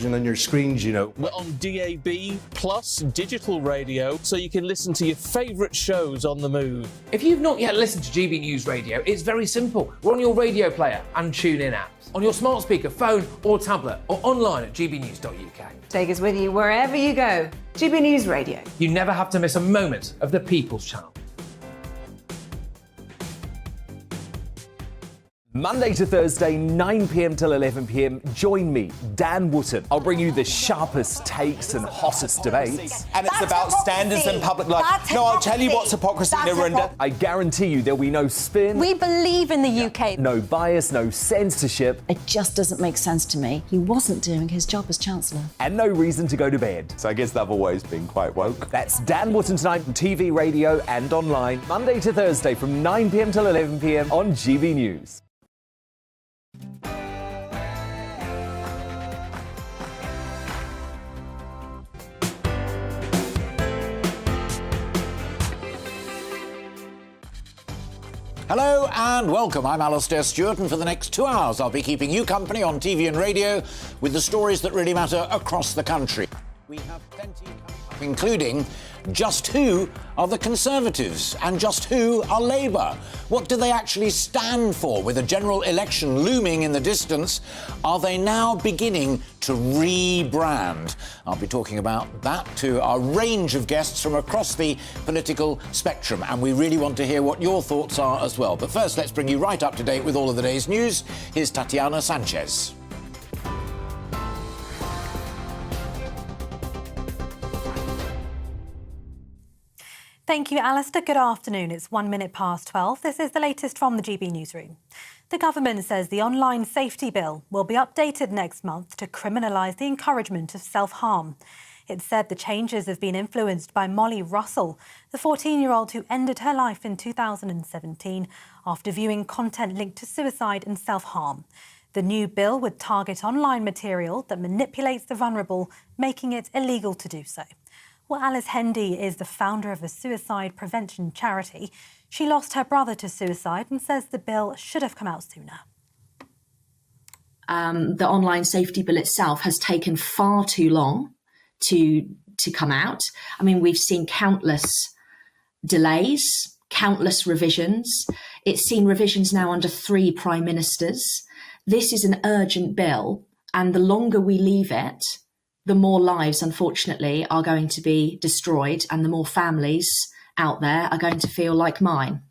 on your screens, you know. We're on DAB plus digital radio, so you can listen to your favourite shows on the move. If you've not yet listened to GB News Radio, it's very simple. We're on your radio player and TuneIn apps, on your smart speaker, phone or tablet, or online at gbnews.uk. Take us with you wherever you go. GB News Radio. You never have to miss a moment of the People's Channel. Monday to Thursday, 9 p.m. till 11 p.m. Join me, Dan Wootton. I'll bring you the sharpest takes and hottest debates. And it's about standards and public life. No, I'll tell you what's hypocrisy, Narinda. I guarantee you there'll be no spin. We believe in the UK. No bias, no censorship. It just doesn't make sense to me. He wasn't doing his job as Chancellor. And no reason to go to bed. So I guess they've always been quite woke. That's Dan Wootton tonight on TV, radio and online. Monday to Thursday from 9 p.m. till 11 p.m. on GB News. Hello and welcome. I'm Alastair Stewart, and for the next 2 hours I'll be keeping you company on TV and radio with the stories that really matter across the country. We have plenty coming up, including just who are the Conservatives and just who are Labour? What do they actually stand for? With a general election looming in the distance, are they now beginning to rebrand? I'll be talking about that to our range of guests from across the political spectrum, and we really want to hear what your thoughts are as well. But first, let's bring you right up to date with all of the day's news. Here's Tatiana Sanchez. Thank you, Alastair. Good afternoon. It's 1 minute past 12. This is the latest from the GB Newsroom. The government says the online safety bill will be updated next month to criminalise the encouragement of self-harm. It said the changes have been influenced by Molly Russell, the 14-year-old who ended her life in 2017 after viewing content linked to suicide and self-harm. The new bill would target online material that manipulates the vulnerable, making it illegal to do so. Well, Alice Hendy is the founder of a suicide prevention charity. She lost her brother to suicide and says the bill should have come out sooner. The online safety bill itself has taken far too long to come out. I mean, we've seen countless delays, countless revisions. It's seen revisions now under 3 prime ministers. This is an urgent bill, and the longer we leave it, the more lives, unfortunately, are going to be destroyed, and the more families out there are going to feel like mine.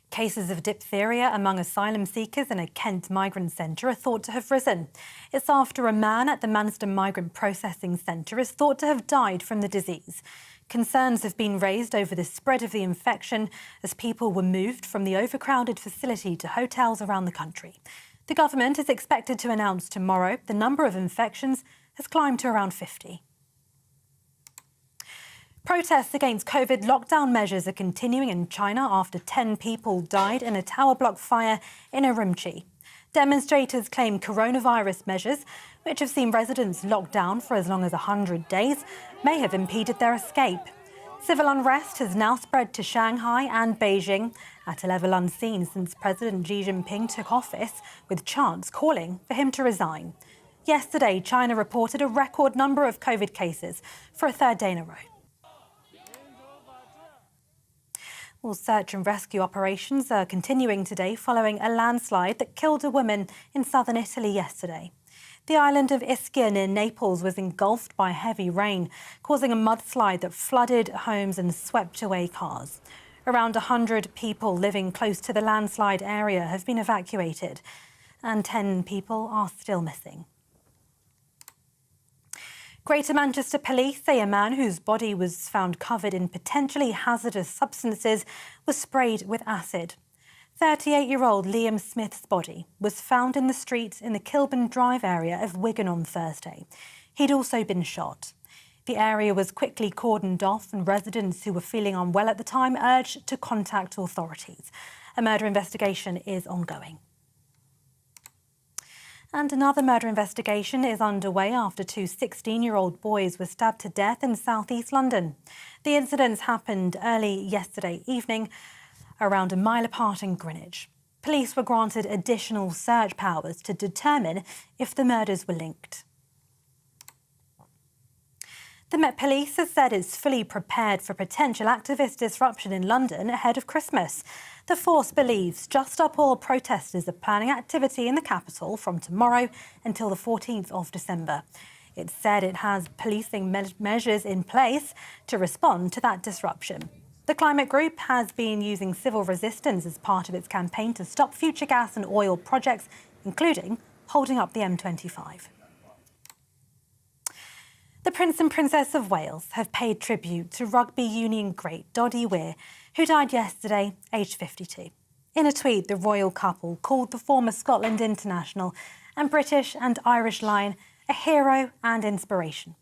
Cases of diphtheria among asylum seekers in a Kent migrant centre are thought to have risen. It's after a man at the Manston Migrant Processing Centre is thought to have died from the disease. Concerns have been raised over the spread of the infection as people were moved from the overcrowded facility to hotels around the country. The government is expected to announce tomorrow the number of infections has climbed to around 50. Protests against COVID lockdown measures are continuing in China after 10 people died in a tower block fire in Urumqi. Demonstrators claim coronavirus measures, which have seen residents locked down for as long as 100 days, may have impeded their escape. Civil unrest has now spread to Shanghai and Beijing at a level unseen since President Xi Jinping took office, with chants calling for him to resign. Yesterday, China reported a record number of COVID cases for a 3rd day in a row. Well, search and rescue operations are continuing today following a landslide that killed a woman in southern Italy yesterday. The island of Ischia near Naples was engulfed by heavy rain, causing a mudslide that flooded homes and swept away cars. Around 100 people living close to the landslide area have been evacuated, and 10 people are still missing. Greater Manchester Police say a man whose body was found covered in potentially hazardous substances was sprayed with acid. 38-year-old Liam Smith's body was found in the street in the Kilburn Drive area of Wigan on Thursday. He'd also been shot. The area was quickly cordoned off, and residents who were feeling unwell at the time urged to contact authorities. A murder investigation is ongoing. And another murder investigation is underway after 2 16-year-old boys were stabbed to death in south-east London. The incidents happened early yesterday evening, around a mile apart in Greenwich. police were granted additional search powers to determine if the murders were linked. The Met Police has said it's fully prepared for potential activist disruption in London ahead of Christmas. The force believes Just Stop Oil protesters are planning activity in the capital from tomorrow until the 14th of December. It said it has policing measures in place to respond to that disruption. The climate group has been using civil resistance as part of its campaign to stop future gas and oil projects, including holding up the M25. The Prince and Princess of Wales have paid tribute to rugby union great Doddy Weir, who died yesterday, aged 52. In a tweet, the royal couple called the former Scotland international and British and Irish Lion a hero and inspiration.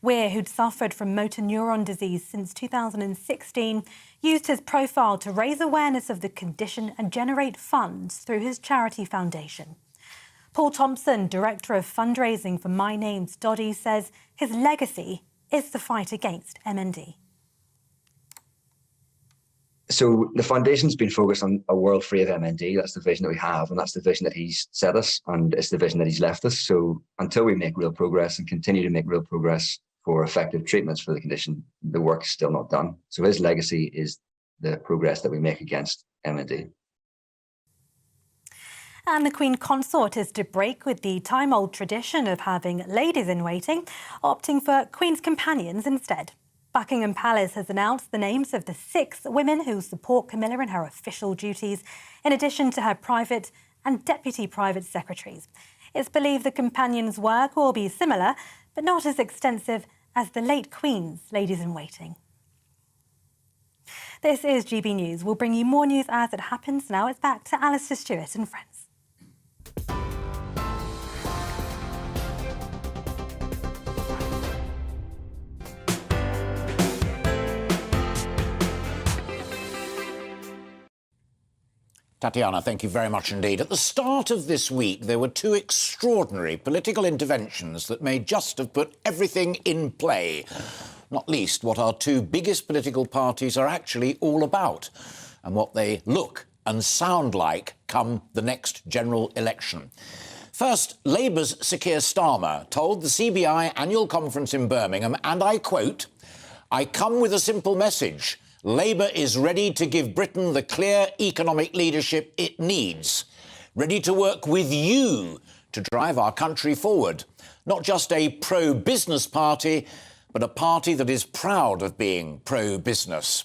Weir, who'd suffered from motor neuron disease since 2016, used his profile to raise awareness of the condition and generate funds through his charity foundation. Paul Thompson, Director of Fundraising for My Name's Doddy, says his legacy is the fight against MND. So the foundation's been focused on a world free of MND. That's the vision that we have, and that's the vision that he's set us, and it's the vision that he's left us. So until we make real progress and continue to make real progress for effective treatments for the condition, the work is still not done. So his legacy is the progress that we make against MND. And the Queen Consort is to break with the time-old tradition of having ladies in waiting, opting for Queen's companions instead. Buckingham Palace has announced the names of the 6 women who support Camilla in her official duties, in addition to her private and deputy private secretaries. It's believed the companions' work will be similar, but not as extensive as the late Queen's ladies in waiting. This is GB News. We'll bring you more news as it happens. Now it's back to Alastair Stewart and friends. Tatiana, thank you very much indeed. At the start of this week, there were 2 extraordinary political interventions that may just have put everything in play, not least what our 2 biggest political parties are actually all about and what they look and sound like come the next general election. First, Labour's Sir Keir Starmer told the CBI annual conference in Birmingham, and I quote, "I come with a simple message. Labour is ready to give Britain the clear economic leadership it needs, ready to work with you to drive our country forward. Not just a pro-business party, but a party that is proud of being pro-business.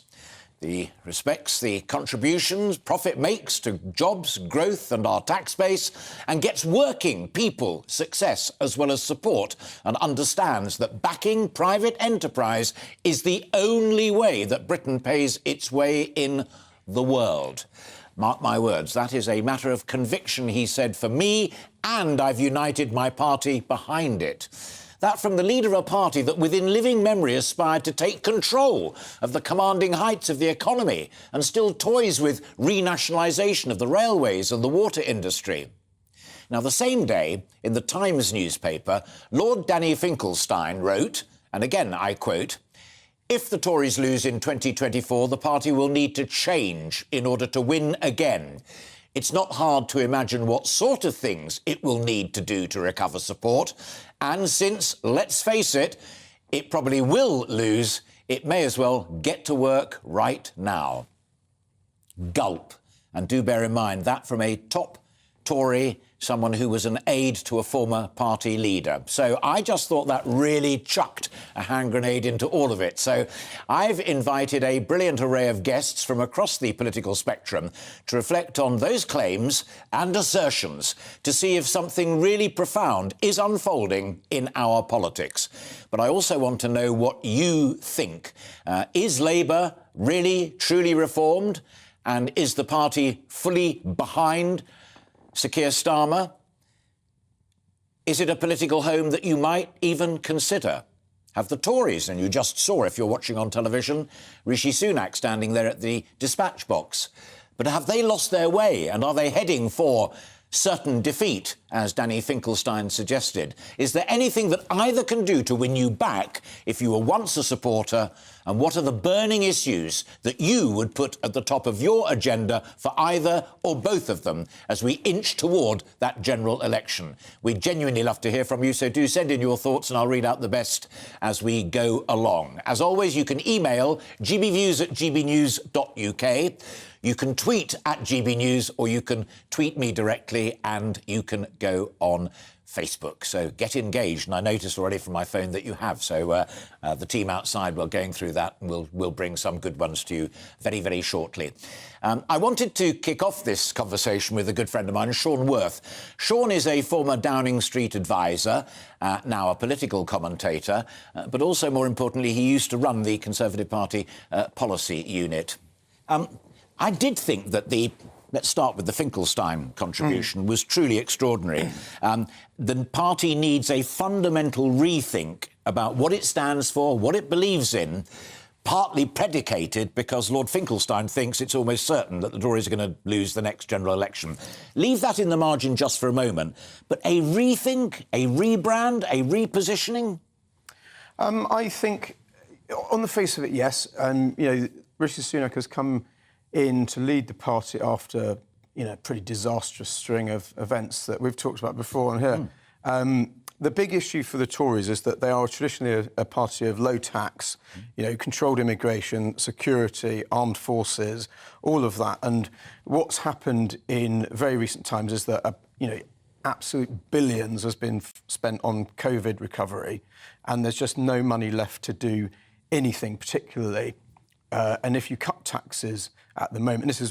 The respects the contributions profit makes to jobs, growth and our tax base, and gets working people success as well as support, and understands that backing private enterprise is the only way that Britain pays its way in the world." Mark my words, that is a matter of conviction, he said, for me, and I've united my party behind it. That from the leader of a party that within living memory aspired to take control of the commanding heights of the economy and still toys with renationalisation of the railways and the water industry. Now, the same day, in the Times newspaper, Lord Danny Finkelstein wrote, and again I quote, "If the Tories lose in 2024, the party will need to change in order to win again. It's not hard to imagine what sort of things it will need to do to recover support. And since, let's face it, it probably will lose, it may as well get to work right now." Gulp. And do bear in mind that from a top Tory, someone who was an aide to a former party leader. So I just thought that really chucked a hand grenade into all of it. So I've invited a brilliant array of guests from across the political spectrum to reflect on those claims and assertions to see if something really profound is unfolding in our politics. But I also want to know what you think. Is Labour really, truly reformed? And is the party fully behind Sir Keir Starmer? Is it a political home that you might even consider? Have the Tories, and you just saw, if you're watching on television, Rishi Sunak standing there at the dispatch box, but have they lost their way and are they heading for certain defeat as Danny Finkelstein suggested? Is there anything that either can do to win you back if you were once a supporter? And what are the burning issues that you would put at the top of your agenda for either or both of them as we inch toward that general election? We'd genuinely love to hear from you, so do send in your thoughts and I'll read out the best as we go along. As always, you can email gbviews@gbnews.uk. You can tweet at GBNews, or you can tweet me directly, and you can go on Facebook. So get engaged. And I noticed already from my phone that you have. So the team outside, we're going through that, and we'll bring some good ones to you very, very shortly. I wanted to kick off this conversation with a good friend of mine, Sean Worth. Sean is a former Downing Street advisor, now a political commentator, but also, more importantly, he used to run the Conservative Party policy unit. I did think that let's start with the Finkelstein contribution, was truly extraordinary. The party needs a fundamental rethink about what it stands for, what it believes in, partly predicated because Lord Finkelstein thinks it's almost certain that the Tories are going to lose the next general election. Leave that in the margin just for a moment. But a rethink, a rebrand, a repositioning? I think, on the face of it, yes. Rishi Sunak has come in to lead the party after, a pretty disastrous string of events that we've talked about before on here. The big issue for the Tories is that they are traditionally a party of low tax, controlled immigration, security, armed forces, all of that. And what's happened in very recent times is that, absolute billions has been spent on COVID recovery, and there's just no money left to do anything particularly. And if you cut taxes at the moment, this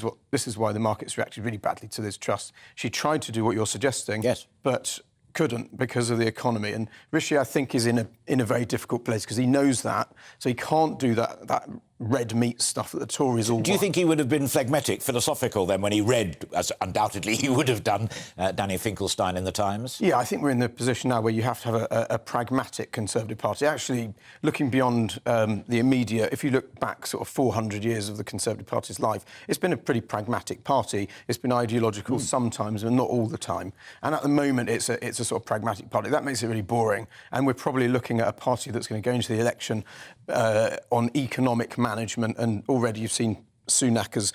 is why the market's reacted really badly to this trust. She tried to do what you're suggesting, yes, but couldn't because of the economy. And Rishi, I think, is in a very difficult place because he knows that, so he can't do that red meat stuff that the Tories all want. Do you think he would have been phlegmatic, philosophical then when he read, as undoubtedly he would have done, Danny Finkelstein in the Times? Yeah, I think we're in the position now where you have to have a pragmatic Conservative Party. Actually, looking beyond the immediate, if you look back sort of 400 years of the Conservative Party's life, it's been a pretty pragmatic party. It's been ideological sometimes, but not all the time. And at the moment, it's a sort of pragmatic party. That makes it really boring. And we're probably looking at a party that's going to go into the election on economic management, and already you've seen Sunak has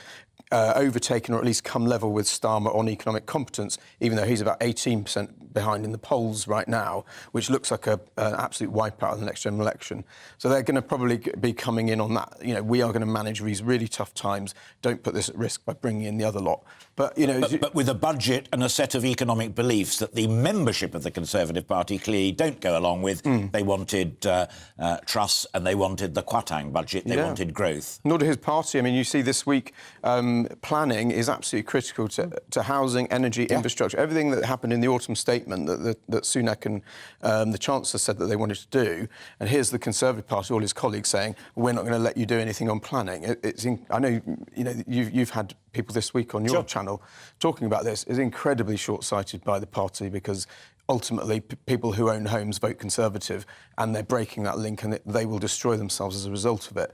overtaken or at least come level with Starmer on economic competence, even though he's about 18% behind in the polls right now, which looks like an absolute wipeout in the next general election. So they're going to probably be coming in on that. We are going to manage these really tough times. Don't put this at risk by bringing in the other lot. But, but with a budget and a set of economic beliefs that the membership of the Conservative Party clearly don't go along with. They wanted truss and they wanted the Kwatang budget. They wanted growth. Nor did his party. I mean, you see this week, planning is absolutely critical to housing, energy, infrastructure. Everything that happened in the autumn statement that Sunak and the Chancellor said that they wanted to do. And here's the Conservative Party, all his colleagues saying, we're not going to let you do anything on planning. I know, you've had people this week on your channel talking about this. Is incredibly short-sighted by the party because ultimately people who own homes vote Conservative, and they're breaking that link, and they will destroy themselves as a result of it.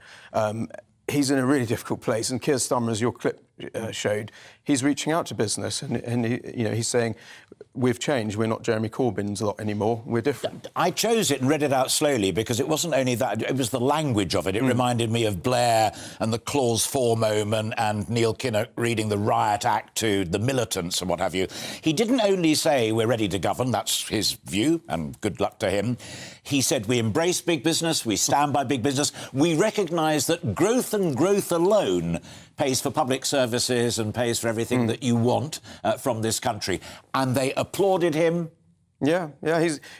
He's in a really difficult place, and Keir Starmer, as your clip showed, he's reaching out to business, and he's saying, we've changed, we're not Jeremy Corbyn's lot anymore, we're different. I chose it and read it out slowly because it wasn't only that, it was the language of it. It reminded me of Blair and the Clause 4 moment and Neil Kinnock reading the Riot Act to the militants and what have you. He didn't only say we're ready to govern, that's his view, and good luck to him. He said we embrace big business, we stand by big business, we recognise that growth and growth alone pays for public services and pays for everything that you want from this country. And they applauded him. Yeah,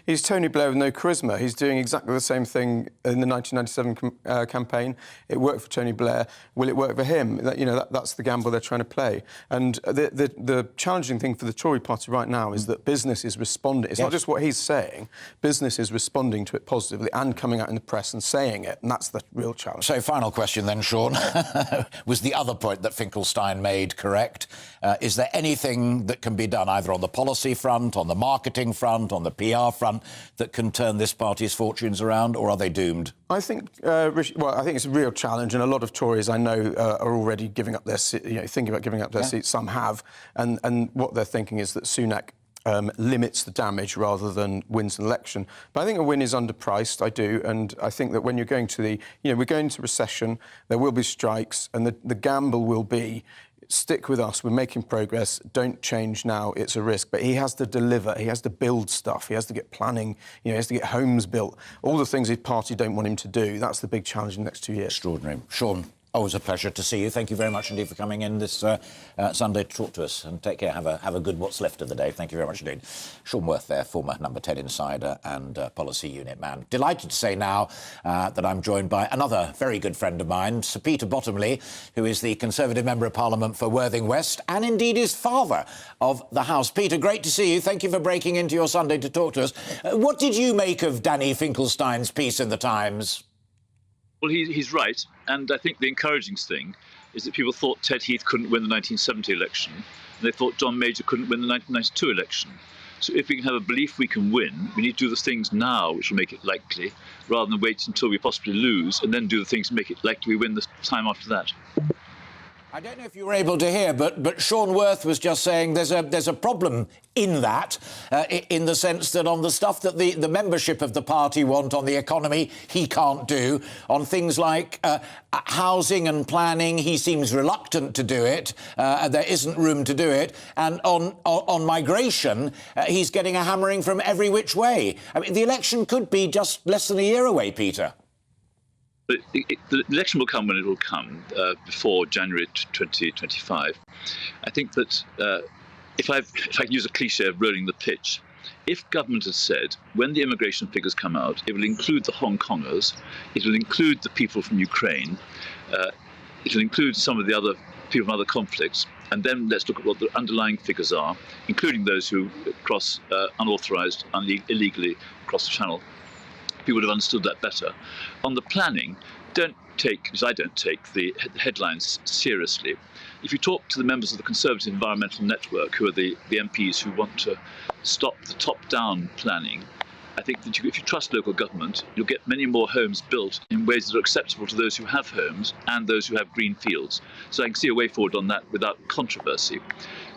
he's Tony Blair with no charisma. He's doing exactly the same thing in the 1997 campaign. It worked for Tony Blair. Will it work for him? That's the gamble they're trying to play. And the challenging thing for the Tory party right now is that business is responding. It's not just what he's saying. Business is responding to it positively and coming out in the press and saying it. And that's the real challenge. So, final question then, Sean. Was the other point that Finkelstein made correct? Is there anything that can be done either on the policy front, on the marketing front, on the PR front, that can turn this party's fortunes around, or are they doomed? I think, I think it's a real challenge, and a lot of Tories I know are already giving up their, thinking about giving up their seats. Some have, and what they're thinking is that Sunak limits the damage rather than wins an election. But I think a win is underpriced, I do, and I think that when you're going to we're going into recession, there will be strikes, and the gamble will be, stick with us, we're making progress, don't change now, it's a risk. But he has to deliver, he has to build stuff, he has to get planning, he has to get homes built, all the things his party don't want him to do. That's the big challenge in the next 2 years. Extraordinary. Sean, always a pleasure to see you. Thank you very much indeed for coming in this Sunday to talk to us, and take care. Have a good what's left of the day. Thank you very much indeed. Sean Worth there, former Number 10 insider and policy unit man. Delighted to say now that I'm joined by another very good friend of mine, Sir Peter Bottomley, who is the Conservative Member of Parliament for Worthing West and indeed is father of the House. Peter, great to see you. Thank you for breaking into your Sunday to talk to us. What did you make of Danny Finkelstein's piece in the Times? Well, he's right, and I think the encouraging thing is that people thought Ted Heath couldn't win the 1970 election, and they thought John Major couldn't win the 1992 election. So if we can have a belief we can win, we need to do the things now which will make it likely, rather than wait until we possibly lose and then do the things to make it likely we win the time after that. I don't know if you were able to hear, but Sean Worth was just saying there's a problem in that, in the sense that on the stuff that the membership of the party want on the economy, he can't do. On things like housing and planning, he seems reluctant to do it. There isn't room to do it. And on migration, he's getting a hammering from every which way. I mean, the election could be just less than a year away, Peter. But the election will come when it will come, before January 2025. I think that if I can use a cliche of rolling the pitch, if government has said when the immigration figures come out, it will include the Hong Kongers, it will include the people from Ukraine, it will include some of the other people from other conflicts, and then let's look at what the underlying figures are, including those who cross unauthorised, illegally across the channel. People would have understood that better. On the planning, don't take, because I don't take the headlines seriously. If you talk to the members of the Conservative Environmental Network, who are the MPs who want to stop the top-down planning, I think that if you trust local government, you'll get many more homes built in ways that are acceptable to those who have homes and those who have green fields. So I can see a way forward on that without controversy.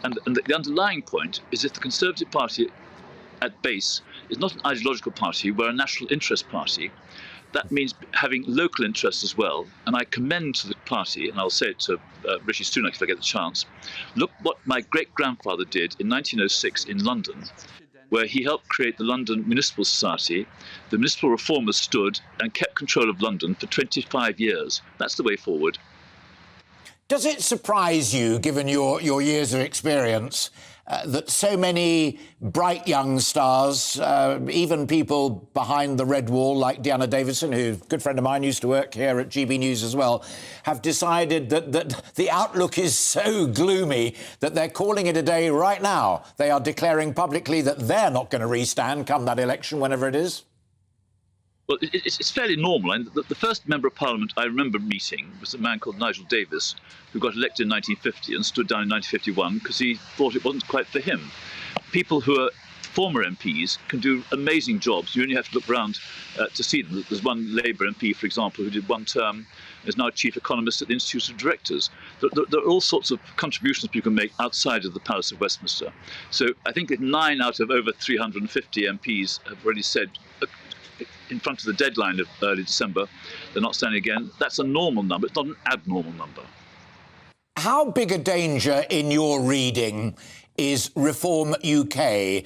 And the underlying point is if the Conservative Party at base is not an ideological party, we're a national interest party. That means having local interests as well. And I commend to the party, and I'll say it to Rishi Sunak if I get the chance, look what my great-grandfather did in 1906 in London, where he helped create the London Municipal Society. The municipal reformers stood and kept control of London for 25 years. That's the way forward. Does it surprise you, given your years of experience, that so many bright young stars, even people behind the red wall like Deanna Davison, who, a good friend of mine, used to work here at GB News as well, have decided that the outlook is so gloomy that they're calling it a day right now? They are declaring publicly that they're not going to restand come that election, whenever it is? Well, it's fairly normal. And the first Member of Parliament I remember meeting was a man called Nigel Davis, who got elected in 1950 and stood down in 1951 because he thought it wasn't quite for him. People who are former MPs can do amazing jobs. You only have to look around to see them. There's one Labour MP, for example, who did one term, is now chief economist at the Institute of Directors. There are all sorts of contributions people can make outside of the Palace of Westminster. So I think that 9 out of over 350 MPs have already said, in front of the deadline of early December, they're not standing again. That's a normal number. It's not an abnormal number. How big a danger, in your reading, is Reform UK?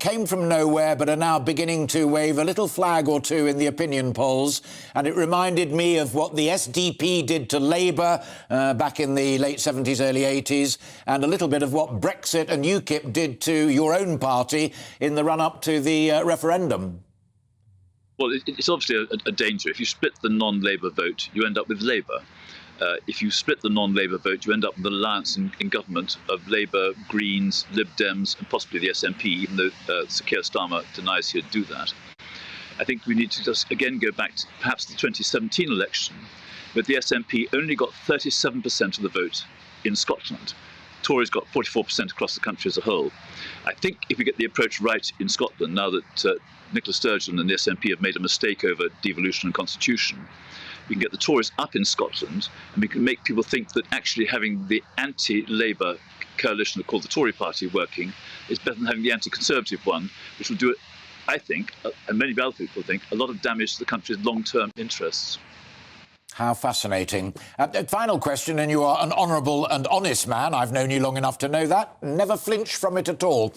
Came from nowhere, but are now beginning to wave a little flag or two in the opinion polls. And it reminded me of what the SDP did to Labour back in the late 70s, early 80s, and a little bit of what Brexit and UKIP did to your own party in the run-up to the referendum. Well, it's obviously a danger. If you split the non-Labour vote, you end up with Labour. If you split the non-Labour vote, you end up with an alliance in government of Labour, Greens, Lib Dems, and possibly the SNP, even though Sir Keir Starmer denies he'd do that. I think we need to just, again, go back to perhaps the 2017 election, where the SNP only got 37% of the vote in Scotland. Tories got 44% across the country as a whole. I think if we get the approach right in Scotland, now that Nicola Sturgeon and the SNP have made a mistake over devolution and constitution, we can get the Tories up in Scotland and we can make people think that actually having the anti-Labour coalition called the Tory Party working is better than having the anti-Conservative one, which will do it, I think, and many other people think, a lot of damage to the country's long-term interests. How fascinating. Final question, and you are an honourable and honest man. I've known you long enough to know that. Never flinch from it at all.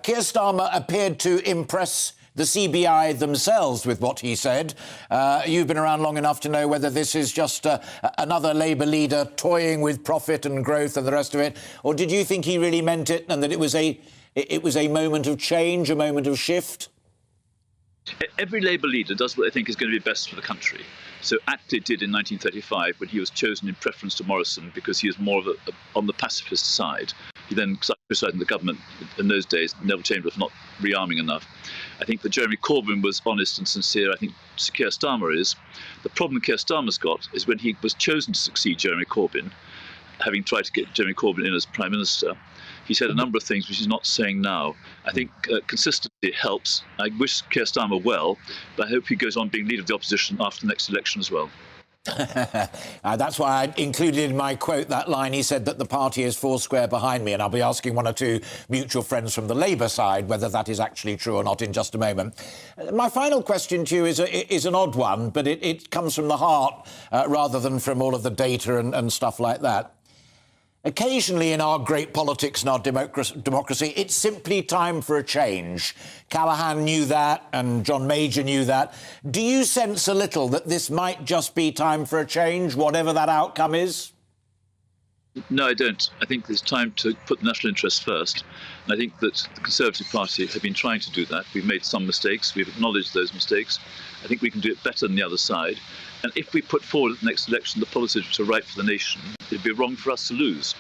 Keir Starmer appeared to impress the CBI themselves with what he said. You've been around long enough to know whether this is just another Labour leader toying with profit and growth and the rest of it, or did you think he really meant it and that it was a moment of change, a moment of shift? Every Labour leader does what they think is going to be best for the country. So Attlee did in 1935 when he was chosen in preference to Morrison because he was more of on the pacifist side. He then started criticising the government in those days, Neville Chamberlain for not rearming enough. I think that Jeremy Corbyn was honest and sincere. I think Keir Starmer is. The problem Keir Starmer's got is when he was chosen to succeed Jeremy Corbyn, having tried to get Jeremy Corbyn in as Prime Minister, he said a number of things which he's not saying now. I think consistency helps. I wish Keir Starmer well, but I hope he goes on being leader of the opposition after the next election as well. That's why I included in my quote that line. He said that the party is foursquare behind me, and I'll be asking one or two mutual friends from the Labour side whether that is actually true or not in just a moment. My final question to you is an odd one, but it comes from the heart rather than from all of the data and stuff like that. Occasionally in our great politics and our democracy, it's simply time for a change. Callaghan knew that and John Major knew that. Do you sense a little that this might just be time for a change, whatever that outcome is? No, I don't. I think there's time to put the national interest first. And I think that the Conservative Party have been trying to do that. We've made some mistakes. We've acknowledged those mistakes. I think we can do it better than the other side. And if we put forward at the next election the policies which are right for the nation, it'd be wrong for us to lose.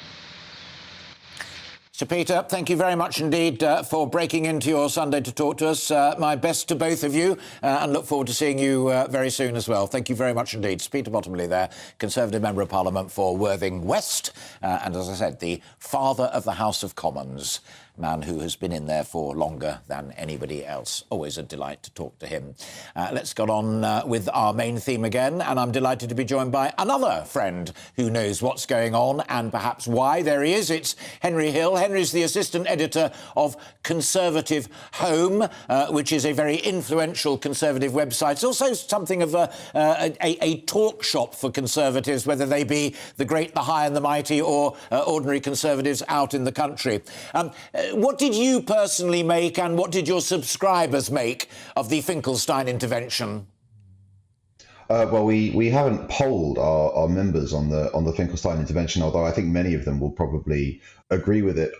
Sir Peter, thank you very much indeed for breaking into your Sunday to talk to us. My best to both of you and look forward to seeing you very soon as well. Thank you very much indeed. Sir Peter Bottomley there, Conservative Member of Parliament for Worthing West, and as I said, the father of the House of Commons. Man who has been in there for longer than anybody else. Always a delight to talk to him. Let's get on with our main theme again, and I'm delighted to be joined by another friend who knows what's going on and perhaps why. There he is. It's Henry Hill. Henry's the assistant editor of Conservative Home, which is a very influential Conservative website. It's also something of a talk shop for Conservatives, whether they be the great, the high and the mighty or ordinary Conservatives out in the country. What did you personally make and what did your subscribers make of the Finkelstein intervention? Well, we haven't polled our members on the Finkelstein intervention, although I think many of them will probably agree with it.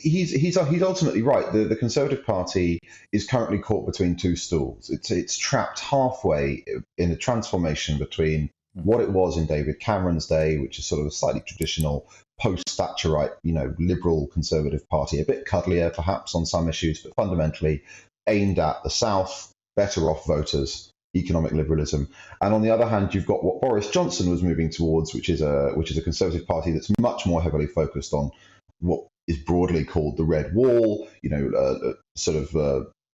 He's ultimately right. The Conservative Party is currently caught between two stools. It's trapped halfway in a transformation between what it was in David Cameron's day, which is sort of a slightly traditional post-Thatcherite, liberal Conservative Party, a bit cuddlier perhaps on some issues, but fundamentally aimed at the South, better off voters, economic liberalism. And on the other hand, you've got what Boris Johnson was moving towards, which is a Conservative Party that's much more heavily focused on what is broadly called the Red Wall,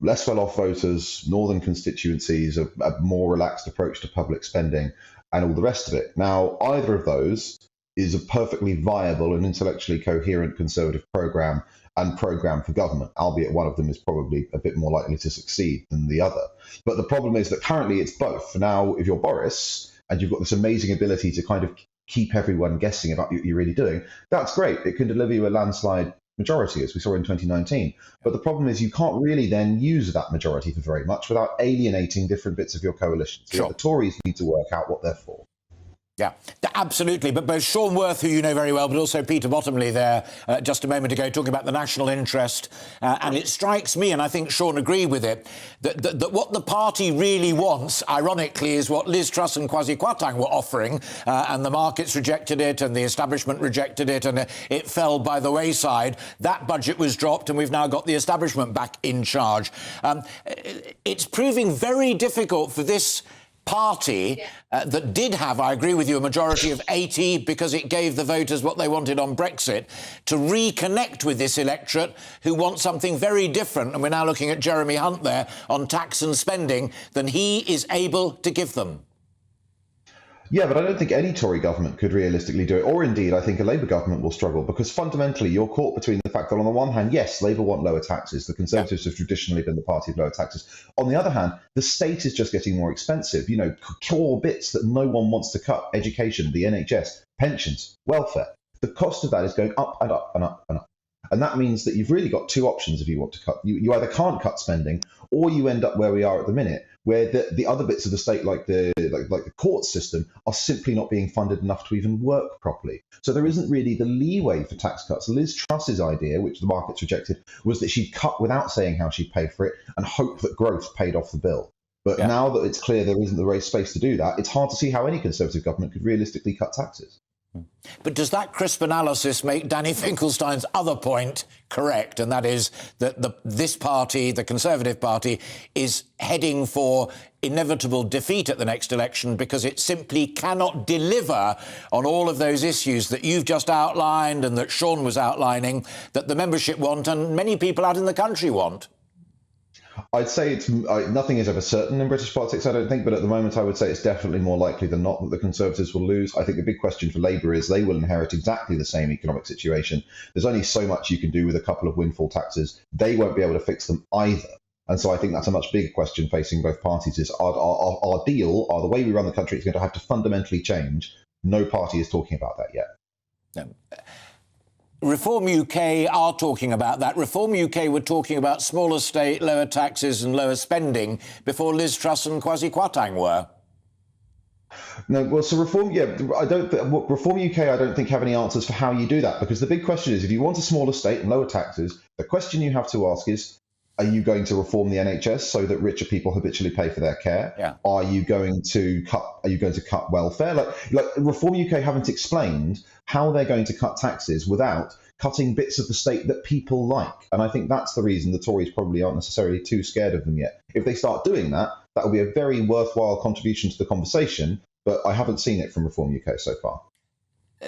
less well-off voters, northern constituencies, a more relaxed approach to public spending, and all the rest of it. Now, either of those is a perfectly viable and intellectually coherent Conservative programme and programme for government, albeit one of them is probably a bit more likely to succeed than the other. But the problem is that currently it's both. Now, if you're Boris and you've got this amazing ability to kind of keep everyone guessing about what you're really doing, that's great. It can deliver you a landslide majority, as we saw in 2019. But the problem is you can't really then use that majority for very much without alienating different bits of your coalition. So the Tories need to work out what they're for. Yeah, absolutely. But both Sean Worth, who you know very well, but also Peter Bottomley there just a moment ago, talking about the national interest. And it strikes me, and I think Sean agreed with it, that what the party really wants, ironically, is what Liz Truss and Kwasi Kwarteng were offering. And the markets rejected it and the establishment rejected it and it fell by the wayside. That budget was dropped and we've now got the establishment back in charge. It's proving very difficult for this party that did have, I agree with you, a majority of 80 because it gave the voters what they wanted on Brexit, to reconnect with this electorate who want something very different, and we're now looking at Jeremy Hunt there, on tax and spending, than he is able to give them. Yeah, but I don't think any Tory government could realistically do it, or indeed I think a Labour government will struggle, because fundamentally you're caught between the fact that on the one hand, yes, Labour want lower taxes. The Conservatives have traditionally been the party of lower taxes. On the other hand, the state is just getting more expensive. You know, core bits that no one wants to cut: education, the NHS, pensions, welfare. The cost of that is going up and up and up and up. And that means that you've really got two options if you want to cut. You either can't cut spending, or you end up where we are at the minute, where the other bits of the state, like the court system, are simply not being funded enough to even work properly. So there isn't really the leeway for tax cuts. Liz Truss's idea, which the markets rejected, was that she'd cut without saying how she'd pay for it and hope that growth paid off the bill. But now that it's clear there isn't the space to do that, it's hard to see how any Conservative government could realistically cut taxes. But does that crisp analysis make Danny Finkelstein's other point correct? And that is that this party, the Conservative Party, is heading for inevitable defeat at the next election because it simply cannot deliver on all of those issues that you've just outlined and that Sean was outlining, that the membership want and many people out in the country want? I'd say nothing is ever certain in British politics, I don't think, but at the moment I would say it's definitely more likely than not that the Conservatives will lose. I think the big question for Labour is they will inherit exactly the same economic situation. There's only so much you can do with a couple of windfall taxes. They won't be able to fix them either. And so I think that's a much bigger question facing both parties is our deal, the way we run the country is going to have to fundamentally change. No party is talking about that yet. No. Reform UK are talking about that. Reform UK were talking about smaller state, lower taxes and lower spending before Liz Truss and Kwasi Kwarteng were. No, well, so Reform UK, I don't think have any answers for how you do that, because the big question is, if you want a smaller state and lower taxes, the question you have to ask is, are you going to reform the NHS so that richer people habitually pay for their care? Yeah. Are you going to cut welfare? Like Reform UK haven't explained how they're going to cut taxes without cutting bits of the state that people like. And I think that's the reason the Tories probably aren't necessarily too scared of them yet. If they start doing that, that will be a very worthwhile contribution to the conversation, but I haven't seen it from Reform UK so far.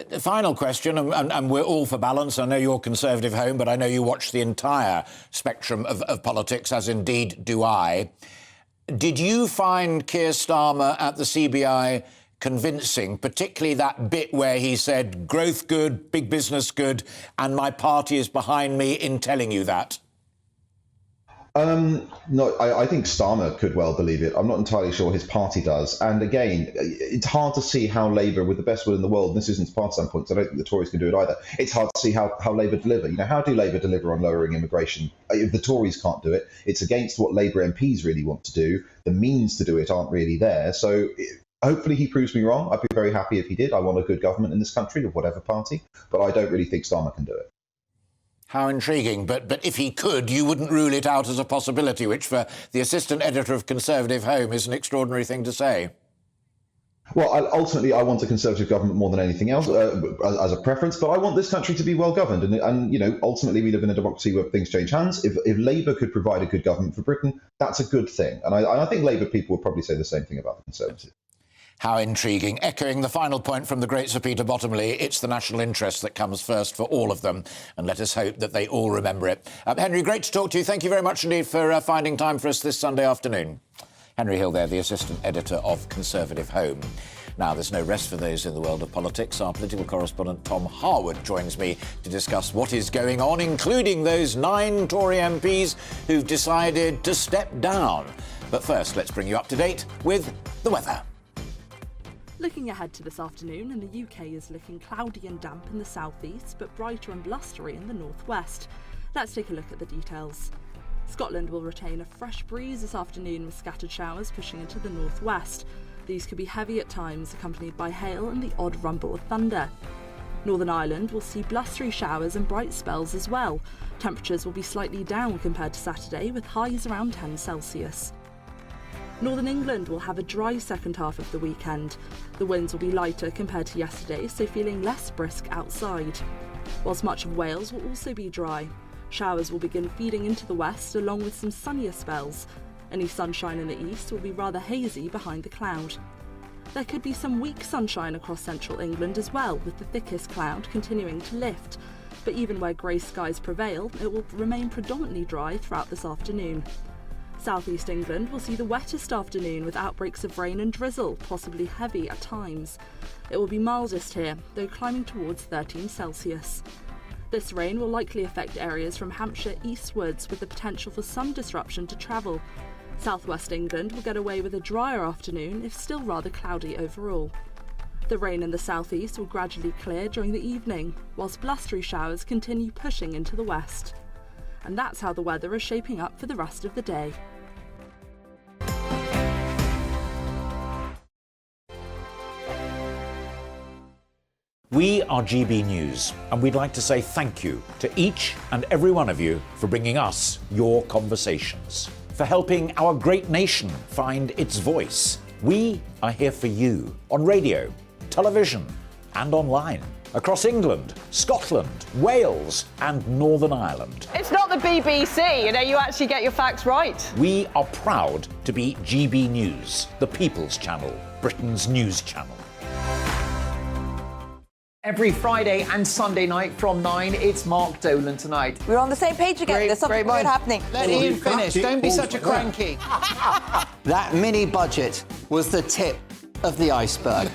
The final question, and we're all for balance. I know you're Conservative home, but I know you watch the entire spectrum of politics, as indeed do I. Did you find Keir Starmer at the CBI convincing, particularly that bit where he said, growth good, big business good, and my party is behind me in telling you that? No, I think Starmer could well believe it. I'm not entirely sure his party does. And again, it's hard to see how Labour, with the best will in the world, and this isn't partisan points, I don't think the Tories can do it either. It's hard to see how Labour deliver. You know, how do Labour deliver on lowering immigration? If the Tories can't do it, it's against what Labour MPs really want to do. The means to do it aren't really there. So hopefully he proves me wrong. I'd be very happy if he did. I want a good government in this country of whatever party, but I don't really think Starmer can do it. How intriguing. But if he could, you wouldn't rule it out as a possibility, which for the assistant editor of Conservative Home is an extraordinary thing to say. Well, ultimately, I want a Conservative government more than anything else as a preference, but I want this country to be well governed. And you know, ultimately, we live in a democracy where things change hands. If Labour could provide a good government for Britain, that's a good thing. And I think Labour people would probably say the same thing about the Conservatives. How intriguing. Echoing the final point from the great Sir Peter Bottomley, it's the national interest that comes first for all of them, and let us hope that they all remember it. Henry, great to talk to you. Thank you very much indeed for finding time for us this Sunday afternoon. Henry Hill there, the assistant editor of Conservative Home. Now, there's no rest for those in the world of politics. Our political correspondent Tom Harwood joins me to discuss what is going on, including those 9 Tory MPs who've decided to step down. But first, let's bring you up to date with the weather. Looking ahead to this afternoon, and the UK is looking cloudy and damp in the southeast, but brighter and blustery in the northwest. Let's take a look at the details. Scotland will retain a fresh breeze this afternoon with scattered showers pushing into the northwest. These could be heavy at times, accompanied by hail and the odd rumble of thunder. Northern Ireland will see blustery showers and bright spells as well. Temperatures will be slightly down compared to Saturday, with highs around 10 Celsius. Northern England will have a dry second half of the weekend. The winds will be lighter compared to yesterday, so feeling less brisk outside. Whilst much of Wales will also be dry. Showers will begin feeding into the west, along with some sunnier spells. Any sunshine in the east will be rather hazy behind the cloud. There could be some weak sunshine across central England as well, with the thickest cloud continuing to lift. But even where grey skies prevail, it will remain predominantly dry throughout this afternoon. South East England will see the wettest afternoon with outbreaks of rain and drizzle, possibly heavy at times. It will be mildest here, though climbing towards 13 Celsius. This rain will likely affect areas from Hampshire eastwards, with the potential for some disruption to travel. South West England will get away with a drier afternoon, if still rather cloudy overall. The rain in the southeast will gradually clear during the evening, whilst blustery showers continue pushing into the west. And that's how the weather is shaping up for the rest of the day. We are GB News, and we'd like to say thank you to each and every one of you for bringing us your conversations, for helping our great nation find its voice. We are here for you on radio, television, and online, across England, Scotland, Wales, and Northern Ireland. It's not the BBC, you actually get your facts right. We are proud to be GB News, the People's Channel, Britain's news channel. Every Friday and Sunday night from 9, it's Mark Dolan Tonight. We're on the same page again. There's something good happening. Let Ian finish. Don't be such a cranky. That mini budget was the tip of the iceberg.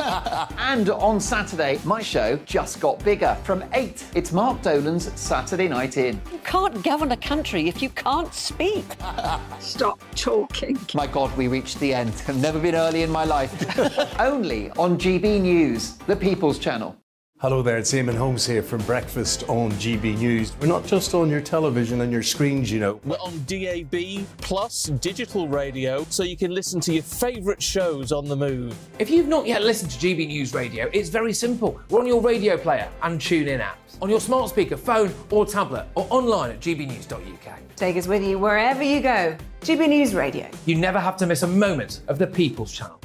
And on Saturday, my show just got bigger. From 8, it's Mark Dolan's Saturday Night In. You can't govern a country if you can't speak. Stop talking. My God, we reached the end. I've never been early in my life. Only on GB News, the People's Channel. Hello there, it's Eamon Holmes here from Breakfast on GB News. We're not just on your television and your screens, We're on DAB plus digital radio, so you can listen to your favourite shows on the move. If you've not yet listened to GB News Radio, it's very simple. We're on your radio player and TuneIn apps, on your smart speaker, phone or tablet, or online at gbnews.uk. Take us with you wherever you go. GB News Radio. You never have to miss a moment of the People's Channel.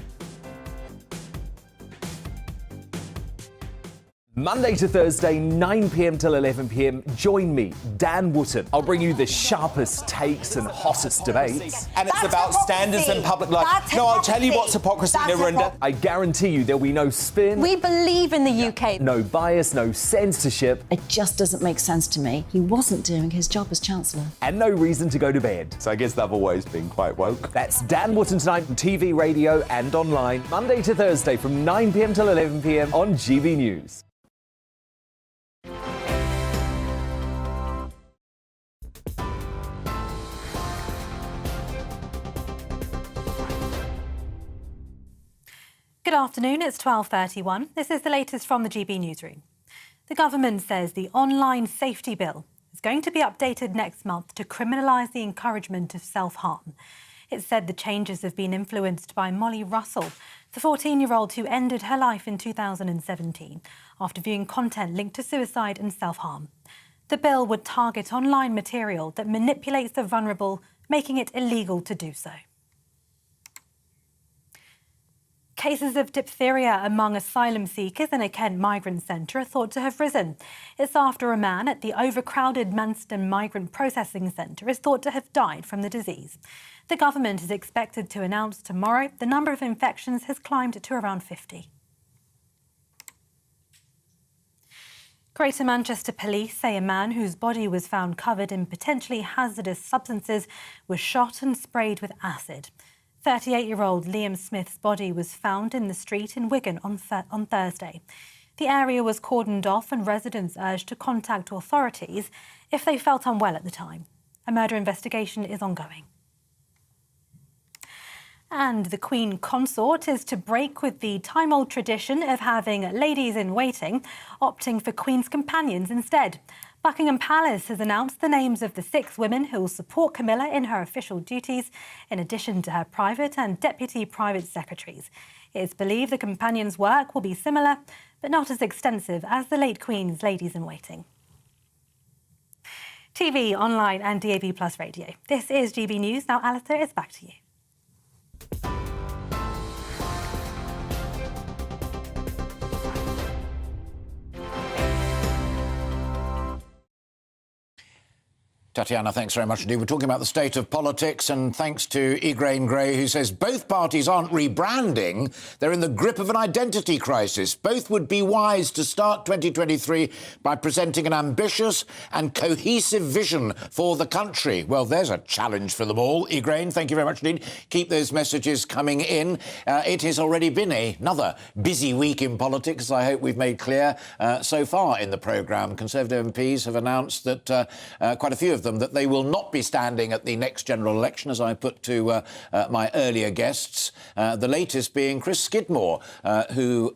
Monday to Thursday, 9 p.m. till 11 p.m. Join me, Dan Wootton. I'll bring you the sharpest takes and hottest debates. And it's about standards and public life. No, I'll tell you what's hypocrisy, Narinda. I guarantee you there'll be no spin. We believe in the UK. No bias, no censorship. It just doesn't make sense to me. He wasn't doing his job as Chancellor. And no reason to go to bed. So I guess they've always been quite woke. That's Dan Wootton Tonight on TV, radio and online. Monday to Thursday from 9 p.m. till 11 p.m. on GB News. Good afternoon, it's 12:31. This is the latest from the GB Newsroom. The government says the online safety bill is going to be updated next month to criminalise the encouragement of self-harm. It said the changes have been influenced by Molly Russell, the 14-year-old who ended her life in 2017 after viewing content linked to suicide and self-harm. The bill would target online material that manipulates the vulnerable, making it illegal to do so. Cases of diphtheria among asylum seekers in a Kent migrant centre are thought to have risen. It's after a man at the overcrowded Manston Migrant Processing Centre is thought to have died from the disease. The government is expected to announce tomorrow the number of infections has climbed to around 50. Greater Manchester Police say a man whose body was found covered in potentially hazardous substances was shot and sprayed with acid. 38-year-old Liam Smith's body was found in the street in Wigan on Thursday. The area was cordoned off and residents urged to contact authorities if they felt unwell at the time. A murder investigation is ongoing. And the Queen Consort is to break with the time-old tradition of having ladies-in-waiting, opting for Queen's companions instead. Buckingham Palace has announced the names of the 6 women who will support Camilla in her official duties, in addition to her private and deputy private secretaries. It is believed the companions' work will be similar, but not as extensive as the late Queen's ladies-in-waiting. TV, online and DAB+ radio. This is GB News. Now, Alastair, it's back to you. Tatiana, thanks very much indeed. We're talking about the state of politics, and thanks to Igraine Gray, who says both parties aren't rebranding, they're in the grip of an identity crisis. Both would be wise to start 2023 by presenting an ambitious and cohesive vision for the country. Well, there's a challenge for them all. Igraine, thank you very much indeed. Keep those messages coming in. It has already been another busy week in politics, as I hope we've made clear so far in the programme. Conservative MPs have announced that quite a few of them that they will not be standing at the next general election, as I put to my earlier guests. The latest being Chris Skidmore, who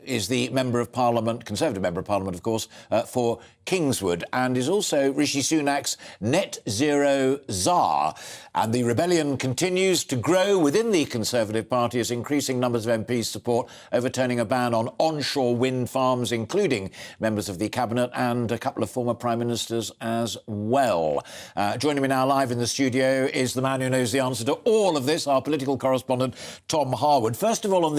is the Member of Parliament, Conservative Member of Parliament, of course, for Kingswood, and is also Rishi Sunak's net zero czar. And the rebellion continues to grow within the Conservative Party as increasing numbers of MPs support overturning a ban on onshore wind farms, including members of the Cabinet and a couple of former Prime Ministers as well. Joining me now live in the studio is the man who knows the answer to all of this, our political correspondent, Tom Harwood. First of all, on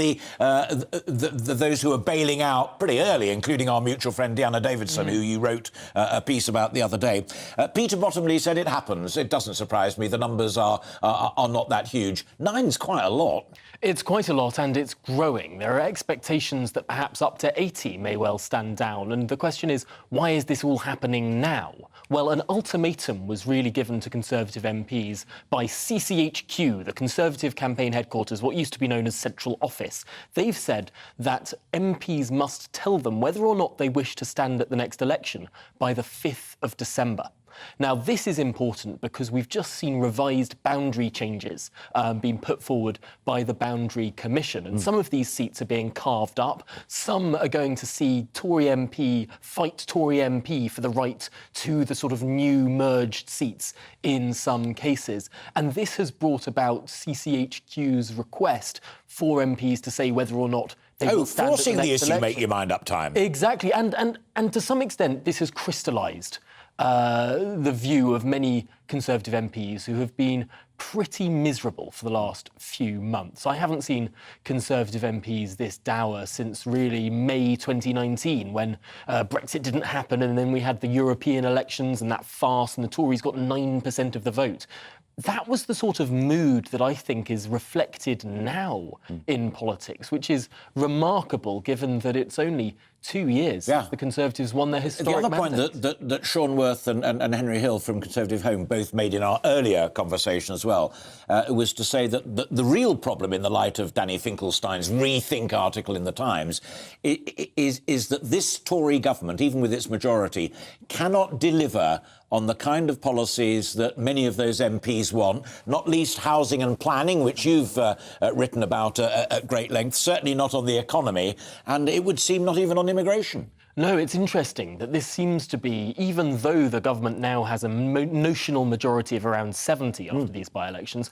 those who are bailing out pretty early, including our mutual friend Deanna Davidson, who you wrote a piece about the other day. Peter Bottomley said it happens. It doesn't surprise me. The numbers are not that huge. 9's quite a lot. It's quite a lot, and it's growing. There are expectations that perhaps up to 80 may well stand down. And the question is, why is this all happening now? Well, an ultimatum was really given to Conservative MPs by CCHQ, the Conservative campaign headquarters, what used to be known as Central Office. They've said that MPs must tell them whether or not they wish to stand at the next election by the 5th of December. Now, this is important because we've just seen revised boundary changes being put forward by the Boundary Commission, and some of these seats are being carved up. Some are going to see Tory MP fight Tory MP for the right to the sort of new merged seats in some cases. And this has brought about CCHQ's request for MPs to say whether or not they will stand forcing at the next issue, election. make your mind up time. Exactly, and to some extent this has crystallised the view of many Conservative MPs who have been pretty miserable for the last few months. I haven't seen Conservative MPs this dour since really May 2019, when Brexit didn't happen and then we had the European elections and that farce and the Tories got 9% of the vote. That was the sort of mood that I think is reflected now in politics, which is remarkable given that it's only 2 years since the Conservatives won their historic The other mandate. point that Sean Worth and Henry Hill from Conservative Home both made in our earlier conversation as well was to say that the real problem in the light of Danny Finkelstein's Rethink article in the Times is that this Tory government, even with its majority, cannot deliver on the kind of policies that many of those MPs want, not least housing and planning, which you've written about at great length, certainly not on the economy, and it would seem not even on immigration. No, it's interesting that this seems to be, even though the government now has a notional majority of around 70 after these by-elections,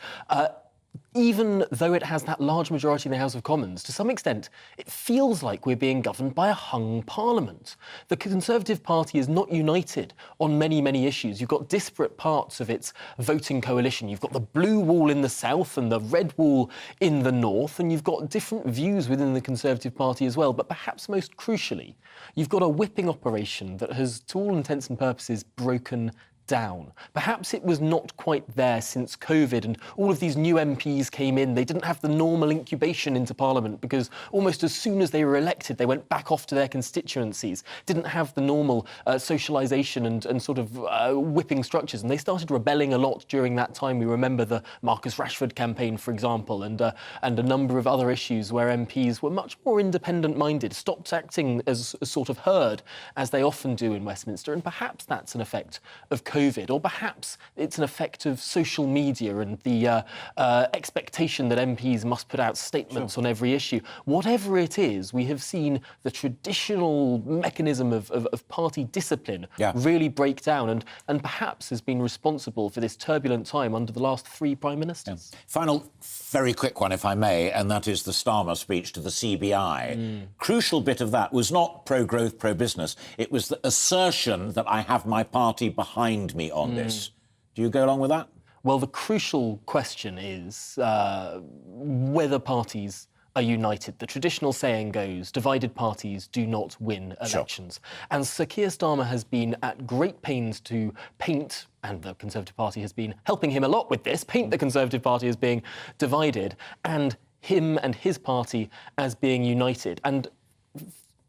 even though it has that large majority in the House of Commons, to some extent, it feels like we're being governed by a hung parliament. The Conservative Party is not united on many, many issues. You've got disparate parts of its voting coalition. You've got the blue wall in the south and the red wall in the north, and you've got different views within the Conservative Party as well. But perhaps most crucially, you've got a whipping operation that has, to all intents and purposes, broken down. Perhaps it was not quite there since COVID and all of these new MPs came in. They didn't have the normal incubation into Parliament because almost as soon as they were elected, they went back off to their constituencies, didn't have the normal socialisation and sort of whipping structures. And they started rebelling a lot during that time. We remember the Marcus Rashford campaign, for example, and a number of other issues where MPs were much more independent-minded, stopped acting as a sort of herd, as they often do in Westminster. And perhaps that's an effect of COVID, or perhaps it's an effect of social media and the expectation that MPs must put out statements on every issue. Whatever it is, we have seen the traditional mechanism of party discipline really break down and perhaps has been responsible for this turbulent time under the last three Prime Ministers. Final, very quick one, if I may, and that is the Starmer speech to the CBI. Crucial bit of that was not pro-growth, pro-business. It was the assertion that I have my party behind me on this. Do you go along with that? Well, the crucial question is whether parties are united. The traditional saying goes, divided parties do not win elections. And Sir Keir Starmer has been at great pains to paint, and the Conservative Party has been helping him a lot with this, paint the Conservative Party as being divided, and him and his party as being united. And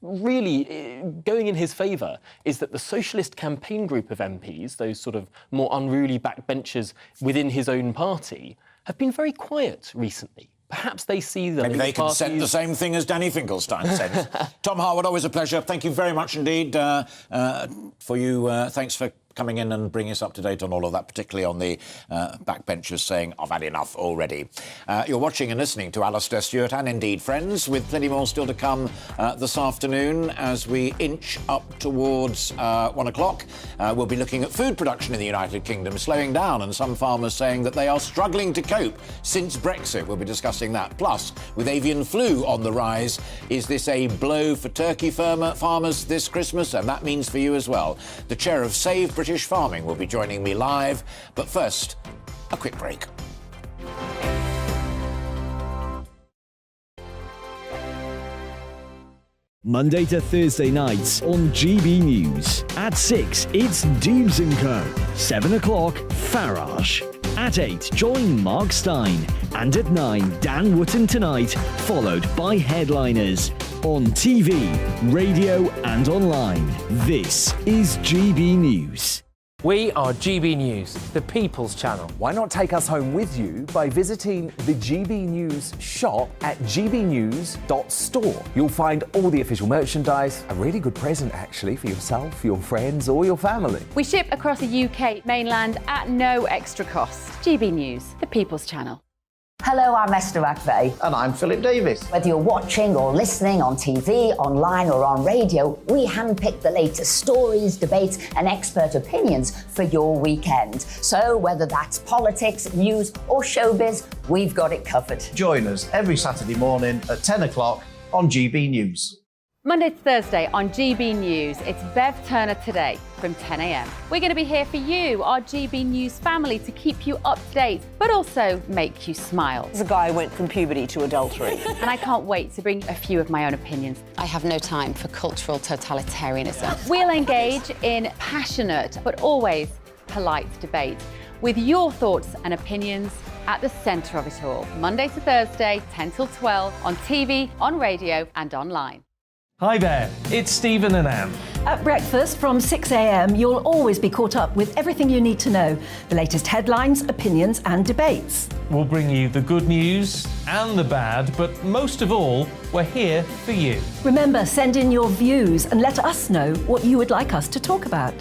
really, going in his favour is that the Socialist campaign group of MPs, those sort of more unruly backbenchers within his own party, have been very quiet recently. Perhaps they see that... Maybe they can send the same thing as Danny Finkelstein sends. Tom Harwood, always a pleasure. Thank you very much indeed for you. Thanks for coming in and bringing us up to date on all of that, particularly on the backbenchers saying, I've had enough already. You're watching and listening to Alastair Stewart and indeed Friends, with plenty more still to come this afternoon as we inch up towards 1 o'clock. We'll be looking at food production in the United Kingdom slowing down, and some farmers saying that they are struggling to cope since Brexit. We'll be discussing that. Plus, with avian flu on the rise, is this a blow for turkey farmers this Christmas? And that means for you as well. The chair of Save British Farming will be joining me live. But first, a quick break. Monday to Thursday nights on GB News. At 6, it's Deems & Co. 7 o'clock, Farage. At 8, join Mark Stein. And at 9, Dan Wootton Tonight, followed by Headliners. On TV, radio and online. This is GB News. We are GB News, the People's Channel. Why not take us home with you by visiting the GB News shop at gbnews.store. You'll find all the official merchandise, a really good present actually for yourself, your friends or your family. We ship across the UK mainland at no extra cost. GB News, the People's Channel. Hello, I'm Esther McVeigh. And I'm Philip Davis. Whether you're watching or listening on TV, online or on radio, we handpick the latest stories, debates and expert opinions for your weekend. So whether that's politics, news or showbiz, we've got it covered. Join us every Saturday morning at 10 o'clock on GB News. Monday to Thursday on GB News, it's Bev Turner Today from 10 a.m. We're going to be here for you, our GB News family, to keep you up to date, but also make you smile. The guy went from puberty to adultery. And I can't wait to bring a few of my own opinions. I have no time for cultural totalitarianism. We'll engage in passionate, but always polite debate, with your thoughts and opinions at the centre of it all. Monday to Thursday, 10 till 12, on TV, on radio and online. Hi there, it's Stephen and Anne. At breakfast from 6 a.m, you'll always be caught up with everything you need to know, the latest headlines, opinions and debates. We'll bring you the good news and the bad, but most of all, we're here for you. Remember, send in your views and let us know what you would like us to talk about.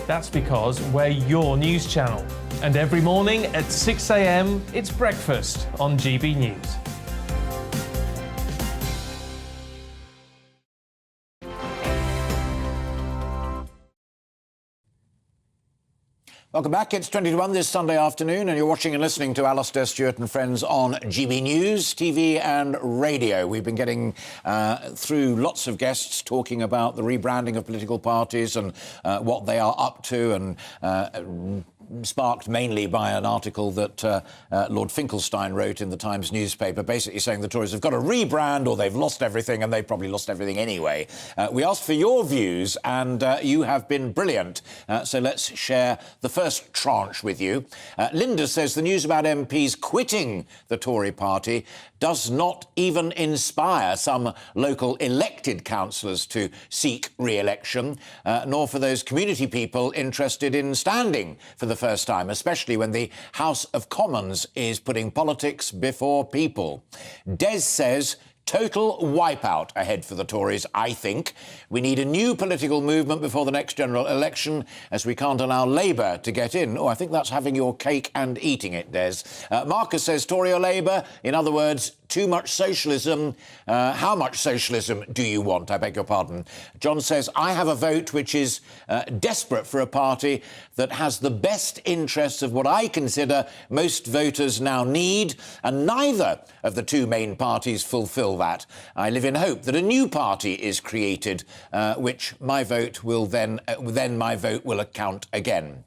That's because we're your news channel. And every morning at 6 a.m, it's breakfast on GB News. Welcome back. It's 20 to 1 this Sunday afternoon, and you're watching and listening to Alastair Stewart and Friends on GB News, TV and radio. We've been getting through lots of guests talking about the rebranding of political parties and what they are up to, and sparked mainly by an article that Lord Finkelstein wrote in the Times newspaper, basically saying the Tories have got to rebrand or they've lost everything, and they've probably lost everything anyway. We asked for your views, and you have been brilliant. So let's share the first tranche with you. Linda says the news about MPs quitting the Tory party does not even inspire some local elected councillors to seek re-election, nor for those community people interested in standing for the first time, especially when the House of Commons is putting politics before people. Des says, total wipeout ahead for the Tories, I think. We need a new political movement before the next general election, as we can't allow Labour to get in. Oh, I think that's having your cake and eating it, Des. Marcus says, Tory or Labour? In other words, too much socialism. How much socialism do you want? I beg your pardon. John says, I have a vote which is desperate for a party that has the best interests of what I consider most voters now need, and neither of the two main parties fulfil that. I live in hope that a new party is created, which my vote will then my vote will account again.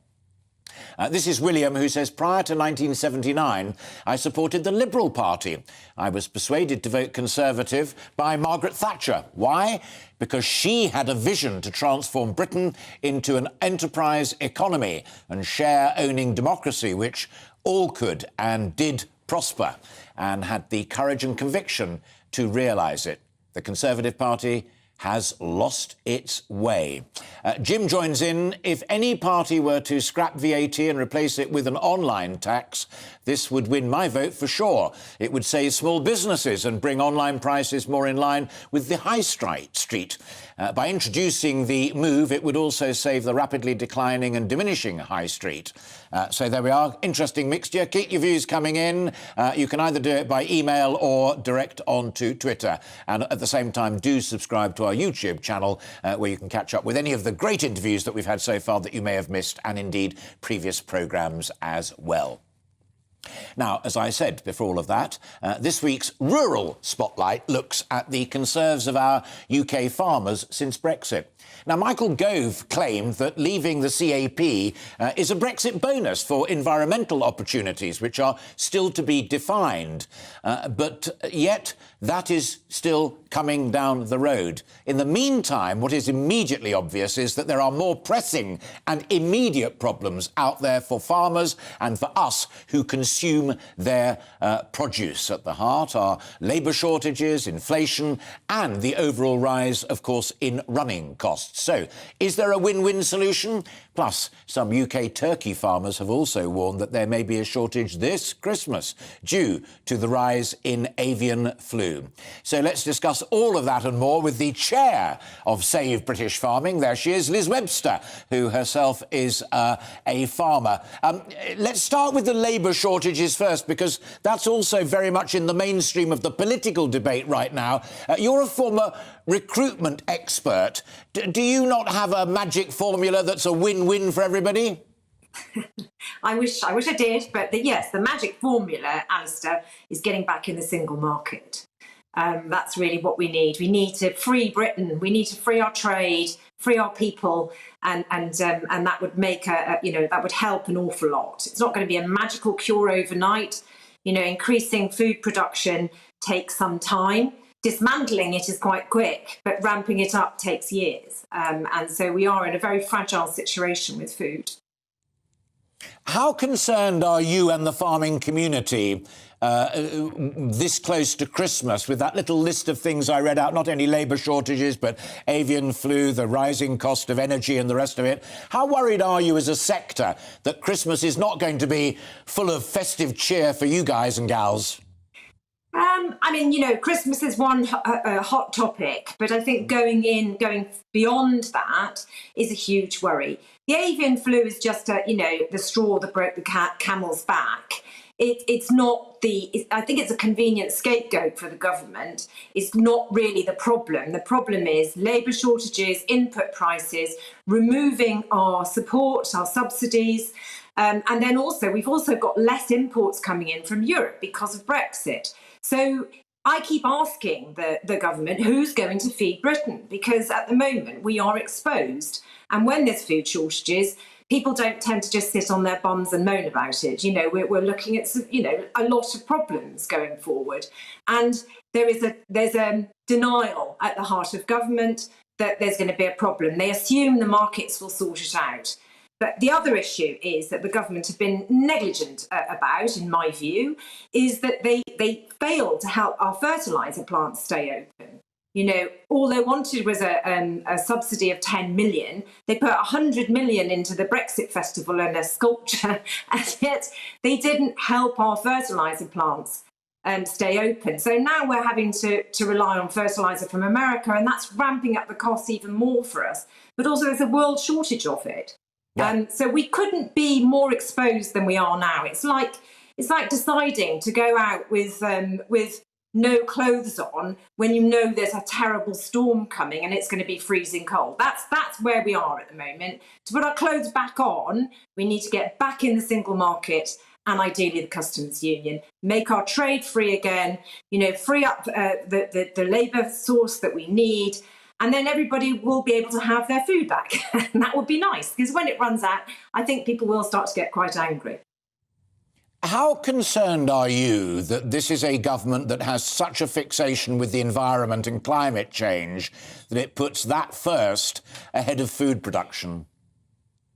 This is William, who says, prior to 1979, I supported the Liberal Party. I was persuaded to vote Conservative by Margaret Thatcher. Why? Because she had a vision to transform Britain into an enterprise economy and share-owning democracy, which all could and did prosper, and had the courage and conviction to realise it. The Conservative Party has lost its way. Jim joins in. If any party were to scrap VAT and replace it with an online tax, this would win my vote for sure. It would save small businesses and bring online prices more in line with the high street. By introducing the move, it would also save the rapidly declining and diminishing high street. So there we are. Interesting mixture. Keep your views coming in. You can either do it by email or direct onto Twitter. And at the same time, do subscribe to our YouTube channel, where you can catch up with any of the great interviews that we've had so far that you may have missed, and indeed previous programmes as well. Now, as I said before all of that, this week's Rural Spotlight looks at the conserves of our UK farmers since Brexit. Now, Michael Gove claimed that leaving the CAP is a Brexit bonus for environmental opportunities, which are still to be defined. But yet, that is still coming down the road. In the meantime, what is immediately obvious is that there are more pressing and immediate problems out there for farmers and for us who consume their produce. At the heart are labour shortages, inflation, and the overall rise, of course, in running costs. So, is there a win-win solution? Plus, some UK turkey farmers have also warned that there may be a shortage this Christmas due to the rise in avian flu. So let's discuss all of that and more with the chair of Save British Farming. There she is, Liz Webster, who herself is a farmer. Let's start with the labour shortages first, because that's also very much in the mainstream of the political debate right now. You're a former recruitment expert. Do you not have a magic formula that's a win-win for everybody? I wish I did, but yes, the magic formula, Alastair, is getting back in the single market. That's really what we need. We need to free Britain. We need to free our trade, free our people, and that would make that would help an awful lot. It's not going to be a magical cure overnight. Increasing food production takes some time. Dismantling it is quite quick, but ramping it up takes years. And so we are in a very fragile situation with food. How concerned are you and the farming community this close to Christmas with that little list of things I read out, not only labour shortages, but avian flu, the rising cost of energy and the rest of it? How worried are you as a sector that Christmas is not going to be full of festive cheer for you guys and gals? Christmas is one hot topic, but I think going beyond that is a huge worry. The avian flu is just the straw that broke the camel's back. It's not I think it's a convenient scapegoat for the government. It's not really the problem. The problem is labour shortages, input prices, removing our support, our subsidies. And then we've also got less imports coming in from Europe because of Brexit. So I keep asking the government who's going to feed Britain, because at the moment we are exposed. And when there's food shortages, people don't tend to just sit on their bums and moan about it. We're looking at a lot of problems going forward. And there's a denial at the heart of government that there's going to be a problem. They assume the markets will sort it out. But the other issue is that the government have been negligent about, in my view, is that they failed to help our fertiliser plants stay open. All they wanted was a subsidy of 10 million. They put 100 million into the Brexit Festival and a sculpture, and yet they didn't help our fertiliser plants stay open. So now we're having to rely on fertiliser from America, and that's ramping up the costs even more for us. But also there's a world shortage of it. Yeah. So we couldn't be more exposed than we are now. It's like deciding to go out with no clothes on when you know there's a terrible storm coming and it's going to be freezing cold. That's where we are at the moment. To put our clothes back on, we need to get back in the single market and ideally the customs union, make our trade free again, free up the labour source that we need, and then everybody will be able to have their food back. And that would be nice, because when it runs out, I think people will start to get quite angry. How concerned are you that this is a government that has such a fixation with the environment and climate change that it puts that first ahead of food production?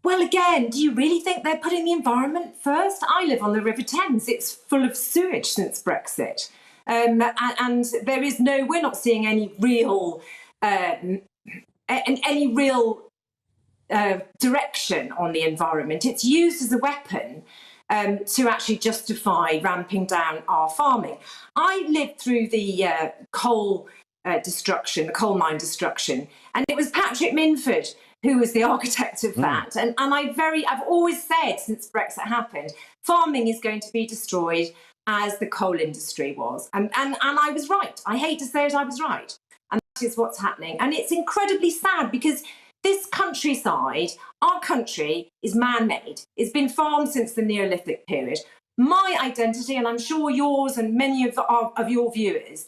Well, again, do you really think they're putting the environment first? I live on the River Thames. It's full of sewage since Brexit. And there is we're not seeing any real direction on the environment. It's used as a weapon to actually justify ramping down our farming. I lived through the coal destruction, the coal mine destruction, and it was Patrick Minford who was the architect of that. And I've always said since Brexit happened, farming is going to be destroyed as the coal industry was. And I was right. I hate to say it, I was right. And that is what's happening. And it's incredibly sad because this countryside, our country, is man-made. It's been farmed since the Neolithic period. My identity, and I'm sure yours and many of your viewers,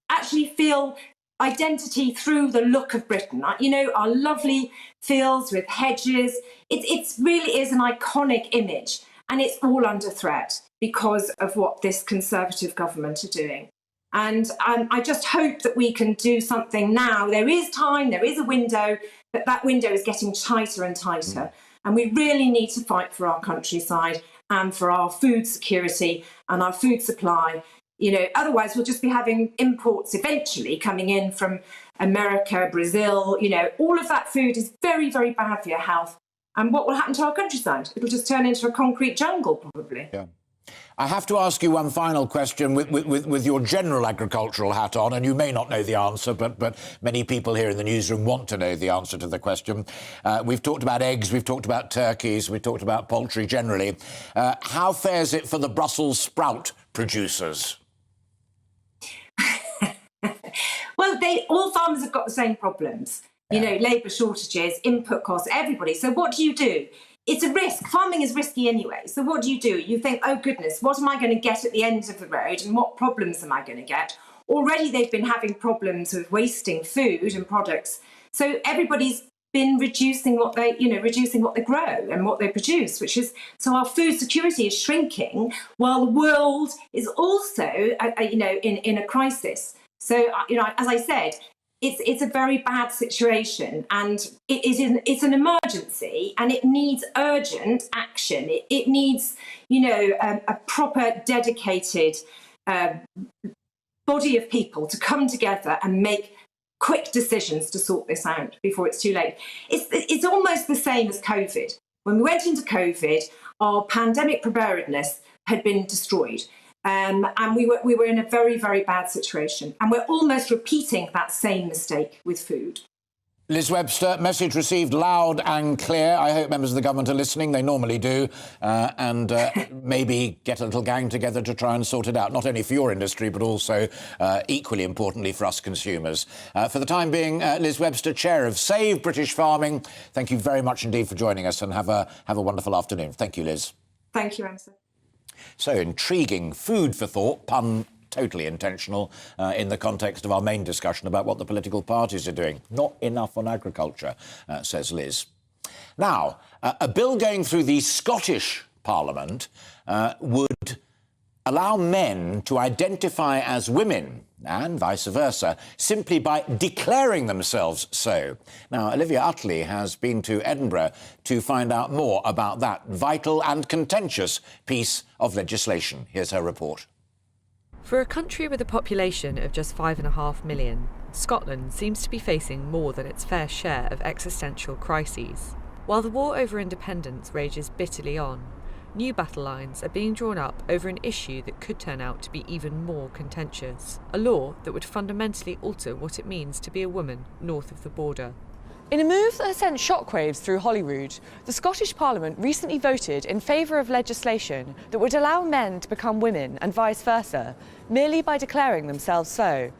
actually feel identity through the look of Britain. You know, our lovely fields with hedges. It really is an iconic image, and it's all under threat because of what this Conservative government are doing. And I just hope that we can do something now. There is time, there is a window, but that window is getting tighter and tighter. And we really need to fight for our countryside and for our food security and our food supply. You know, otherwise we'll just be having imports eventually coming in from America, Brazil. You know, all of that food is very, very bad for your health. And what will happen to our countryside? It'll just turn into a concrete jungle, probably. Yeah. I have to ask you one final question with your general agricultural hat on, and you may not know the answer, but many people here in the newsroom want to know the answer to the question. We've talked about eggs, we've talked about turkeys, we've talked about poultry generally. How fares it for the Brussels sprout producers? Well, all farmers have got the same problems. You know, labour shortages, input costs, everybody. So what do? It's a risk. Farming is risky anyway. So what do? You think, oh, goodness, what am I going to get at the end of the road and what problems am I going to get? Already they've been having problems with wasting food and products. So everybody's been reducing what they grow and what they produce, which is, so our food security is shrinking while the world is also, in a crisis. So, as I said, it's a very bad situation, and it's an emergency, and it needs urgent action. It needs, a proper, dedicated body of people to come together and make quick decisions to sort this out before it's too late. It's almost the same as COVID. When we went into COVID, our pandemic preparedness had been destroyed. And we were in a very, very bad situation. And we're almost repeating that same mistake with food. Liz Webster, message received loud and clear. I hope members of the government are listening. They normally do. And maybe get a little gang together to try and sort it out, not only for your industry, but also equally importantly for us consumers. For the time being, Liz Webster, Chair of Save British Farming, thank you very much indeed for joining us, and have a wonderful afternoon. Thank you, Liz. Thank you, Ansa. So intriguing, food for thought, pun totally intentional, in the context of our main discussion about what the political parties are doing. Not enough on agriculture, says Liz. Now, a bill going through the Scottish Parliament would allow men to identify as women and vice versa, simply by declaring themselves so. Now, Olivia Utley has been to Edinburgh to find out more about that vital and contentious piece of legislation. Here's her report. For a country with a population of just 5.5 million, Scotland seems to be facing more than its fair share of existential crises. While the war over independence rages bitterly on, new battle lines are being drawn up over an issue that could turn out to be even more contentious. A law that would fundamentally alter what it means to be a woman north of the border. In a move that has sent shockwaves through Holyrood, the Scottish Parliament recently voted in favour of legislation that would allow men to become women and vice versa, merely by declaring themselves so.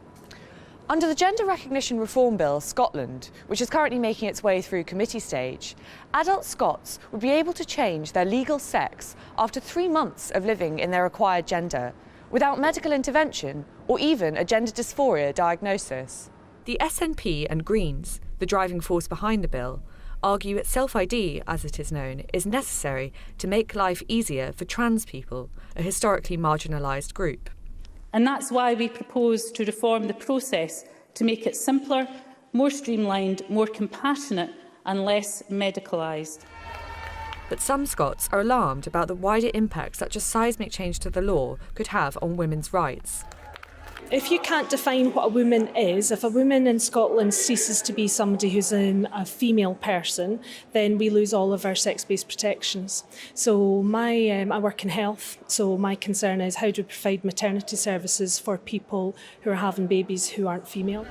Under the Gender Recognition Reform Bill, Scotland, which is currently making its way through committee stage, adult Scots would be able to change their legal sex after 3 months of living in their acquired gender, without medical intervention or even a gender dysphoria diagnosis. The SNP and Greens, the driving force behind the bill, argue that self-ID, as it is known, is necessary to make life easier for trans people, a historically marginalised group. And that's why we propose to reform the process to make it simpler, more streamlined, more compassionate and less medicalised. But some Scots are alarmed about the wider impact such a seismic change to the law could have on women's rights. If you can't define what a woman is, if a woman in Scotland ceases to be somebody who's a female person, then we lose all of our sex-based protections. So I work in health, so my concern is how do we provide maternity services for people who are having babies who aren't female?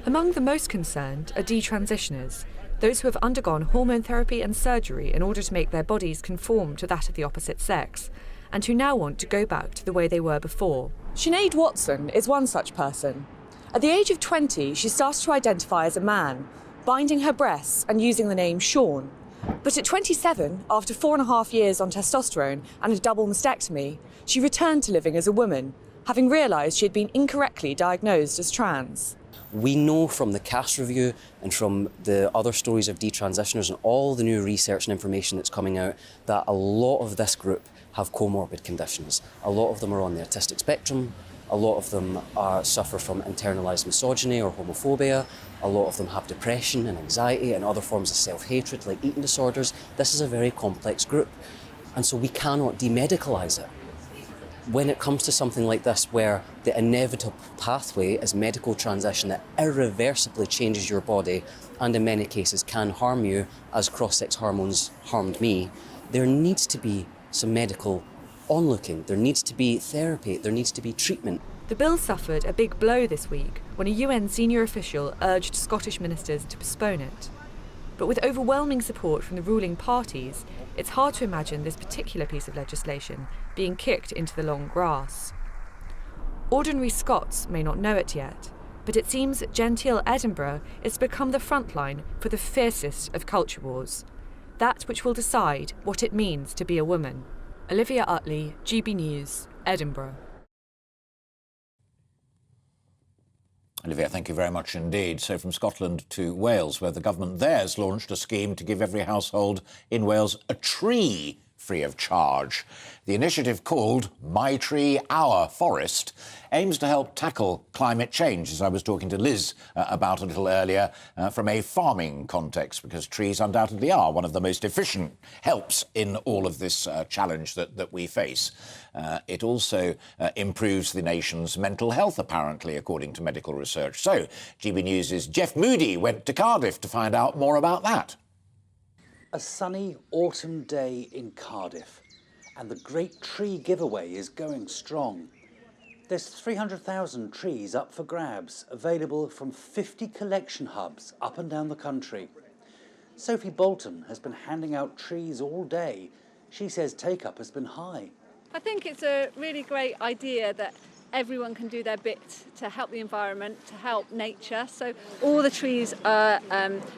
Among the most concerned are detransitioners, those who have undergone hormone therapy and surgery in order to make their bodies conform to that of the opposite sex, and who now want to go back to the way they were before. Sinead Watson is one such person. At the age of 20, she started to identify as a man, binding her breasts and using the name Sean. But at 27, after 4.5 years on testosterone and a double mastectomy, she returned to living as a woman, having realised she had been incorrectly diagnosed as trans. We know from the CAST review and from the other stories of detransitioners and all the new research and information that's coming out that a lot of this group have comorbid conditions. A lot of them are on the autistic spectrum, a lot of them suffer from internalised misogyny or homophobia, a lot of them have depression and anxiety and other forms of self-hatred like eating disorders. This is a very complex group, and so we cannot demedicalise it. When it comes to something like this, where the inevitable pathway is medical transition that irreversibly changes your body and in many cases can harm you, as cross-sex hormones harmed me, there needs to be some medical onlooking, there needs to be therapy, there needs to be treatment. The bill suffered a big blow this week when a UN senior official urged Scottish ministers to postpone it. But with overwhelming support from the ruling parties, it's hard to imagine this particular piece of legislation being kicked into the long grass. Ordinary Scots may not know it yet, but it seems that genteel Edinburgh is become the front line for the fiercest of culture wars, that which will decide what it means to be a woman. Olivia Utley, GB News, Edinburgh. Olivia, thank you very much indeed. So from Scotland to Wales, where the government there has launched a scheme to give every household in Wales a tree free of charge. The initiative, called My Tree, Our Forest, aims to help tackle climate change, as I was talking to Liz about a little earlier, from a farming context, because trees undoubtedly are one of the most efficient helps in all of this challenge that we face. It also improves the nation's mental health, apparently, according to medical research. So, GB News' Jeff Moody went to Cardiff to find out more about that. A sunny autumn day in Cardiff, and the Great Tree Giveaway is going strong. There's 300,000 trees up for grabs, available from 50 collection hubs up and down the country. Sophie Bolton has been handing out trees all day. She says take-up has been high. I think it's a really great idea that everyone can do their bit to help the environment, to help nature. So all the trees are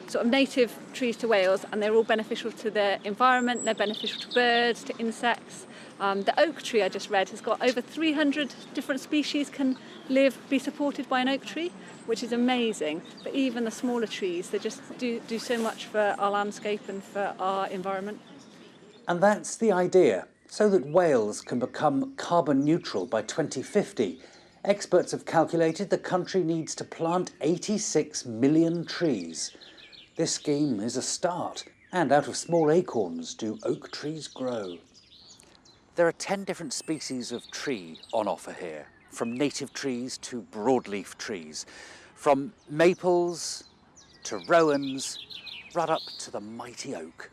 sort of native trees to Wales, and they're all beneficial to the environment. They're beneficial to birds, to insects. The oak tree I just read has got over 300 different species can be supported by an oak tree, which is amazing. But even the smaller trees, they just do so much for our landscape and for our environment. And that's the idea. So that Wales can become carbon neutral by 2050, experts have calculated the country needs to plant 86 million trees. This scheme is a start, and out of small acorns do oak trees grow. There are 10 different species of tree on offer here, from native trees to broadleaf trees, from maples to rowans, right up to the mighty oak.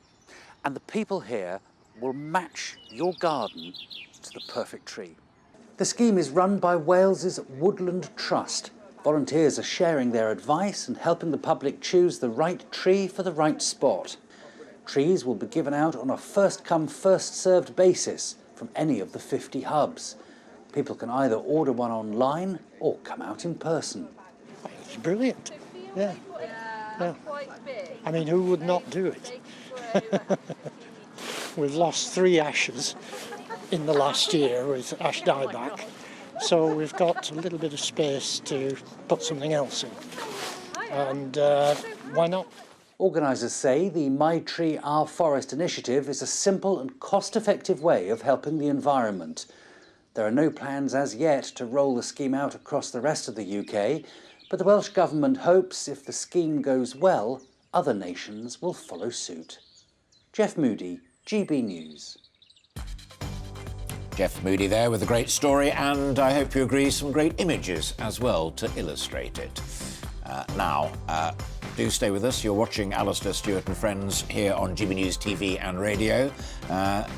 And the people here will match your garden to the perfect tree. The scheme is run by Wales's Woodland Trust. Volunteers are sharing their advice and helping the public choose the right tree for the right spot. Trees will be given out on a first-come, first-served basis from any of the 50 hubs. People can either order one online or come out in person. It's brilliant. Yeah. I mean, who would not do it? We've lost 3 ashes in the last year with ash dieback, So we've got a little bit of space to put something else in. And why not? Organisers say the My Tree Our Forest initiative is a simple and cost-effective way of helping the environment. There are no plans as yet to roll the scheme out across the rest of the UK, but the Welsh Government hopes if the scheme goes well, other nations will follow suit. Jeff Moody, GB News. Jeff Moody there with a great story, and I hope you agree, some great images as well to illustrate it. Now, do stay with us. You're watching Alastair Stewart and Friends here on GB News TV and radio.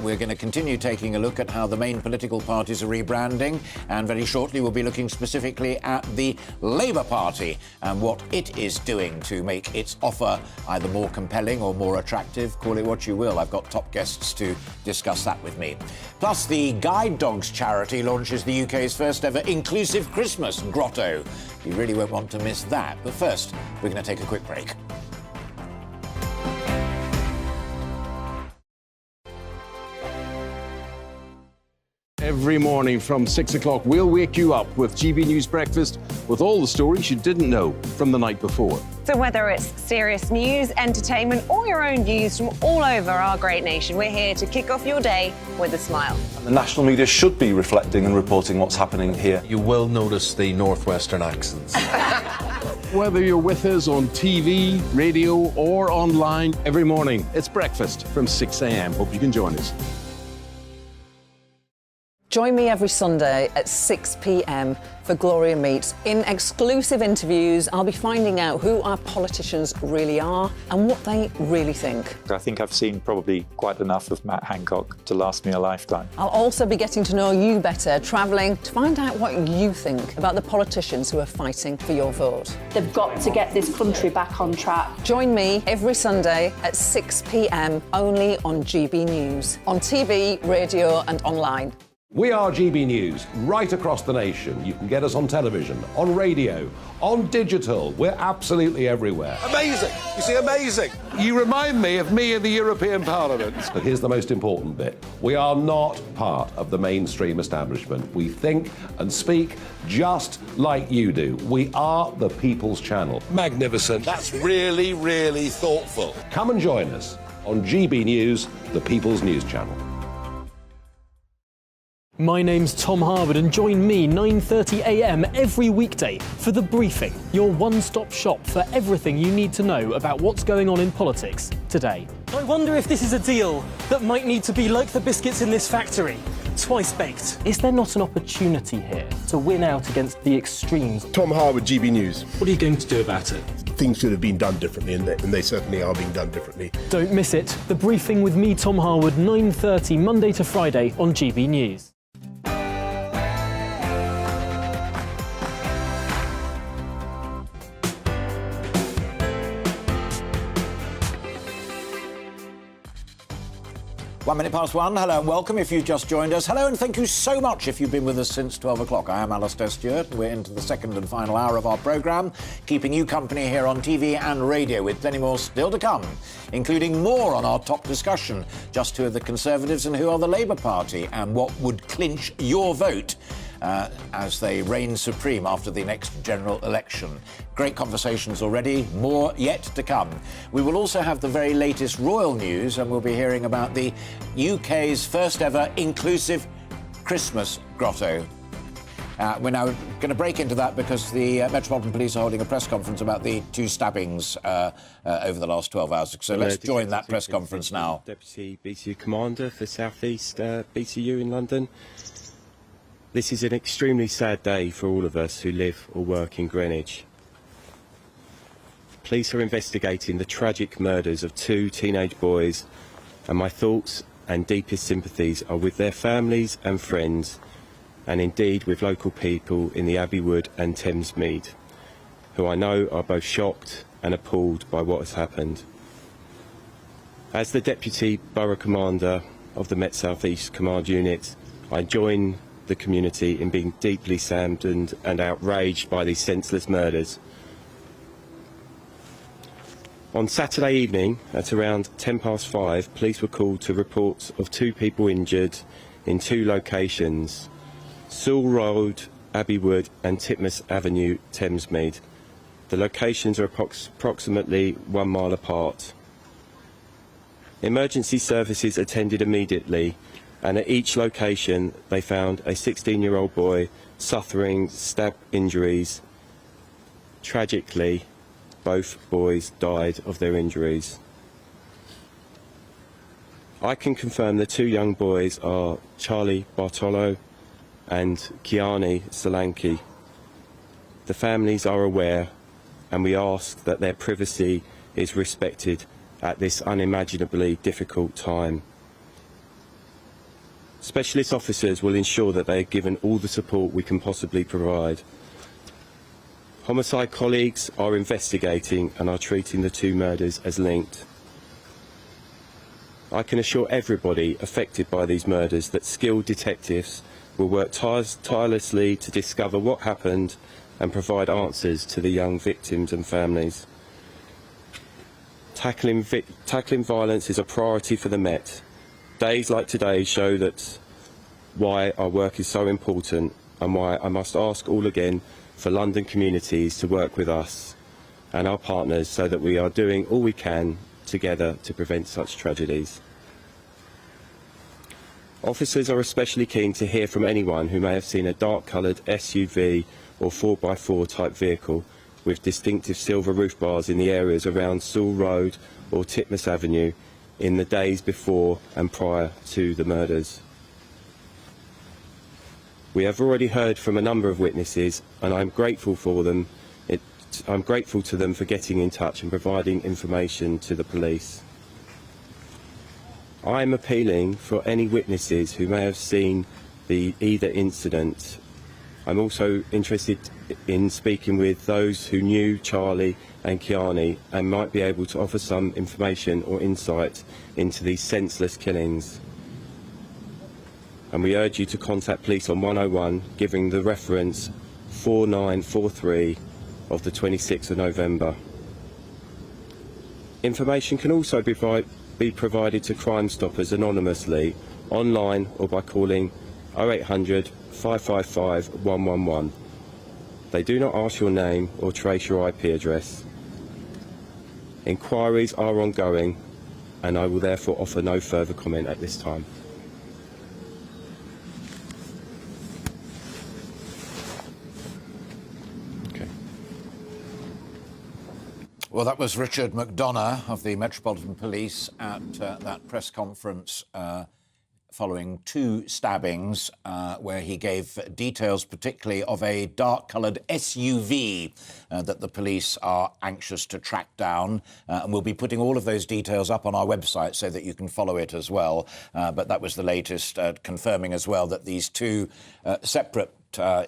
We're going to continue taking a look at how the main political parties are rebranding, and very shortly we'll be looking specifically at the Labour Party and what it is doing to make its offer either more compelling or more attractive. Call it what you will. I've got top guests to discuss that with me. Plus, the Guide Dogs charity launches the UK's first ever inclusive Christmas grotto. You really won't want to miss that. But first, we're going to take a quick break. Every morning from 6 o'clock, we'll wake you up with GB News Breakfast with all the stories you didn't know from the night before. So whether it's serious news, entertainment, or your own views from all over our great nation, we're here to kick off your day with a smile. The national media should be reflecting and reporting what's happening here. You will notice the northwestern accents. Whether you're with us on TV, radio, or online, every morning it's breakfast from 6 a.m. Hope you can join us. Join me every Sunday at 6 p.m. for Gloria Meets. In exclusive interviews, I'll be finding out who our politicians really are and what they really think. I think I've seen probably quite enough of Matt Hancock to last me a lifetime. I'll also be getting to know you better, travelling to find out what you think about the politicians who are fighting for your vote. They've got to get this country back on track. Join me every Sunday at 6 p.m. only on GB News, on TV, radio and online. We are GB News, right across the nation. You can get us on television, on radio, on digital. We're absolutely everywhere. Amazing! You see, amazing! You remind me of me in the European Parliament. But here's the most important bit. We are not part of the mainstream establishment. We think and speak just like you do. We are the People's Channel. Magnificent. That's really, really thoughtful. Come and join us on GB News, the People's News Channel. My name's Tom Harwood, and join me 9:30 a.m. every weekday for The Briefing, your one-stop shop for everything you need to know about what's going on in politics today. I wonder if this is a deal that might need to be like the biscuits in this factory, twice baked. Is there not an opportunity here to win out against the extremes? Tom Harwood, GB News. What are you going to do about it? Things should have been done differently, and they certainly are being done differently. Don't miss it. The Briefing with me, Tom Harwood, 9:30 Monday to Friday on GB News. One minute past one. Hello and welcome if you've just joined us. Hello and thank you so much if you've been with us since 12 o'clock. I am Alastair Stewart. We're into the second and final hour of our programme, keeping you company here on TV and radio with plenty more still to come, including more on our top discussion. Just who are the Conservatives and who are the Labour Party, and what would clinch your vote as they reign supreme after the next general election. Great conversations already, more yet to come. We will also have the very latest royal news, and we'll be hearing about the UK's first ever inclusive Christmas grotto. We're now going to break into that because the Metropolitan Police are holding a press conference about the two stabbings over the last 12 hours. So let's join that press conference now. Deputy BCU Commander for South East BCU in London. This is an extremely sad day for all of us who live or work in Greenwich. Police are investigating the tragic murders of two teenage boys, and my thoughts and deepest sympathies are with their families and friends, and indeed with local people in the Abbey Wood and Thamesmead, who I know are both shocked and appalled by what has happened. As the Deputy Borough Commander of the Met South East Command Unit, I join the community in being deeply saddened and outraged by these senseless murders. On Saturday evening at around 5:10, police were called to reports of two people injured in two locations Sewell Road, Abbey Wood and Titmus Avenue, Thamesmead. The locations are approximately 1 mile apart. Emergency services attended immediately, and at each location they found a 16-year-old boy suffering stab injuries. Tragically, both boys died of their injuries. I can confirm the 2 young boys are Charlie Bartolo and Kiani Solanki. The families are aware, and we ask that their privacy is respected at this unimaginably difficult time. Specialist officers will ensure that they are given all the support we can possibly provide. Homicide colleagues are investigating and are treating the 2 murders as linked. I can assure everybody affected by these murders that skilled detectives will work tirelessly to discover what happened and provide answers to the young victims and families. Tackling violence is a priority for the Met. Days like today show that why our work is so important and why I must ask all again for London communities to work with us and our partners so that we are doing all we can together to prevent such tragedies. Officers are especially keen to hear from anyone who may have seen a dark-coloured SUV or 4x4 type vehicle with distinctive silver roof bars in the areas around Sewell Road or Titmus Avenue in the days before and prior to the murders. We have already heard from a number of witnesses, and I'm grateful for them. I'm grateful to them for getting in touch and providing information to the police. I am appealing for any witnesses who may have seen either incident. I'm also interested in speaking with those who knew Charlie and Kiani and might be able to offer some information or insight into these senseless killings. And we urge you to contact police on 101, giving the reference 4943 of the 26th of November. Information can also be provided to Crime Stoppers anonymously, online or by calling 0800 555 111. They do not ask your name or trace your IP address. Inquiries are ongoing, and I will therefore offer no further comment at this time. Well, that was Richard McDonough of the Metropolitan Police at that press conference following 2 stabbings where he gave details particularly of a dark-coloured SUV that the police are anxious to track down. And we'll be putting all of those details up on our website so that you can follow it as well. But that was the latest, confirming as well that these 2 separate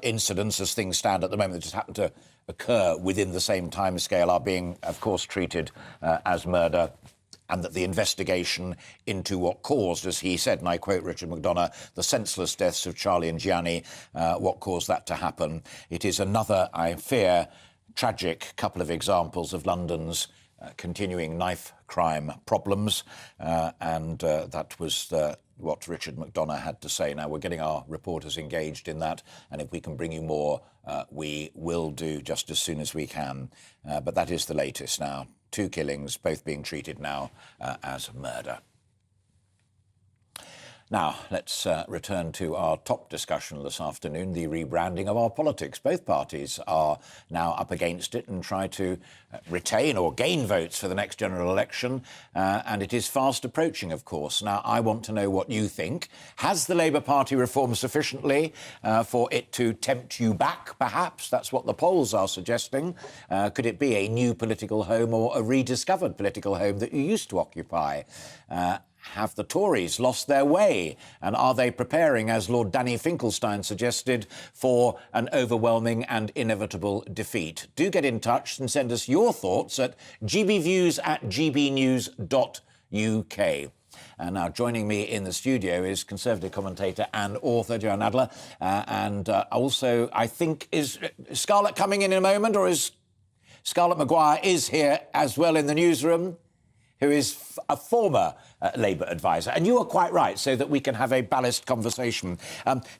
incidents, as things stand at the moment, that just happen to occur within the same timescale, are being, of course, treated as murder, and that the investigation into what caused, as he said, and I quote Richard McDonough, the senseless deaths of Charlie and Gianni, what caused that to happen. It is another, I fear, tragic couple of examples of London's continuing knife crime problems, and that was what Richard McDonough had to say. Now, we're getting our reporters engaged in that, and if we can bring you more, we will do just as soon as we can. But that is the latest now. 2 killings, both being treated now as murder. Now, let's return to our top discussion this afternoon, the rebranding of our politics. Both parties are now up against it and try to retain or gain votes for the next general election. And it is fast approaching, of course. Now, I want to know what you think. Has the Labour Party reformed sufficiently for it to tempt you back, perhaps? That's what the polls are suggesting. Could it be a new political home or a rediscovered political home that you used to occupy? Have the Tories lost their way? And are they preparing, as Lord Danny Finkelstein suggested, for an overwhelming and inevitable defeat? Do get in touch and send us your thoughts at gbviews@gbnews.uk. And now joining me in the studio is Conservative commentator and author Joanne Adler. And also, I think, is Scarlett coming in a moment, or is Scarlett Maguire is here as well in the newsroom? who is a former Labour advisor. And you are quite right, so that we can have a balanced conversation.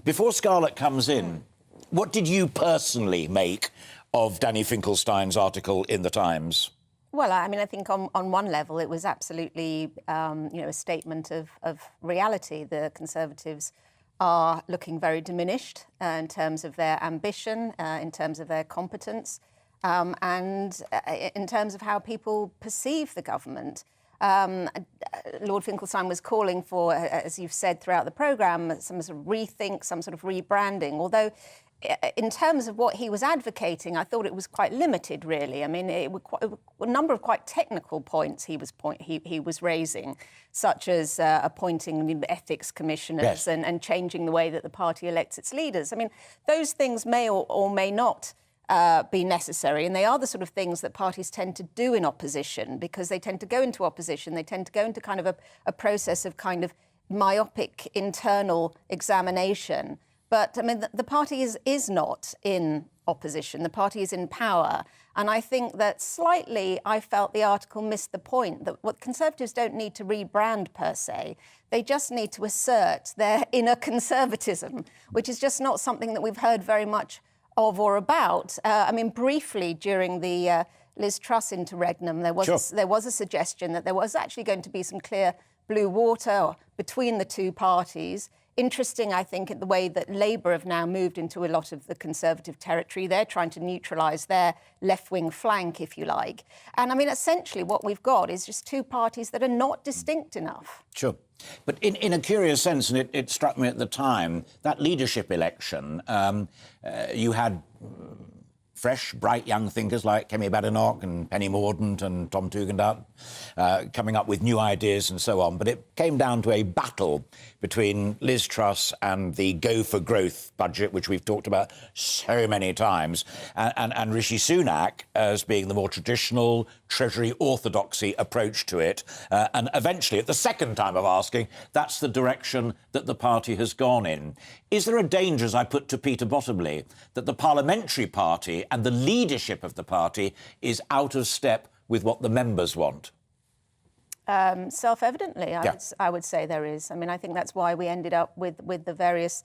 Before Scarlett comes in, what did you personally make of Danny Finkelstein's article in The Times? Well, I mean, I think on one level it was absolutely, a statement of reality. The Conservatives are looking very diminished in terms of their ambition, in terms of their competence, and in terms of how people perceive the government. Lord Finkelstein was calling for, as you've said throughout the programme, some sort of rethink, some sort of rebranding, although in terms of what he was advocating, I thought it was quite limited, really. I mean, it was a number of quite technical points he was raising, such as appointing ethics commissioners and changing the way that the party elects its leaders. I mean, those things may or may not be necessary, and they are the sort of things that parties tend to do in opposition, because they tend to go into opposition, they tend to go into kind of a process of kind of myopic internal examination. But, I mean, the party is not in opposition. The party is in power. And I think that slightly I felt the article missed the point, that what Conservatives don't need to rebrand per se. They just need to assert their inner conservatism, which is just not something that we've heard very much of or about. I mean, briefly during the Liz Truss interregnum, there was a suggestion that there was actually going to be some clear blue water between the two parties. Interesting, I think, the way that Labour have now moved into a lot of the Conservative territory. They're trying to neutralise their left-wing flank, if you like. And, I mean, essentially what we've got is just two parties that are not distinct enough. Sure. But in a curious sense, and it struck me at the time, that leadership election, you had fresh, bright young thinkers like Kemi Badenoch and Penny Mordaunt and Tom Tugendhat coming up with new ideas and so on. But it came down to a battle between Liz Truss and the Go for Growth budget, which we've talked about so many times, and Rishi Sunak as being the more traditional Treasury orthodoxy approach to it. And eventually, at the second time of asking, that's the direction that the party has gone in. Is there a danger, as I put to Peter Bottomley, that the parliamentary party and the leadership of the party is out of step with what the members want? Self-evidently, I would say there is. I mean, I think that's why we ended up with the various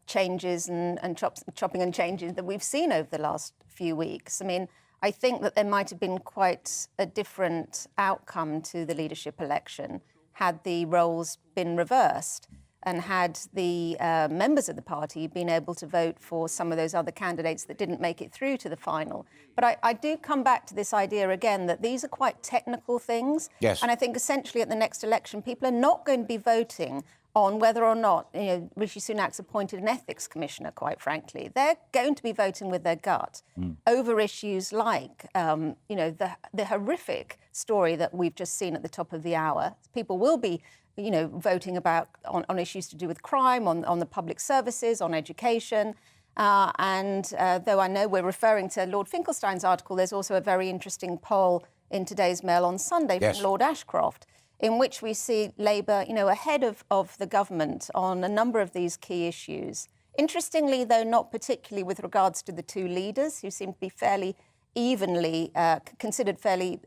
changes and chopping and changing that we've seen over the last few weeks. I mean, I think that there might have been quite a different outcome to the leadership election had the roles been reversed, and had the members of the party been able to vote for some of those other candidates that didn't make it through to the final. But I do come back to this idea again that these are quite technical things. Yes. And I think essentially at the next election, people are not going to be voting on whether or not Rishi Sunak's appointed an ethics commissioner, quite frankly. They're going to be voting with their gut over issues like, the horrific story that we've just seen at the top of the hour. People will be voting about on issues to do with crime, on the public services, on education. And though I know we're referring to Lord Finkelstein's article, there's also a very interesting poll in today's Mail on Sunday from Lord Ashcroft, in which we see Labour, ahead of the government on a number of these key issues. Interestingly, though, not particularly with regards to the two leaders, who seem to be fairly evenly, considered fairly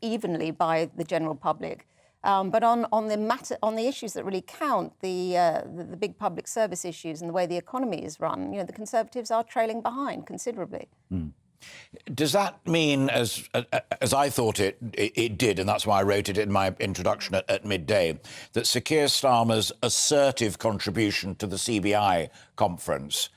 evenly by the general public. But on the issues that really count, the big public service issues and the way the economy is run, the Conservatives are trailing behind considerably. Does that mean, as I thought it did, and that's why I wrote it in my introduction at midday, that Sir Keir Starmer's assertive contribution to the CBI conference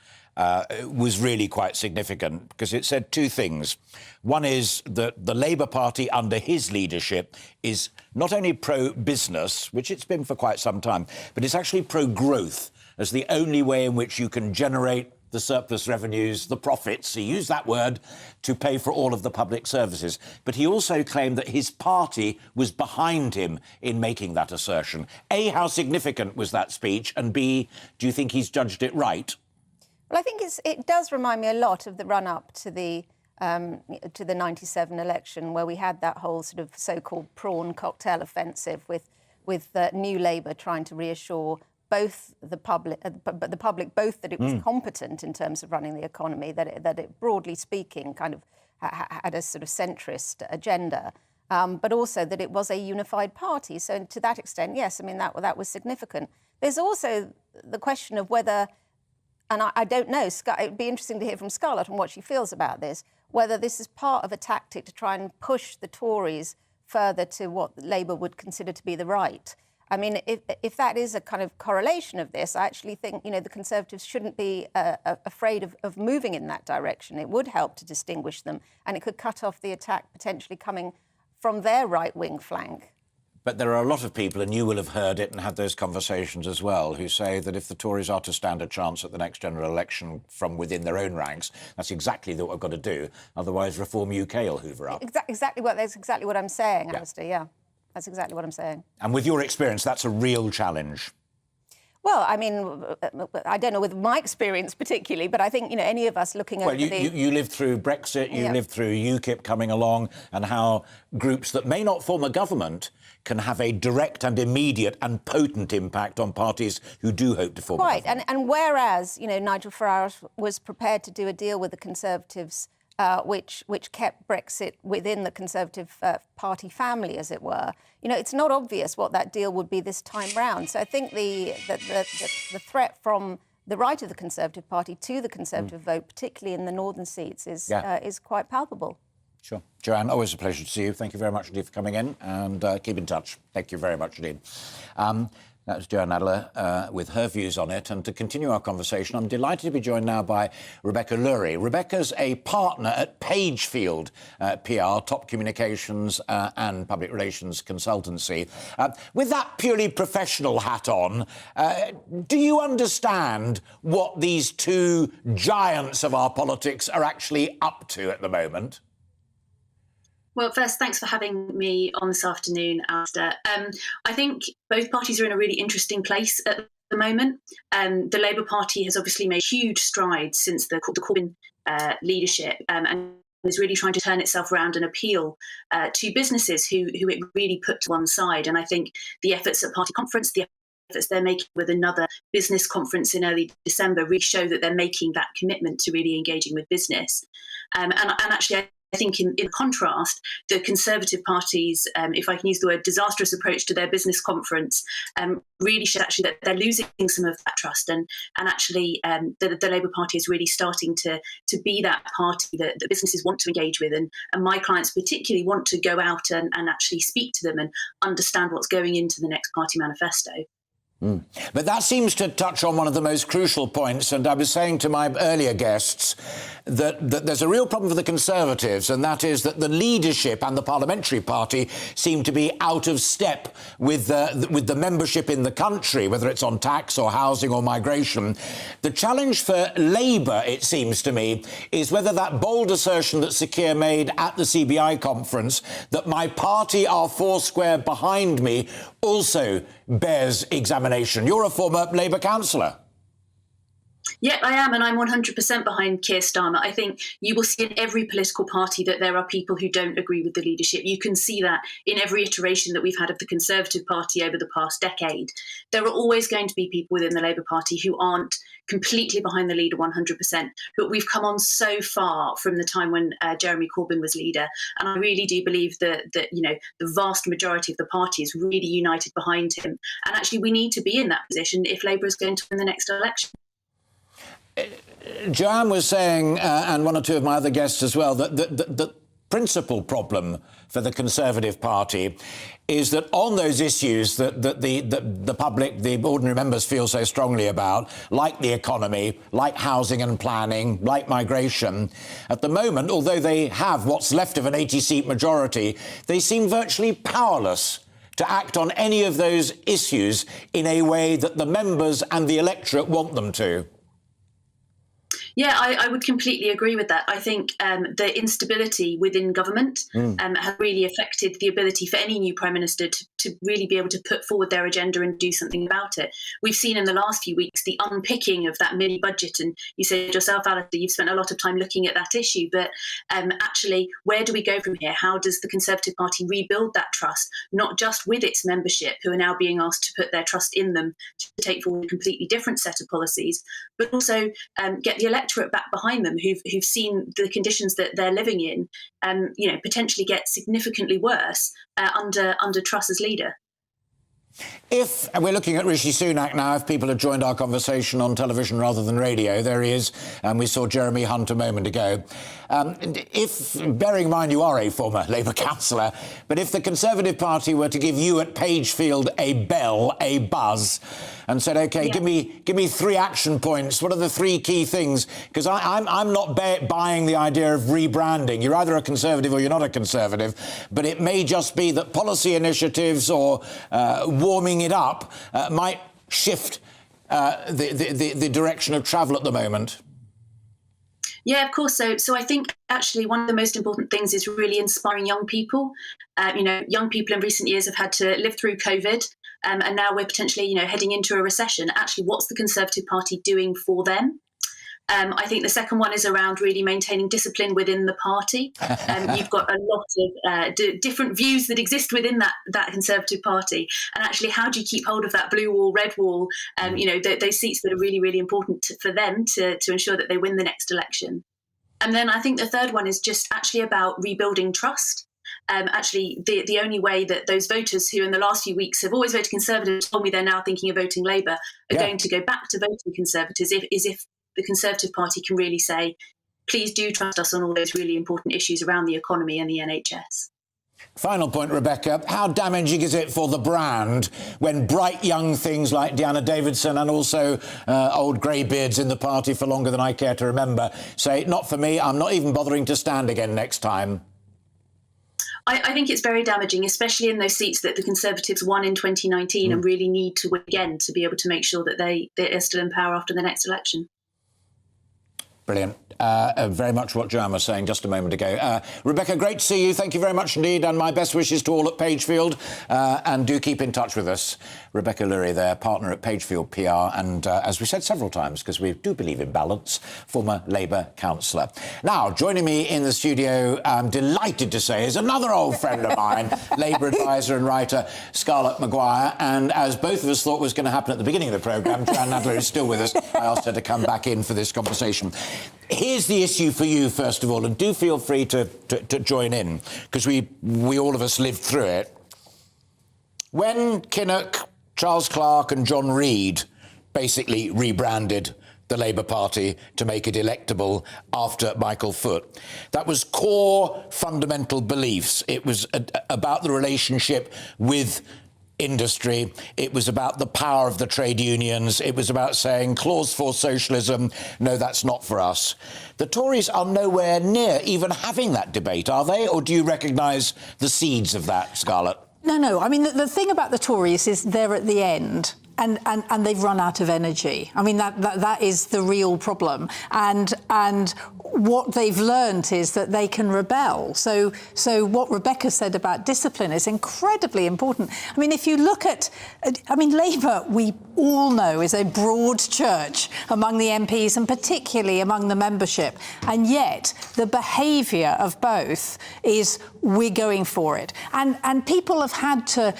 was really quite significant, because it said two things. One is that the Labour Party under his leadership is not only pro-business, which it's been for quite some time, but it's actually pro-growth as the only way in which you can generate the surplus revenues, the profits, he used that word, to pay for all of the public services. But he also claimed that his party was behind him in making that assertion. A, how significant was that speech? And B, do you think he's judged it right? Well, I think it does remind me a lot of the run-up to the 97 election, where we had that whole sort of so-called prawn cocktail offensive with New Labour trying to reassure both the public, both that it was competent in terms of running the economy, that it broadly speaking, kind of had a sort of centrist agenda, but also that it was a unified party. So to that extent, yes, I mean, that was significant. There's also the question of whether, and I don't know, it'd be interesting to hear from Scarlett on what she feels about this, whether this is part of a tactic to try and push the Tories further to what Labour would consider to be the right. I mean, if that is a kind of correlation of this, I actually think, the Conservatives shouldn't be afraid of moving in that direction. It would help to distinguish them, and it could cut off the attack potentially coming from their right-wing flank. But there are a lot of people, and you will have heard it and had those conversations as well, who say that if the Tories are to stand a chance at the next general election from within their own ranks, that's exactly what we've got to do. Otherwise, Reform UK will hoover up. That's exactly what I'm saying, Alastair, yeah. That's exactly what I'm saying. And with your experience, that's a real challenge. Well, I mean, I don't know with my experience particularly, but I think, any of us looking at you lived through Brexit, you lived through UKIP coming along, and how groups that may not form a government can have a direct and immediate and potent impact on parties who do hope to form a government. And whereas, Nigel Farage was prepared to do a deal with the Conservatives which kept Brexit within the Conservative Party family, as it were. It's not obvious what that deal would be this time round. So I think the threat from the right of the Conservative Party to the Conservative vote, particularly in the northern seats, is quite palpable. Sure. Joanne, always a pleasure to see you. Thank you very much indeed for coming in, and keep in touch. Thank you very much indeed. That was Joanne Adler with her views on it. And to continue our conversation, I'm delighted to be joined now by Rebecca Lurie. Rebecca's a partner at Pagefield PR, top communications and public relations consultancy. With that purely professional hat on, do you understand what these two giants of our politics are actually up to at the moment? Well, first, thanks for having me on this afternoon, Alastair. I think both parties are in a really interesting place at the moment. The Labour Party has obviously made huge strides since the Corbyn leadership and is really trying to turn itself around and appeal to businesses who it really put to one side. And I think the efforts at Party Conference, the efforts they're making with another business conference in early December really show that they're making that commitment to really engaging with business. And actually, I think in contrast, the Conservative parties, if I can use the word disastrous approach to their business conference, really shows actually that they're losing some of that trust. And actually, the Labour Party is really starting to be that party that businesses want to engage with. And my clients particularly want to go out and actually speak to them and understand what's going into the next party manifesto. But that seems to touch on one of the most crucial points, and I was saying to my earlier guests that there's a real problem for the Conservatives, and that is that the leadership and the parliamentary party seem to be out of step with the membership in the country, whether it's on tax or housing or migration. The challenge for Labour, it seems to me, is whether that bold assertion that Sir Keir made at the CBI conference, that my party are foursquare behind me, also bears examination. You're a former Labour councillor. Yeah, I am, and I'm 100% behind Keir Starmer. I think you will see in every political party that there are people who don't agree with the leadership. You can see that in every iteration that we've had of the Conservative Party over the past decade. There are always going to be people within the Labour Party who aren't completely behind the leader 100%, but we've come on so far from the time when Jeremy Corbyn was leader, and I really do believe that the vast majority of the party is really united behind him, and actually we need to be in that position if Labour is going to win the next election. Joanne was saying, and one or two of my other guests as well, that the principal problem for the Conservative Party is that on those issues that the public, the ordinary members feel so strongly about, like the economy, like housing and planning, like migration, at the moment, although they have what's left of an 80-seat majority, they seem virtually powerless to act on any of those issues in a way that the members and the electorate want them to. Yeah, I would completely agree with that. I think the instability within government has really affected the ability for any new Prime Minister to really be able to put forward their agenda and do something about it. We've seen in the last few weeks the unpicking of that mini budget, and you said yourself, Alastair, you've spent a lot of time looking at that issue, but actually, where do we go from here? How does the Conservative Party rebuild that trust, not just with its membership, who are now being asked to put their trust in them to take forward a completely different set of policies, but also get the electorate electorate back behind them who've seen the conditions that they're living in, potentially get significantly worse under Truss as leader. If we're looking at Rishi Sunak now, if people have joined our conversation on television rather than radio, there he is, and we saw Jeremy Hunt a moment ago. Bearing in mind you are a former Labour councillor, but if the Conservative Party were to give you at Pagefield a bell, a buzz, and said, OK, give me 3 action points, what are the 3 key things? Because I'm not buying the idea of rebranding. You're either a Conservative or you're not a Conservative, but it may just be that policy initiatives or warming it up might shift the direction of travel at the moment. Yeah, of course. So I think actually one of the most important things is really inspiring young people. Young people in recent years have had to live through COVID, and now we're potentially, heading into a recession. Actually, what's the Conservative Party doing for them? I think the second one is around really maintaining discipline within the party. You've got a lot of different views that exist within that Conservative Party. And actually, how do you keep hold of that blue wall, red wall, those seats that are really, really important for them to ensure that they win the next election? And then I think the third one is just actually about rebuilding trust. Actually, the only way that those voters who in the last few weeks have always voted Conservative told me they're now thinking of voting Labour are going to go back to voting Conservatives if the Conservative Party can really say, please do trust us on all those really important issues around the economy and the NHS. Final point, Rebecca. How damaging is it for the brand when bright young things like Deanna Davidson and also old greybeards in the party for longer than I care to remember say, not for me, I'm not even bothering to stand again next time? I think it's very damaging, especially in those seats that the Conservatives won in 2019 and really need to win again to be able to make sure that they are still in power after the next election. Brilliant. Very much what Joanne was saying just a moment ago. Rebecca, great to see you. Thank you very much indeed, and my best wishes to all at Pagefield. And do keep in touch with us. Rebecca Lurie, their partner at Pagefield PR, and as we said several times, because we do believe in balance, former Labour councillor. Now, joining me in the studio, I'm delighted to say, is another old friend of mine, Labour advisor and writer Scarlett Maguire. And as both of us thought was going to happen at the beginning of the programme, Joanne Nadler is still with us. I asked her to come back in for this conversation. Here's the issue for you, first of all, and do feel free to join in, because we all of us lived through it. When Kinnock, Charles Clarke and John Reid basically rebranded the Labour Party to make it electable after Michael Foot, that was core fundamental beliefs. It was about the relationship with industry. It was about the power of the trade unions. It was about saying, clause 4 socialism, no, that's not for us. The Tories are nowhere near even having that debate, are they? Or do you recognise the seeds of that, Scarlett? No. I mean, the thing about the Tories is they're at the end. And they've run out of energy. I mean, that is the real problem. And what they've learned is that they can rebel. So what Rebecca said about discipline is incredibly important. I mean, if you look at, Labour, we all know, is a broad church among the MPs and particularly among the membership. And yet the behaviour of both is we're going for it. And people have had to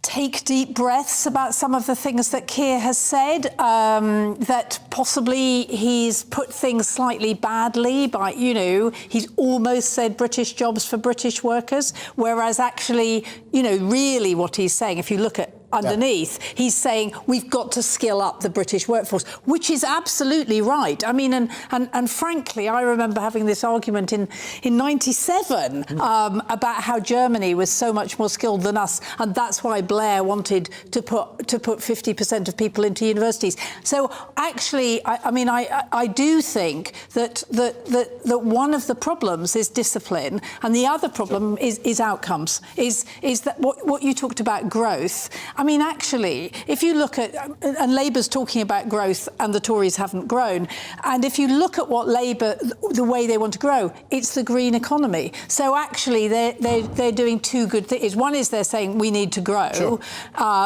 take deep breaths about some of the things that Keir has said, that possibly he's put things slightly badly by, he's almost said British jobs for British workers, whereas actually, really what he's saying, if you look at underneath, he's saying we've got to skill up the British workforce, which is absolutely right. I mean, and frankly, I remember having this argument in 97 about how Germany was so much more skilled than us, and that's why Blair wanted to put 50% of people into universities. So actually, I do think that one of the problems is discipline, and the other problem is outcomes. Is that what you talked about, growth? I mean, actually, if you look at, and Labour's talking about growth and the Tories haven't grown, and if you look at what Labour, the way they want to grow, it's the green economy. So actually, they're doing two good things. One is they're saying we need to grow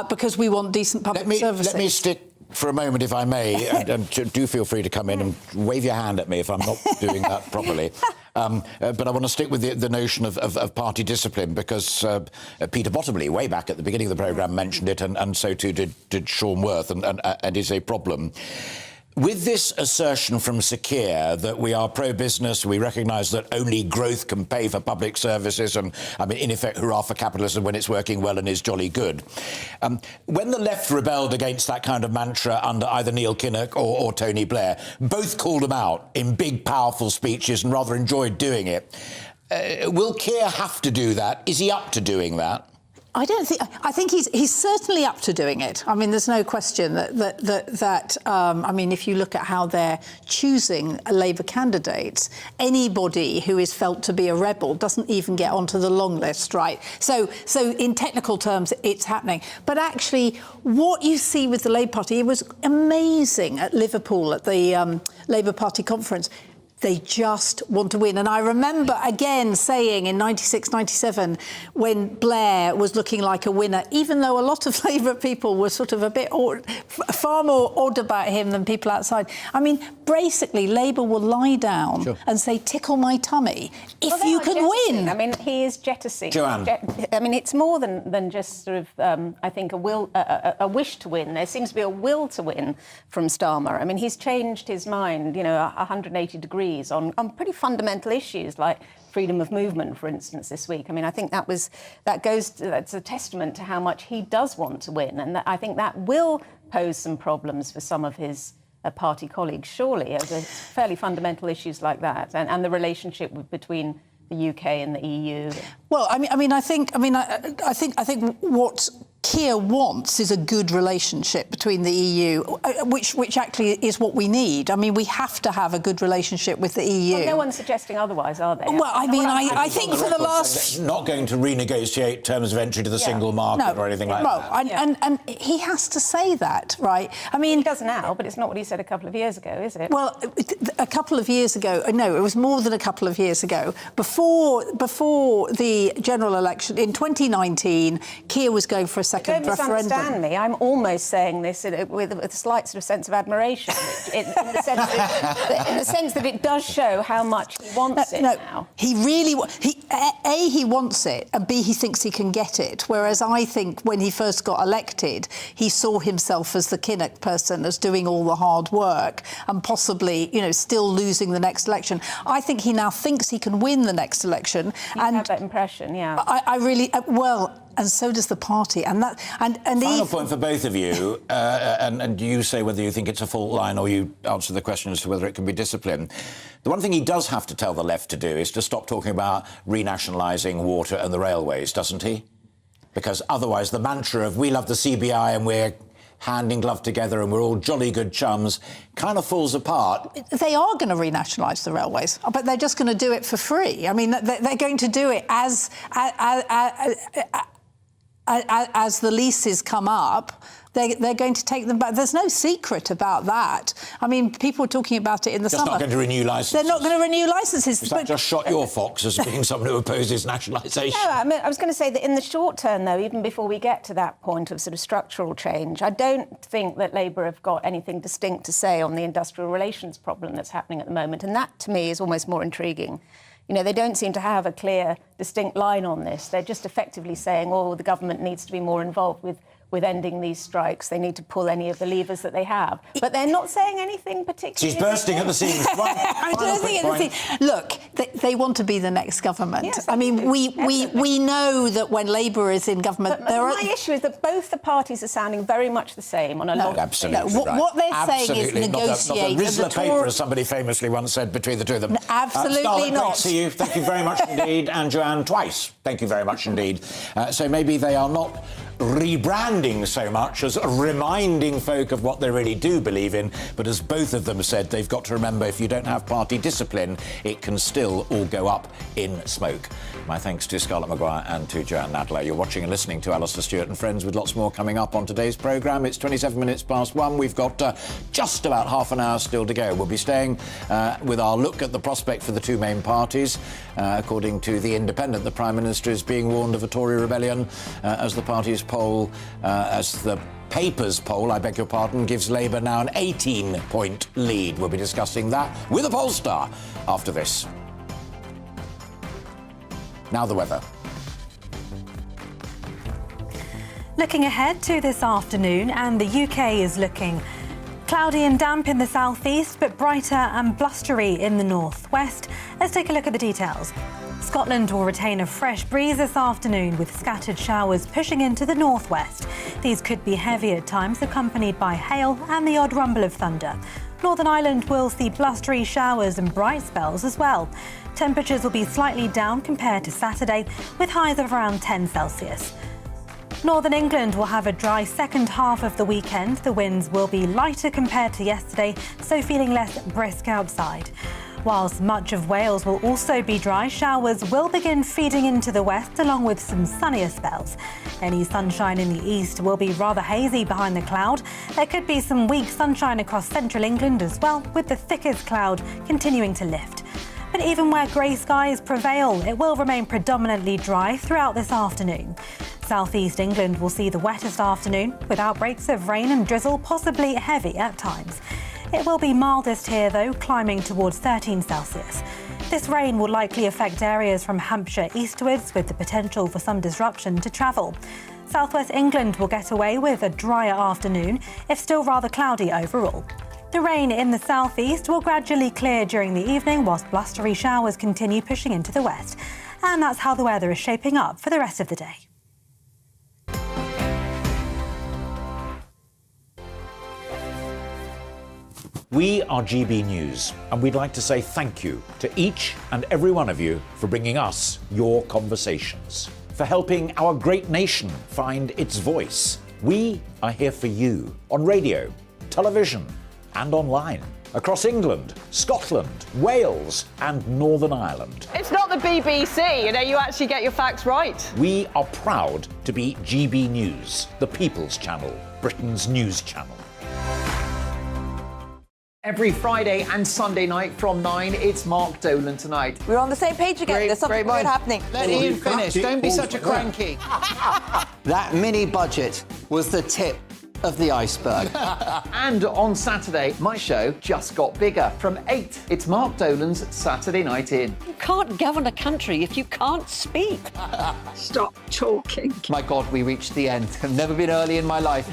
because we want decent public services. Let me stick for a moment, if I may, and do feel free to come in and wave your hand at me if I'm not doing that properly. But I want to stick with the notion of party discipline, because Peter Bottomley, way back at the beginning of the programme, mentioned it, and so too did Sean Worth, and is a problem. With this assertion from Sir Keir that we are pro-business, we recognise that only growth can pay for public services, and, I mean, in effect, hurrah for capitalism when it's working well and is jolly good. When the left rebelled against that kind of mantra under either Neil Kinnock or Tony Blair, both called them out in big, powerful speeches and rather enjoyed doing it. Will Keir have to do that? Is he up to doing that? I don't think. I think he's certainly up to doing it. I mean, there's no question that I mean, if you look at how they're choosing Labour candidates, anybody who is felt to be a rebel doesn't even get onto the long list, right? So in technical terms, it's happening. But actually, what you see with the Labour Party, it was amazing at Liverpool at the Labour Party conference. They just want to win. And I remember, again, saying in 96, 97, when Blair was looking like a winner, even though a lot of Labour people were sort of a bit far more odd about him than people outside. I mean, basically, Labour will lie down and say, tickle my tummy, if you can win. I mean, he is jettisoning. Joanne. I mean, it's more than just sort of, I think, a wish to win. There seems to be a will to win from Starmer. I mean, he's changed his mind, 180 degrees on pretty fundamental issues like freedom of movement, for instance, this week. I mean, I think that's a testament to how much he does want to win, and I think that will pose some problems for some of his party colleagues, surely, over fairly fundamental issues like that, and the relationship between the UK and the EU. Well, I think what Keir wants is a good relationship between the EU, which actually is what we need. I mean, we have to have a good relationship with the EU. Well, no one's suggesting otherwise, are they? Well, I think for the last... Not going to renegotiate terms of entry to the single market or anything like that. And he has to say that, right? I mean... He does now, but it's not what he said a couple of years ago, is it? Well, a couple of years ago... No, it was more than a couple of years ago. Before the general election, in 2019, Keir was going for a second referendum. Don't misunderstand me. I'm almost saying this with a slight sort of sense of admiration, in the sense that it does show how much he wants it now. He really... he wants it, and B, he thinks he can get it, whereas I think when he first got elected, he saw himself as the Kinnock person, as doing all the hard work and possibly, still losing the next election. I think he now thinks he can win the next election. You have that impression, yeah. I really... and so does the party, and final point for both of you, and you say whether you think it's a fault line or you answer the question as to whether it can be disciplined. The one thing he does have to tell the left to do is to stop talking about renationalising water and the railways, doesn't he? Because otherwise the mantra of we love the CBI and we're hand in glove together and we're all jolly good chums kind of falls apart. They are going to renationalise the railways, but they're just going to do it for free. I mean, they're going to do it as the leases come up. They're going to take them back. There's no secret about that. I mean, people were talking about it in the summer. They're not going to renew licences. They're not going to renew licences. Has that just shot your fox as being someone who opposes nationalisation? No, I was going to say that in the short term, though, even before we get to that point of sort of structural change, I don't think that Labour have got anything distinct to say on the industrial relations problem that's happening at the moment. And that, to me, is almost more intriguing. They don't seem to have a clear, distinct line on this. They're just effectively saying, the government needs to be more involved with ending these strikes. They need to pull any of the levers that they have. But they're not saying anything particularly... She's bursting at the seams. Look, they want to be the next government. Yes, I mean, we know that when Labour is in government... But my issue is that both the parties are sounding very much the same on a lot of... Absolutely right. What they're saying is negotiate... Not a Rizzler paper, as somebody famously once said, between the two of them. Absolutely not. Great to see you. Thank you very much indeed. And Joanne, twice. Thank you very much indeed. So maybe they are not rebranding so much as reminding folk of what they really do believe in, but as both of them said, they've got to remember if you don't have party discipline, it can still all go up in smoke. My thanks to Scarlett Maguire and to Joanne Nadler. You're watching and listening to Alastair Stewart and Friends, with lots more coming up on today's programme. It's 27 minutes past 1. We've got just about half an hour still to go. We'll be staying with our look at the prospect for the two main parties. According to The Independent, the Prime Minister is being warned of a Tory rebellion as the party's poll, as the paper's poll, I beg your pardon, gives Labour now an 18-point lead. We'll be discussing that with a pollstar after this. Now the weather. Looking ahead to this afternoon, and the UK is looking Cloudy and damp in the southeast, but brighter and blustery in the northwest. Let's take a look at the details. Scotland will retain a fresh breeze this afternoon with scattered showers pushing into the northwest. These could be heavy at times, accompanied by hail and the odd rumble of thunder. Northern Ireland will see blustery showers and bright spells as well. Temperatures will be slightly down compared to Saturday, with highs of around 10 Celsius. Northern England will have a dry second half of the weekend. The winds will be lighter compared to yesterday, so feeling less brisk outside. Whilst much of Wales will also be dry, showers will begin feeding into the west along with some sunnier spells. Any sunshine in the east will be rather hazy behind the cloud. There could be some weak sunshine across central England as well, with the thickest cloud continuing to lift. But even where grey skies prevail, it will remain predominantly dry throughout this afternoon. South East England will see the wettest afternoon, with outbreaks of rain and drizzle, possibly heavy at times. It will be mildest here, though, climbing towards 13 Celsius. This rain will likely affect areas from Hampshire eastwards, with the potential for some disruption to travel. Southwest England will get away with a drier afternoon, if still rather cloudy overall. The rain in the southeast will gradually clear during the evening, whilst blustery showers continue pushing into the west. And that's how the weather is shaping up for the rest of the day. We are GB News, and we'd like to say thank you to each and every one of you for bringing us your conversations, for helping our great nation find its voice. We are here for you on radio, television, and online, across England, Scotland, Wales, and Northern Ireland. It's not the BBC, you actually get your facts right. We are proud to be GB News, the People's Channel, Britain's news channel. Every Friday and Sunday night from 9, it's Mark Dolan Tonight. We're on the same page again. There's something good happening. Let Ian finish. Don't be such a cranky. That mini budget was the tip of the iceberg. And on Saturday, my show just got bigger. From 8, it's Mark Dolan's Saturday Night In. You can't govern a country if you can't speak. Stop talking. My God, we reached the end. I've never been early in my life.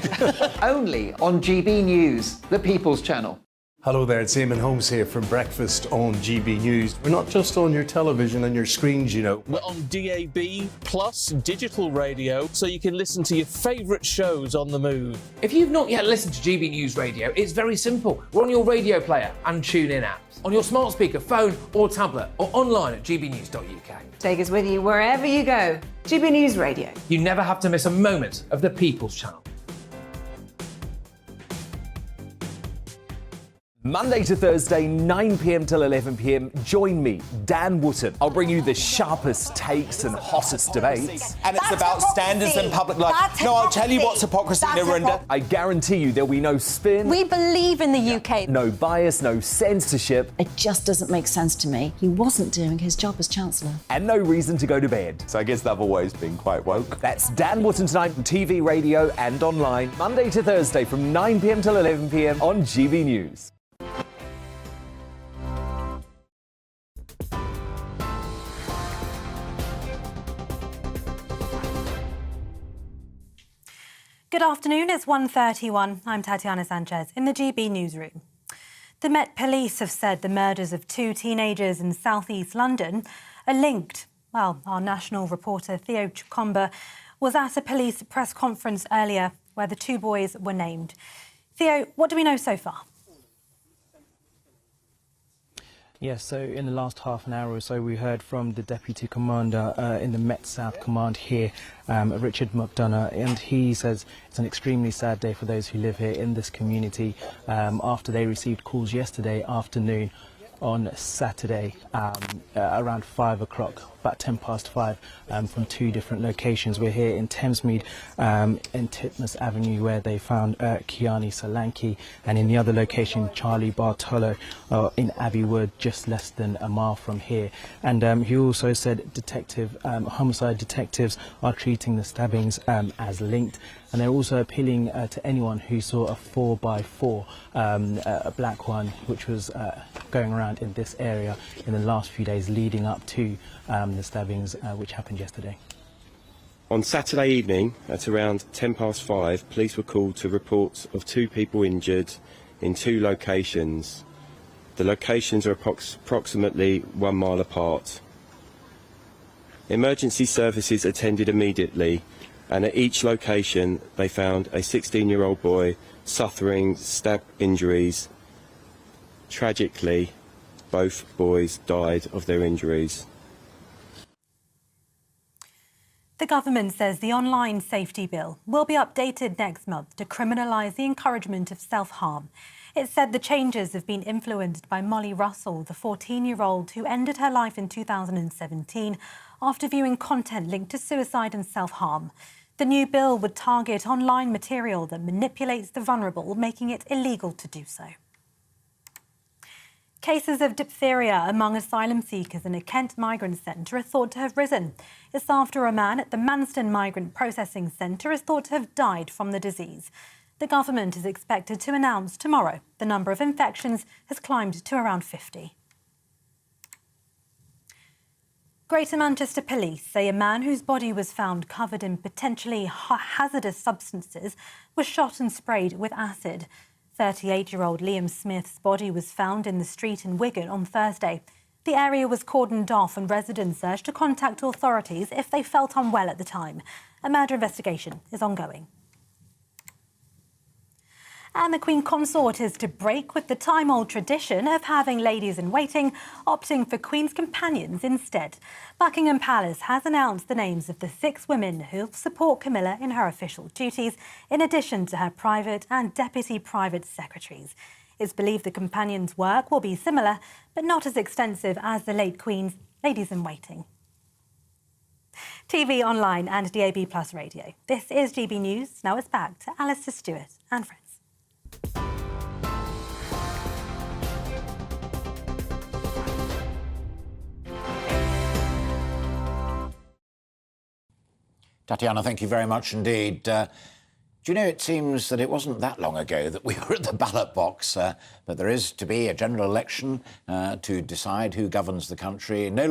Only on GB News, the People's Channel. Hello there, it's Eamon Holmes here from Breakfast on GB News. We're not just on your television and your screens, you know. We're on DAB plus digital radio, so you can listen to your favourite shows on the move. If you've not yet listened to GB News Radio, it's very simple. We're on your radio player and TuneIn apps, on your smart speaker, phone or tablet, or online at gbnews.uk. Take us with you wherever you go. GB News Radio. You never have to miss a moment of the People's Channel. Monday to Thursday, 9 p.m. till 11 p.m. Join me, Dan Wootton. I'll bring you the sharpest takes and hottest debates. And it's about standards and public life. No, I'll tell you what's hypocrisy, Narendra. I guarantee you there'll be no spin. We believe in the UK. No bias, no censorship. It just doesn't make sense to me. He wasn't doing his job as Chancellor. And no reason to go to bed. So I guess they've always been quite woke. That's Dan Wootton Tonight on TV, radio and online. Monday to Thursday from 9 p.m. till 11 p.m. on GB News. Good afternoon, it's 1:31. I'm Tatiana Sanchez in the GB newsroom. The Met Police have said the murders of 2 teenagers in south-east London are linked. Well, our national reporter Theo Chicomba was at a police press conference earlier where the 2 boys were named. Theo, what do we know so far? Yes, so in the last half an hour or so, we heard from the Deputy Commander in the Met South Command here, Richard McDonough, and he says it's an extremely sad day for those who live here in this community after they received calls yesterday afternoon on Saturday around 5 o'clock, about 10 past 5, from 2 different locations. We're here in Thamesmead, in Titmus Avenue, where they found Kiani Solanki, and in the other location, Charlie Bartolo in Abbey Wood, just less than a mile from here. And he also said homicide detectives are treating the stabbings as linked. And they're also appealing to anyone who saw a 4x4, a black one, which was going around in this area in the last few days leading up to the stabbings which happened yesterday. On Saturday evening at around 10 past 5, police were called to reports of 2 people injured in 2 locations. The locations are approximately 1 mile apart. Emergency services attended immediately, and at each location they found a 16-year-old boy suffering stab injuries. Tragically, both boys died of their injuries. The government says the online safety bill will be updated next month to criminalise the encouragement of self-harm. It said the changes have been influenced by Molly Russell, the 14-year-old who ended her life in 2017 after viewing content linked to suicide and self-harm. The new bill would target online material that manipulates the vulnerable, making it illegal to do so. Cases of diphtheria among asylum seekers in a Kent migrant centre are thought to have risen. It's after a man at the Manston Migrant Processing Centre is thought to have died from the disease. The government is expected to announce tomorrow the number of infections has climbed to around 50. Greater Manchester Police say a man whose body was found covered in potentially hazardous substances was shot and sprayed with acid. 38-year-old Liam Smith's body was found in the street in Wigan on Thursday. The area was cordoned off and residents urged to contact authorities if they felt unwell at the time. A murder investigation is ongoing. And the Queen Consort is to break with the time-old tradition of having ladies-in-waiting, opting for Queen's companions instead. Buckingham Palace has announced the names of the 6 women who'll support Camilla in her official duties, in addition to her private and deputy private secretaries. It's believed the companions' work will be similar, but not as extensive as the late Queen's ladies-in-waiting. TV, online and DAB+ radio. This is GB News. Now it's back to Alastair Stewart and friends. Tatiana, thank you very much indeed. Do you know, it seems that it wasn't that long ago that we were at the ballot box, but there is to be a general election to decide who governs the country no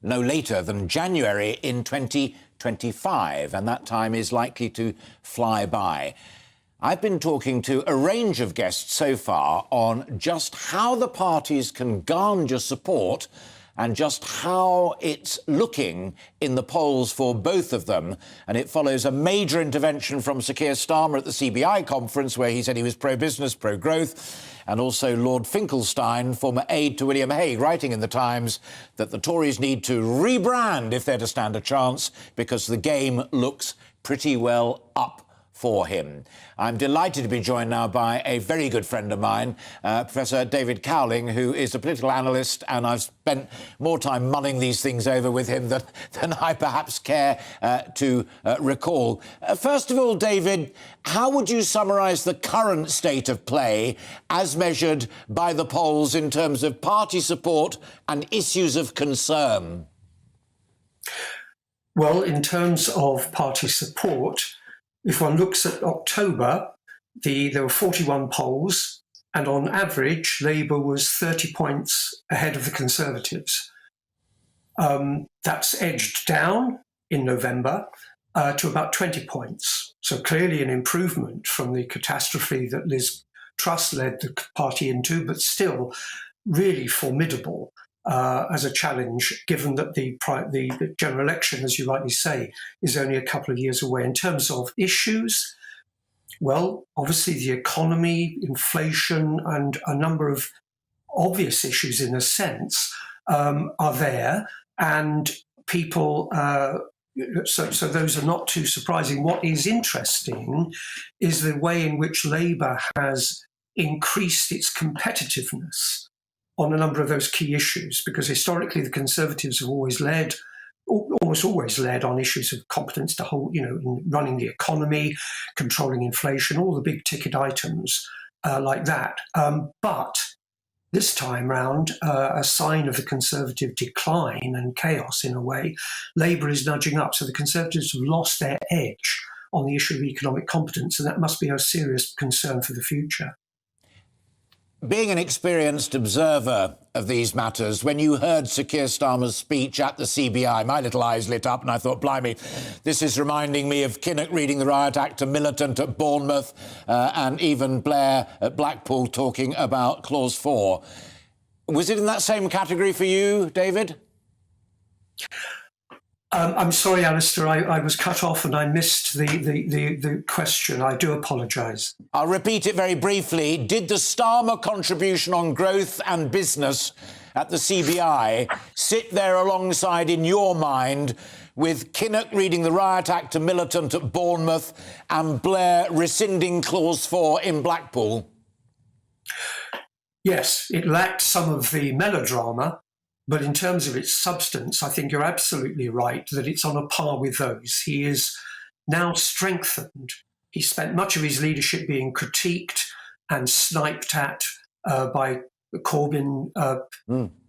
later than January in 2025, and that time is likely to fly by. I've been talking to a range of guests so far on just how the parties can garner support and just how it's looking in the polls for both of them. And it follows a major intervention from Sir Keir Starmer at the CBI conference, where he said he was pro-business, pro-growth, and also Lord Finkelstein, former aide to William Hague, writing in the Times that the Tories need to rebrand if they're to stand a chance, because the game looks pretty well up for him. I'm delighted to be joined now by a very good friend of mine, Professor David Cowling, who is a political analyst, and I've spent more time mulling these things over with him than I perhaps care to recall. First of all, David, how would you summarise the current state of play as measured by the polls in terms of party support and issues of concern? Well, in terms of party support, if one looks at October, there were 41 polls, and on average, Labour was 30 points ahead of the Conservatives. That's edged down in November to about 20 points. So clearly an improvement from the catastrophe that Liz Truss led the party into, but still really formidable as a challenge, given that the general election, as you rightly say, is only a couple of years away. In terms of issues, well, obviously the economy, inflation, and a number of obvious issues in a sense are there, and people, so those are not too surprising. What is interesting is the way in which Labour has increased its competitiveness on a number of those key issues, because historically the Conservatives have almost always led on issues of competence to hold, in running the economy, controlling inflation, all the big ticket items like that. But this time round, a sign of the Conservative decline and chaos in a way, Labour is nudging up. So the Conservatives have lost their edge on the issue of economic competence, and that must be a serious concern for the future. Being an experienced observer of these matters, when you heard Sir Keir Starmer's speech at the CBI, my little eyes lit up and I thought, blimey, this is reminding me of Kinnock reading the Riot Act to Militant at Bournemouth and even Blair at Blackpool talking about Clause 4. Was it in that same category for you, David? I'm sorry, Alastair, I was cut off and I missed the question. I do apologise. I'll repeat it very briefly. Did the Starmer contribution on growth and business at the CBI sit there alongside, in your mind, with Kinnock reading the Riot Act to Militant at Bournemouth and Blair rescinding Clause 4 in Blackpool? Yes, it lacked some of the melodrama, but in terms of its substance, I think you're absolutely right that it's on a par with those. He is now strengthened. He spent much of his leadership being critiqued and sniped at by the Corbyn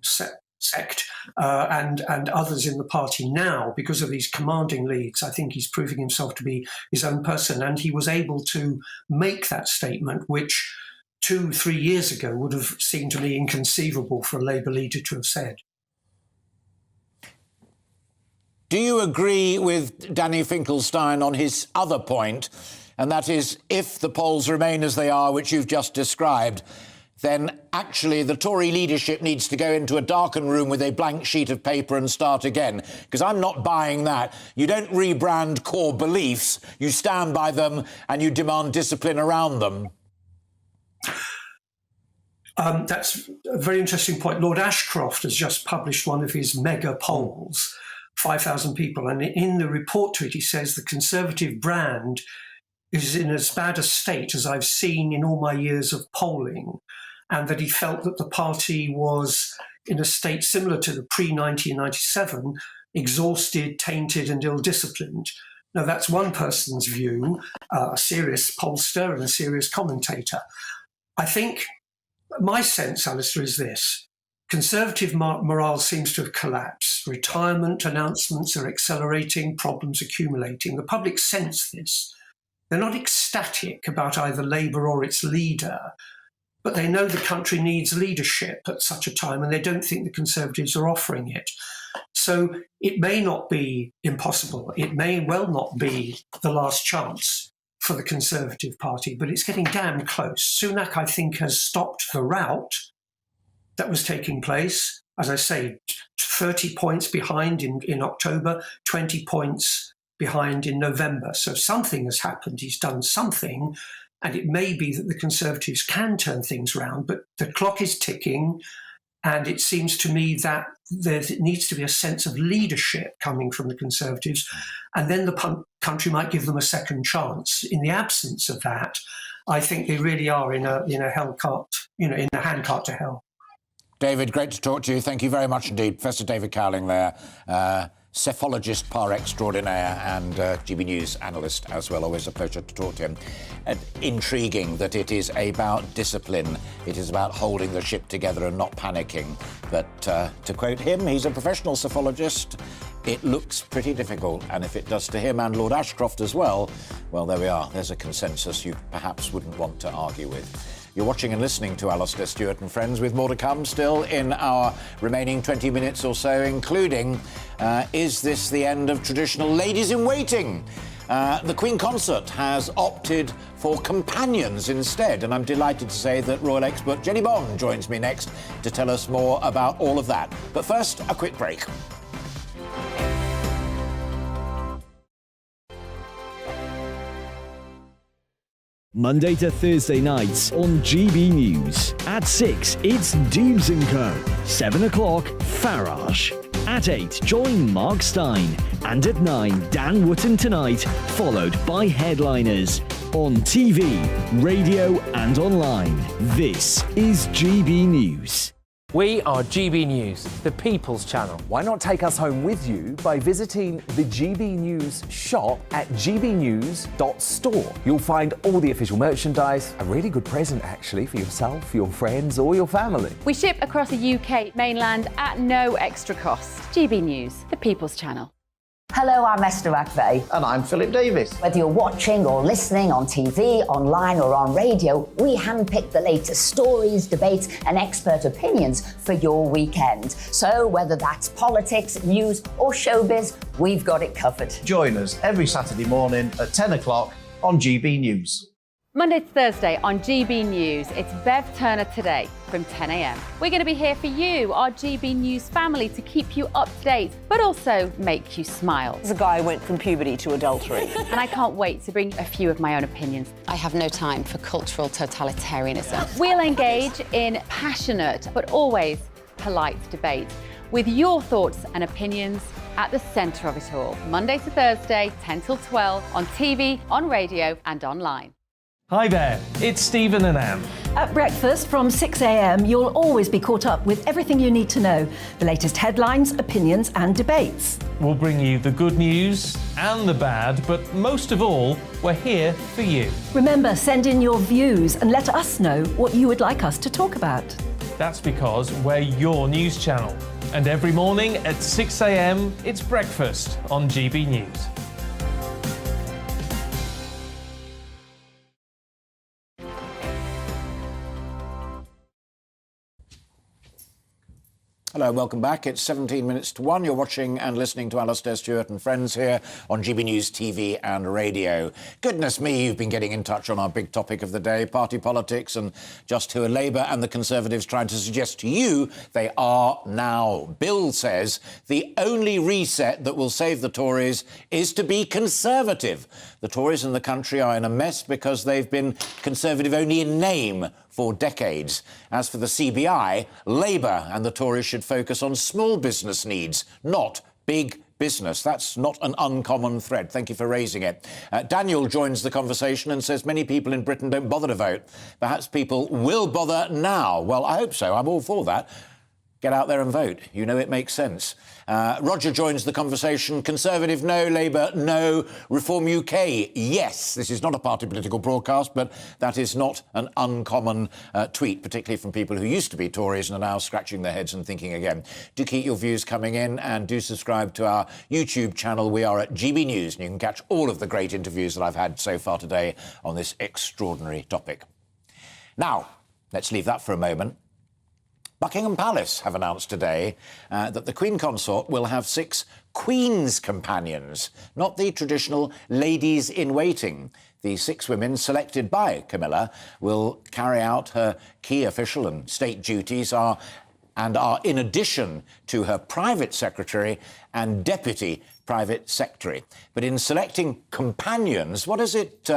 sect and others in the party. Now, because of these commanding leads, I think he's proving himself to be his own person, and he was able to make that statement, which 2-3 years ago would have seemed to me inconceivable for a Labour leader to have said. Do you agree with Danny Finkelstein on his other point, and that is, if the polls remain as they are, which you've just described, then actually the Tory leadership needs to go into a darkened room with a blank sheet of paper and start again? Because I'm not buying that. You don't rebrand core beliefs, you stand by them and you demand discipline around them. That's a very interesting point. Lord Ashcroft has just published one of his mega polls, 5,000 people, and in the report to it he says the Conservative brand is in as bad a state as I've seen in all my years of polling, and that he felt that the party was in a state similar to the pre-1997, exhausted, tainted and ill-disciplined. Now that's one person's view, a serious pollster and a serious commentator. I think my sense, Alastair, is this. Conservative morale seems to have collapsed. Retirement announcements are accelerating, problems accumulating. The public sense this. They're not ecstatic about either Labour or its leader, but they know the country needs leadership at such a time, and they don't think the Conservatives are offering it. So it may not be impossible. It may well not be the last chance for the Conservative Party, but it's getting damn close. Sunak, I think, has stopped the rout that was taking place. As I say, 30 points behind in October, 20 points behind in November. So something has happened. He's done something, and it may be that the Conservatives can turn things around, but the clock is ticking, and it seems to me that there needs to be a sense of leadership coming from the Conservatives, and then the country might give them a second chance. In the absence of that, I think they really are in a hell cart, in a handcart to hell. David, great to talk to you. Thank you very much indeed. Professor David Cowling there, cephalogist par extraordinaire and GB News analyst as well. Always a pleasure to talk to him. Intriguing that it is about discipline. It is about holding the ship together and not panicking. But to quote him, he's a professional cephalogist. It looks pretty difficult, and if it does to him and Lord Ashcroft as well, well, there we are. There's a consensus you perhaps wouldn't want to argue with. You're watching and listening to Alastair Stewart and Friends, with more to come still in our remaining 20 minutes or so, including, is this the end of traditional ladies-in-waiting? The Queen Consort has opted for companions instead, and I'm delighted to say that royal expert Jenny Bond joins me next to tell us more about all of that. But first, a quick break. Monday to Thursday nights on GB News. At 6, it's Dubes & Co. 7 o'clock, Farage. At 8, join Mark Stein. And at 9, Dan Wootton Tonight, followed by Headliners. On TV, radio and online. This is GB News. We are GB News, the People's Channel. Why not take us home with you by visiting the GB News shop at gbnews.store. You'll find all the official merchandise, a really good present actually for yourself, your friends or your family. We ship across the UK mainland at no extra cost. GB News, the People's Channel. Hello, I'm Esther McVeigh. And I'm Philip Davis. Whether you're watching or listening on TV, online or on radio, we handpick the latest stories, debates and expert opinions for your weekend. So whether that's politics, news or showbiz, we've got it covered. Join us every Saturday morning at 10 o'clock on GB News. Monday to Thursday on GB News, it's Bev Turner Today from 10 a.m. We're going to be here for you, our GB News family, to keep you up to date, but also make you smile. The guy went from puberty to adultery. And I can't wait to bring a few of my own opinions. I have no time for cultural totalitarianism. We'll engage in passionate, but always polite debate, with your thoughts and opinions at the centre of it all. Monday to Thursday, 10 till 12, on TV, on radio and online. Hi there, it's Stephen and Anne. At breakfast from 6 a.m, you'll always be caught up with everything you need to know, the latest headlines, opinions and debates. We'll bring you the good news and the bad, but most of all, we're here for you. Remember, send in your views and let us know what you would like us to talk about. That's because we're your news channel. And every morning at 6 a.m, it's breakfast on GB News. Hello, welcome back. It's 17 minutes to 1. You're watching and listening to Alastair Stewart and friends here on GB News TV and radio. Goodness me, you've been getting in touch on our big topic of the day, party politics and just who are Labour and the Conservatives trying to suggest to you they are now. Bill says the only reset that will save the Tories is to be Conservative. The Tories in the country are in a mess because they've been Conservative only in name for decades. As for the CBI, Labour and the Tories should focus on small business needs, not big business. That's not an uncommon thread. Thank you for raising it. Daniel joins the conversation and says many people in Britain don't bother to vote. Perhaps people will bother now. Well, I hope so. I'm all for that. Get out there and vote. You know it makes sense. Roger joins the conversation. Conservative, no. Labour, no. Reform UK, yes. This is not a party political broadcast, but that is not an uncommon tweet, particularly from people who used to be Tories and are now scratching their heads and thinking again. Do keep your views coming in and do subscribe to our YouTube channel. We are at GB News, and you can catch all of the great interviews that I've had so far today on this extraordinary topic. Now, let's leave that for a moment. Buckingham Palace have announced today that the Queen Consort will have 6 Queen's companions, not the traditional ladies-in-waiting. The 6 women selected by Camilla will carry out her key official and state duties and are in addition to her private secretary and deputy private secretary. But in selecting companions, what does it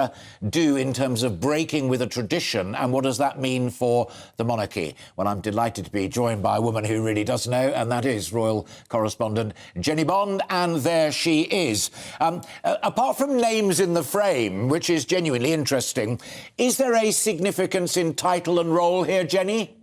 do in terms of breaking with a tradition, and what does that mean for the monarchy? Well, I'm delighted to be joined by a woman who really does know, and that is royal correspondent Jenny Bond, and there she is. Apart from names in the frame, which is genuinely interesting, is there a significance in title and role here, Jenny?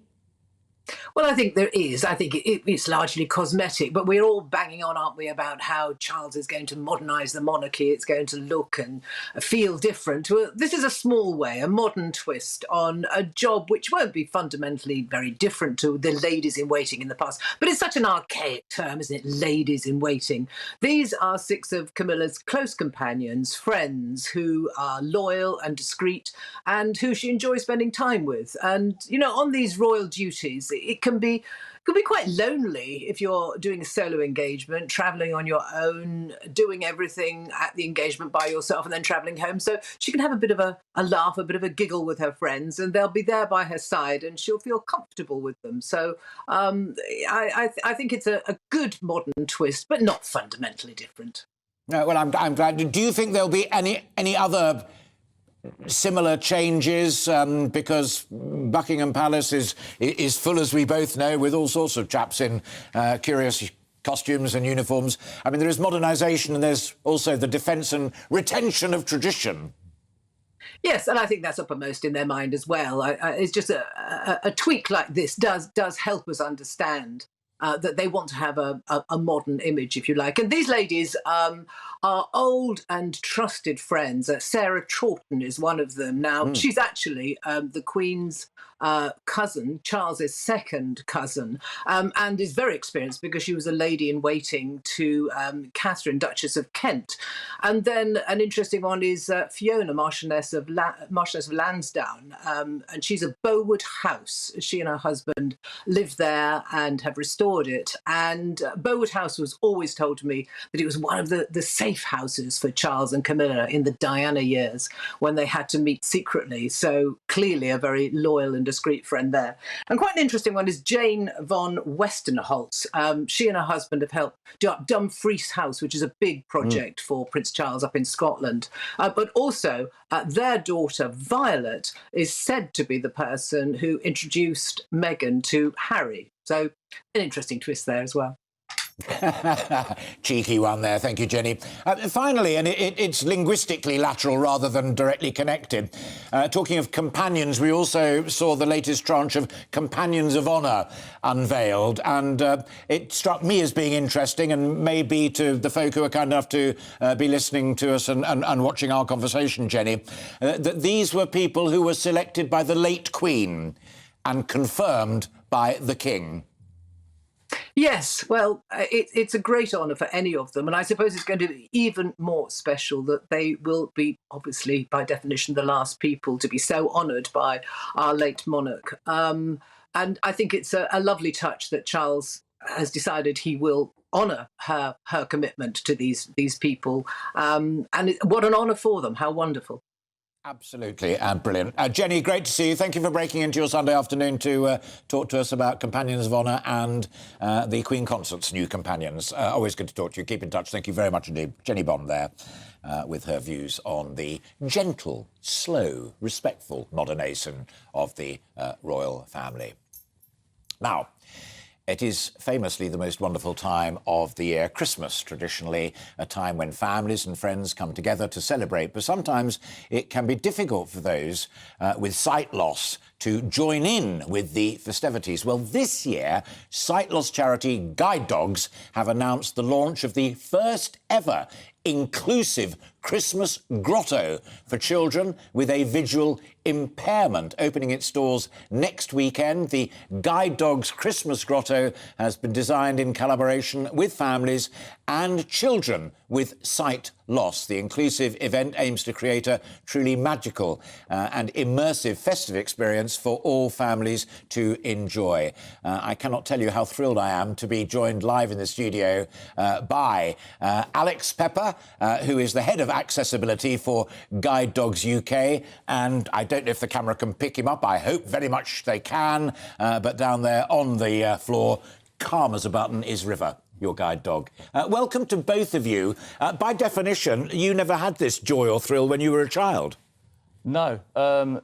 Well, I think there is. I think it's largely cosmetic, but we're all banging on, aren't we, about how Charles is going to modernise the monarchy. It's going to look and feel different. Well, this is a small way, a modern twist on a job which won't be fundamentally very different to the ladies-in-waiting in the past. But it's such an archaic term, isn't it? Ladies-in-waiting. These are 6 of Camilla's close companions, friends who are loyal and discreet and who she enjoys spending time with. And, you know, on these royal duties, it can be quite lonely if you're doing a solo engagement, travelling on your own, doing everything at the engagement by yourself and then travelling home. So she can have a bit of a laugh, a bit of a giggle with her friends, and they'll be there by her side and she'll feel comfortable with them. So I think it's a good modern twist, but not fundamentally different. No, well, I'm glad. Do you think there'll be any other similar changes, because Buckingham Palace is full, as we both know, with all sorts of chaps in curious costumes and uniforms? I mean, there is modernisation and there's also the defence and retention of tradition. Yes, and I think that's uppermost in their mind as well. It's just a tweak like this does help us understand that they want to have a modern image, if you like. And these ladies are old and trusted friends. Sarah Chawton is one of them. Now, she's actually the Queen's cousin, Charles's second cousin, and is very experienced because she was a lady in waiting to Catherine, Duchess of Kent. And then an interesting one is Fiona, Marchioness of Lansdowne, and she's a Bowood house. She and her husband lived there and have restored it. And Bowood House was always told to me that it was one of the safe houses for Charles and Camilla in the Diana years when they had to meet secretly. So clearly a very loyal and discreet friend there. And quite an interesting one is Jane von Westenholz. She and her husband have helped do up Dumfries House, which is a big project for Prince Charles up in Scotland. But also their daughter Violet is said to be the person who introduced Meghan to Harry. So an interesting twist there as well. Cheeky one there. Thank you, Jenny. Finally, and it's linguistically lateral rather than directly connected, talking of companions, we also saw the latest tranche of Companions of Honour unveiled, and it struck me as being interesting, and maybe to the folk who are kind enough to be listening to us and watching our conversation, Jenny, that these were people who were selected by the late Queen and confirmed by the King. Yes, well, it's a great honour for any of them. And I suppose it's going to be even more special that they will be, obviously, by definition, the last people to be so honoured by our late monarch. And I think it's a lovely touch that Charles has decided he will honour her commitment to these people. And what an honour for them. How wonderful. Absolutely, and brilliant. Jenny, great to see you. Thank you for breaking into your Sunday afternoon to talk to us about Companions of Honour and the Queen Consort's new companions. Always good to talk to you. Keep in touch. Thank you very much indeed. Jenny Bond there with her views on the gentle, slow, respectful modernation of the royal family. Now, it is famously the most wonderful time of the year, Christmas, traditionally a time when families and friends come together to celebrate, but sometimes it can be difficult for those with sight loss to join in with the festivities. Well, this year, sight loss charity Guide Dogs have announced the launch of the first ever inclusive Christmas grotto for children with a visual impairment. Opening its doors next weekend, the Guide Dogs Christmas Grotto has been designed in collaboration with families and children with sight loss. The inclusive event aims to create a truly magical and immersive festive experience for all families to enjoy. I cannot tell you how thrilled I am to be joined live in the studio by Alex Pepper, who is the head of accessibility for Guide Dogs UK, and I don't know if the camera can pick him up. I hope very much they can, but down there on the floor, calm as a button, is River, your guide dog. Welcome to both of you. By definition, you never had this joy or thrill when you were a child. No.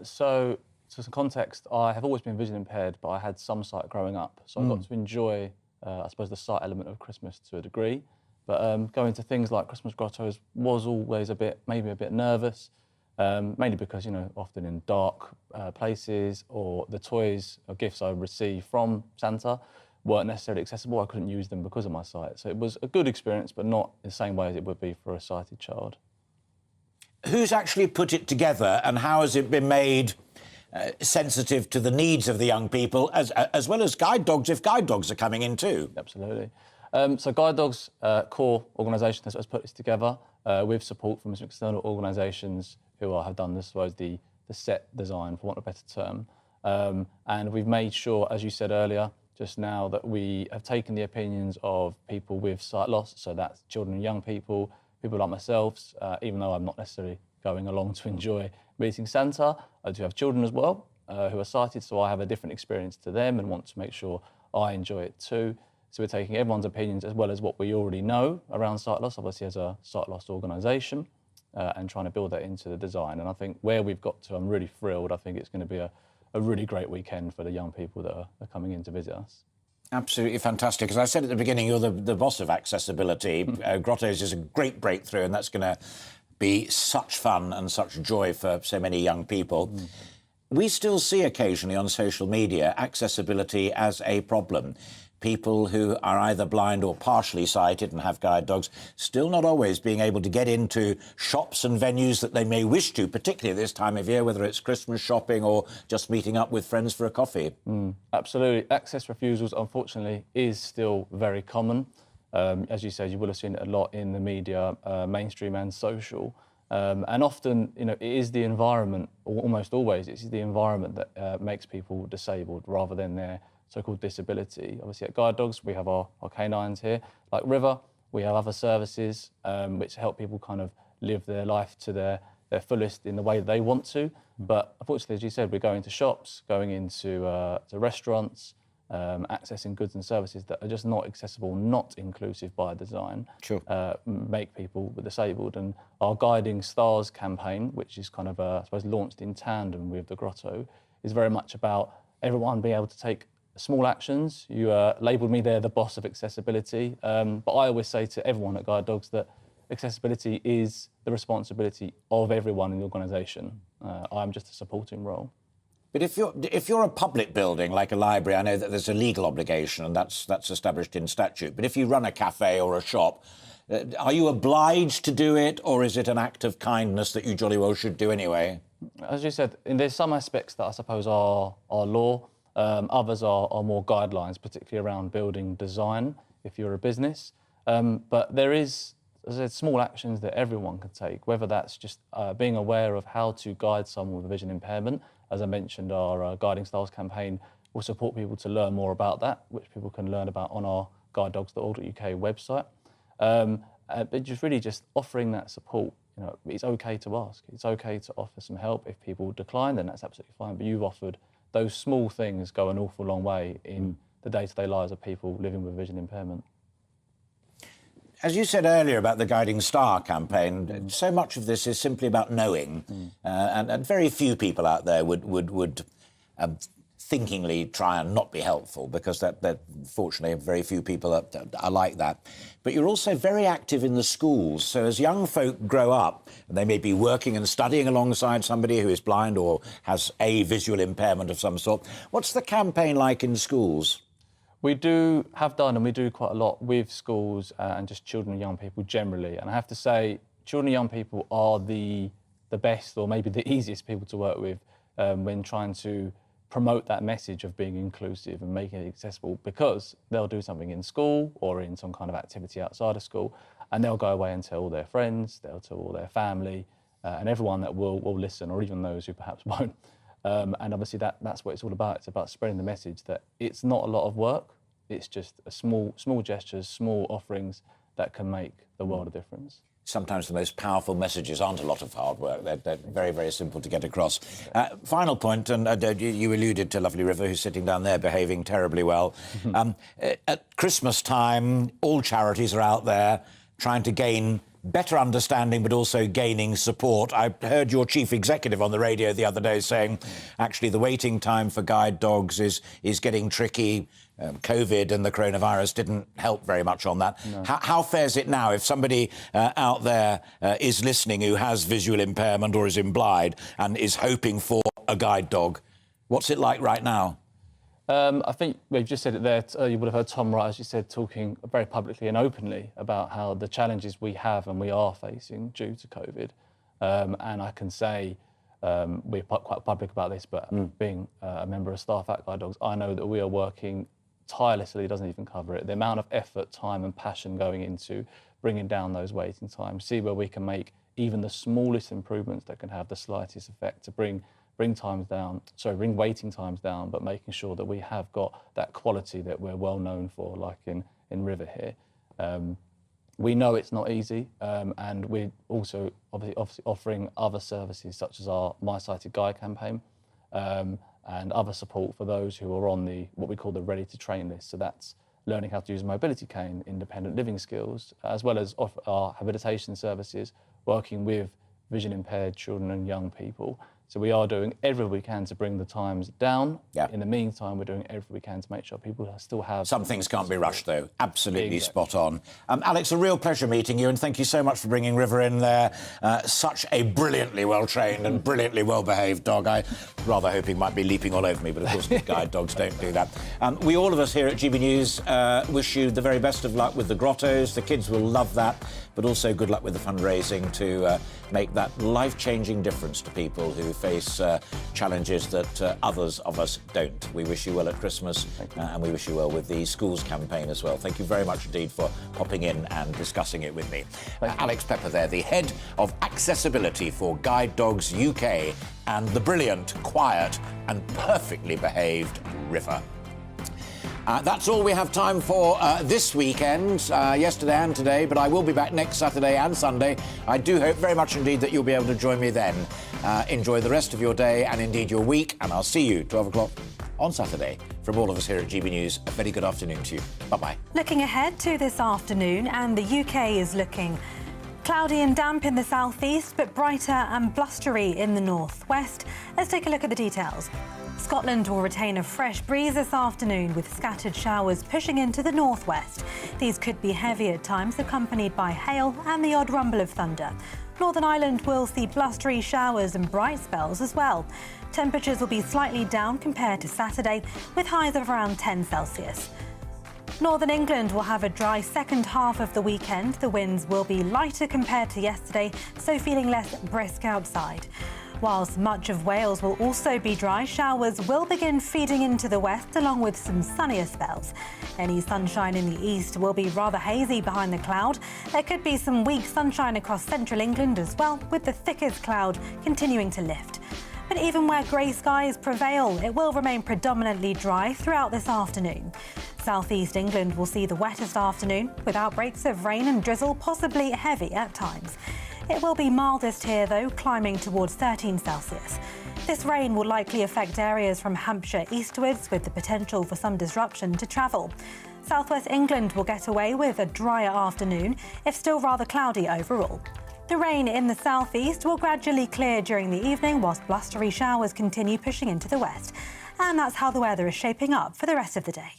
So some context, I have always been vision impaired, but I had some sight growing up. So I got to enjoy, I suppose, the sight element of Christmas to a degree. But going to things like Christmas grottos was always maybe a bit nervous, mainly because, you know, often in dark places, or the toys or gifts I received from Santa weren't necessarily accessible. I couldn't use them because of my sight. So it was a good experience, but not the same way as it would be for a sighted child. Who's actually put it together, and how has it been made sensitive to the needs of the young people, as well as Guide Dogs, if Guide Dogs are coming in too? Absolutely. So Guide Dogs, core organisation has put this together with support from some external organisations who have done this, the set design, for want of a better term. And we've made sure, as you said earlier, just now, that we have taken the opinions of people with sight loss, so that's children and young people, people like myself, even though I'm not necessarily going along to enjoy meeting Santa, I do have children as well who are sighted, so I have a different experience to them and want to make sure I enjoy it too. So we're taking everyone's opinions as well as what we already know around sight loss, obviously as a sight loss organisation, and trying to build that into the design. And I think where we've got to, I'm really thrilled. I think it's going to be a really great weekend for the young people that are coming in to visit us. Absolutely fantastic. As I said at the beginning, you're the boss of accessibility. Grottos is a great breakthrough, and that's going to be such fun and such joy for so many young people. We still see occasionally on social media accessibility as a problem. people who are either blind or partially sighted and have guide dogs still not always being able to get into shops and venues that they may wish to, particularly this time of year, whether it's Christmas shopping or just meeting up with friends for a coffee. Absolutely. Access refusals, unfortunately, is still very common. As you said, you will have seen it a lot in the media, mainstream and social. And often, it is the environment, or almost always, it's the environment that makes people disabled rather than their so-called disability. Obviously, at Guide Dogs, we have our canines here. Like River, we have other services which help people kind of live their life to their fullest in the way that they want to. But unfortunately, as you said, we're going to shops, going into to restaurants, accessing goods and services that are just not accessible, not inclusive by design, make people disabled. And our Guiding Stars campaign, which is kind of, I suppose, launched in tandem with the Grotto, is very much about everyone being able to take small actions. You labelled me there the boss of accessibility, but I always say to everyone at Guide Dogs that accessibility is the responsibility of everyone in the organisation. I'm just a supporting role. But if you're a public building like a library, I know that there's a legal obligation and that's established in statute. But if you run a cafe or a shop, are you obliged to do it, or is it an act of kindness that you jolly well should do anyway? As you said, there's some aspects that I suppose are law. Others are more guidelines, particularly around building design, if you're a business. But there is, as I said, small actions that everyone can take, whether that's just being aware of how to guide someone with a vision impairment. As I mentioned, our Guiding Stars campaign will support people to learn more about that, which people can learn about on our guidedogs.org.uk website. But just offering that support. It's okay to ask. It's okay to offer some help. If people decline, then that's absolutely fine. But you've offered. Those small things go an awful long way in the day-to-day lives of people living with vision impairment. As you said earlier about the Guiding Star campaign, so much of this is simply about knowing, and very few people out there would thinkingly try and not be helpful, because that fortunately very few people are like that. But you're also very active in the schools. So as young folk grow up, they may be working and studying alongside somebody who is blind or has a visual impairment of some sort. What's the campaign like in schools? We have done quite a lot with schools and just children and young people generally. And I have to say, children and young people are the best, or maybe the easiest people to work with when trying to promote that message of being inclusive and making it accessible, because they'll do something in school or in some kind of activity outside of school, and they'll go away and tell all their friends, they'll tell all their family, and everyone that will listen, or even those who perhaps won't. And obviously that's what it's all about. It's about spreading the message that it's not a lot of work, it's just a small gestures, small offerings that can make the world a difference. Sometimes the most powerful messages aren't a lot of hard work. They're very, very simple to get across. Final point, and you alluded to lovely River, who's sitting down there behaving terribly well. At Christmas time, all charities are out there trying to gain better understanding, but also gaining support. I heard your chief executive on the radio the other day saying, actually, the waiting time for guide dogs is getting tricky. COVID and the coronavirus didn't help very much on that. No. How fares it now? If somebody out there is listening who has visual impairment or is blind and is hoping for a guide dog, what's it like right now? I think we've just said it there. You would have heard Tom Wright, as you said, talking very publicly and openly about how the challenges we have and we are facing due to COVID. And I can say we're quite public about this, but being a member of staff at Guide Dogs, I know that we are working tirelessly, doesn't even cover it. The amount of effort, time and passion going into bringing down those waiting times, see where we can make even the smallest improvements that can have the slightest effect to bring waiting times down, but making sure that we have got that quality that we're well known for, like in River here. We know it's not easy, and we're also obviously offering other services such as our My Sighted Guide campaign, and other support for those who are on what we call the ready to train list. So that's learning how to use a mobility cane, independent living skills, as well as our habilitation services, working with vision impaired children and young people So we are doing everything we can to bring the times down. In the meantime, we're doing everything we can to make sure people still have... Some things can't be rushed, though. Absolutely spot on. Alex, a real pleasure meeting you, and thank you so much for bringing River in there. Such a brilliantly well-trained and brilliantly well-behaved dog. I rather hope he might be leaping all over me, but of course guide dogs don't do that. We, all of us here at GB News, wish you the very best of luck with the grottos. The kids will love that, but also good luck with the fundraising to make that life-changing difference to people who face challenges that others of us don't. We wish you well at Christmas, and we wish you well with the schools campaign as well. Thank you very much indeed for popping in and discussing it with me. Alex Pepper there, the head of accessibility for Guide Dogs UK, and the brilliant, quiet and perfectly behaved River. That's all we have time for this weekend, yesterday and today, but I will be back next Saturday and Sunday. I do hope very much indeed that you'll be able to join me then. Enjoy the rest of your day and indeed your week, and I'll see you 12 o'clock on Saturday. From all of us here at GB News, a very good afternoon to you. Bye-bye. Looking ahead to this afternoon, and the UK is looking cloudy and damp in the southeast, but brighter and blustery in the northwest. Let's take a look at the details. Scotland will retain a fresh breeze this afternoon with scattered showers pushing into the northwest. These could be heavy at times, accompanied by hail and the odd rumble of thunder. Northern Ireland will see blustery showers and bright spells as well. Temperatures will be slightly down compared to Saturday, with highs of around 10 Celsius. Northern England will have a dry second half of the weekend. The winds will be lighter compared to yesterday, so feeling less brisk outside. Whilst much of Wales will also be dry, showers will begin feeding into the west along with some sunnier spells. Any sunshine in the east will be rather hazy behind the cloud. There could be some weak sunshine across central England as well, with the thickest cloud continuing to lift. But even where grey skies prevail, it will remain predominantly dry throughout this afternoon. South East England will see the wettest afternoon, with outbreaks of rain and drizzle, possibly heavy at times. It will be mildest here, though, climbing towards 13 Celsius. This rain will likely affect areas from Hampshire eastwards, with the potential for some disruption to travel. Southwest England will get away with a drier afternoon, if still rather cloudy overall. The rain in the southeast will gradually clear during the evening, whilst blustery showers continue pushing into the west. And that's how the weather is shaping up for the rest of the day.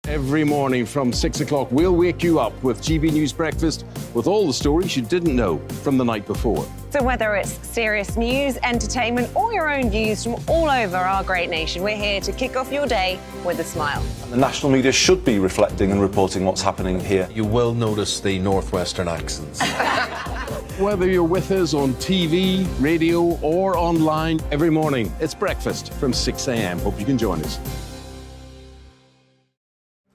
Every morning from 6 o'clock, we'll wake you up with GB News Breakfast with all the stories you didn't know from the night before. So whether it's serious news, entertainment, or your own views from all over our great nation, we're here to kick off your day with a smile. The national media should be reflecting and reporting what's happening here. You will notice the northwestern accents. Whether you're with us on TV, radio, or online, every morning, it's breakfast from 6 a.m. Hope you can join us.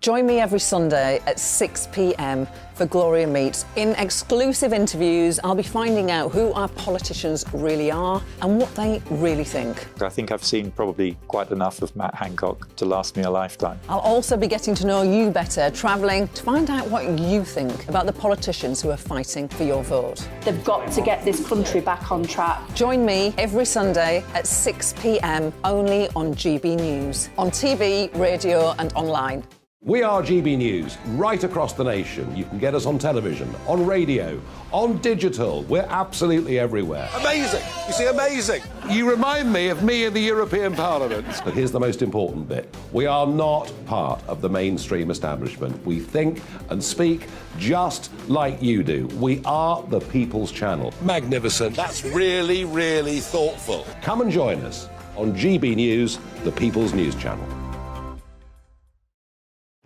Join me every Sunday at 6 p.m. for Gloria Meets. In exclusive interviews, I'll be finding out who our politicians really are and what they really think. I think I've seen probably quite enough of Matt Hancock to last me a lifetime. I'll also be getting to know you better, travelling to find out what you think about the politicians who are fighting for your vote. They've got to get this country back on track. Join me every Sunday at 6 p.m. only on GB News, on TV, radio and online. We are GB News, right across the nation. You can get us on television, on radio, on digital. We're absolutely everywhere. Amazing! You see, amazing! You remind me of me in the European Parliament. But here's the most important bit. We are not part of the mainstream establishment. We think and speak just like you do. We are the People's Channel. Magnificent. That's really, really thoughtful. Come and join us on GB News, the People's News Channel.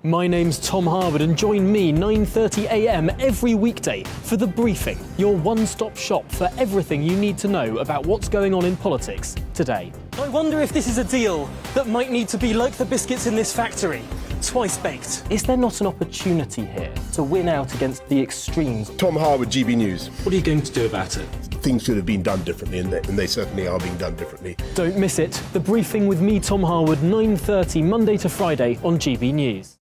My name's Tom Harwood and join me 9:30 a.m. every weekday for The Briefing, your one-stop shop for everything you need to know about what's going on in politics today. I wonder if this is a deal that might need to be like the biscuits in this factory, twice baked. Is there not an opportunity here to win out against the extremes? Tom Harwood, GB News. What are you going to do about it? Things should have been done differently, and they certainly are being done differently. Don't miss it. The Briefing with me, Tom Harwood, 9:30 Monday to Friday on GB News.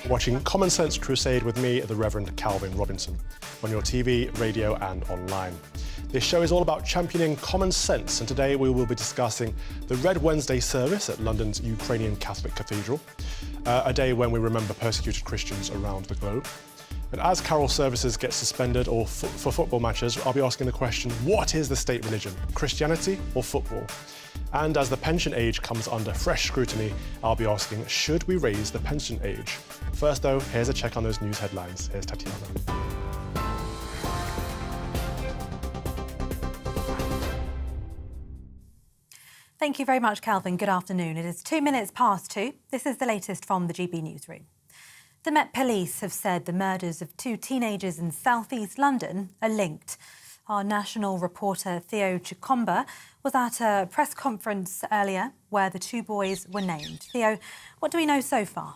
watching Common Sense Crusade with me, the Reverend Calvin Robinson, on your TV, radio and online. This show is all about championing common sense, and today we will be discussing the Red Wednesday service at London's Ukrainian Catholic Cathedral, a day when we remember persecuted Christians around the globe. And as carol services get suspended or for football matches, I'll be asking the question, what is the state religion, Christianity or football? And as the pension age comes under fresh scrutiny, I'll be asking, should we raise the pension age? First though, here's a check on those news headlines. Here's Tatiana. Thank you very much, Calvin. Good afternoon. It is 2 minutes past 2. This is the latest from the GB Newsroom. The Met Police have said the murders of 2 teenagers in south-east London are linked. Our national reporter Theo Chikomba was at a press conference earlier where the 2 boys were named. Theo, what do we know so far?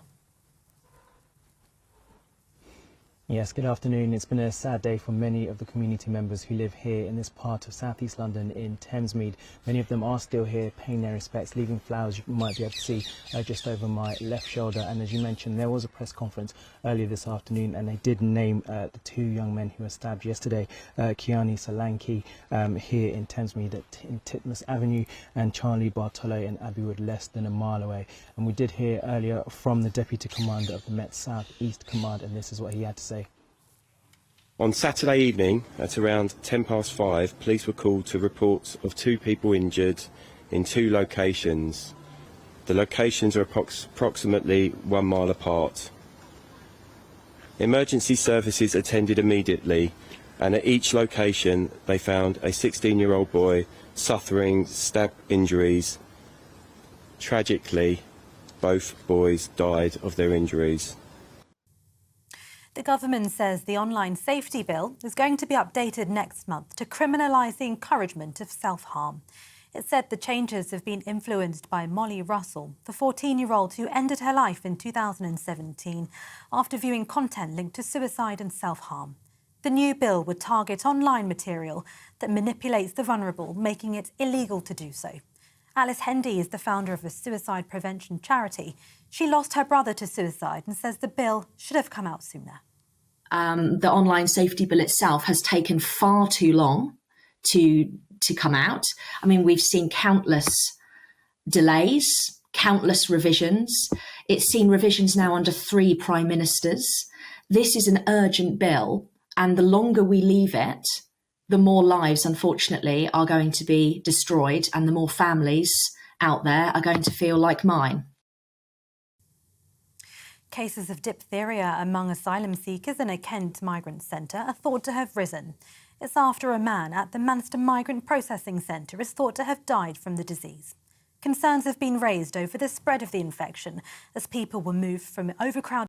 Yes, good afternoon. It's been a sad day for many of the community members who live here in this part of southeast London in Thamesmead. Many of them are still here paying their respects, leaving flowers you might be able to see just over my left shoulder. And as you mentioned, there was a press conference earlier this afternoon and they did name the 2 young men who were stabbed yesterday, Kiani Solanki here in Thamesmead in Titmus Avenue, and Charlie Bartolo in Abbeywood, less than a mile away. And we did hear earlier from the Deputy Commander of the Met South East Command, and this is what he had to say. On Saturday evening, at around 5:10, police were called to reports of 2 people injured in 2 locations. The locations are approximately 1 mile apart. Emergency services attended immediately, and at each location they found a 16-year-old boy suffering stab injuries. Tragically, both boys died of their injuries. The government says the online safety bill is going to be updated next month to criminalise the encouragement of self-harm. It said the changes have been influenced by Molly Russell, the 14-year-old who ended her life in 2017 after viewing content linked to suicide and self-harm. The new bill would target online material that manipulates the vulnerable, making it illegal to do so. Alice Hendy is the founder of a suicide prevention charity. She lost her brother to suicide and says the bill should have come out sooner. The online safety bill itself has taken far too long to come out. I mean, we've seen countless delays, countless revisions. It's seen revisions now under 3 prime ministers. This is an urgent bill, and the longer we leave it, the more lives, unfortunately, are going to be destroyed, and the more families out there are going to feel like mine. Cases of diphtheria among asylum seekers in a Kent migrant centre are thought to have risen. It's after a man at the Manchester Migrant Processing Centre is thought to have died from the disease. Concerns have been raised over the spread of the infection as people were moved from overcrowded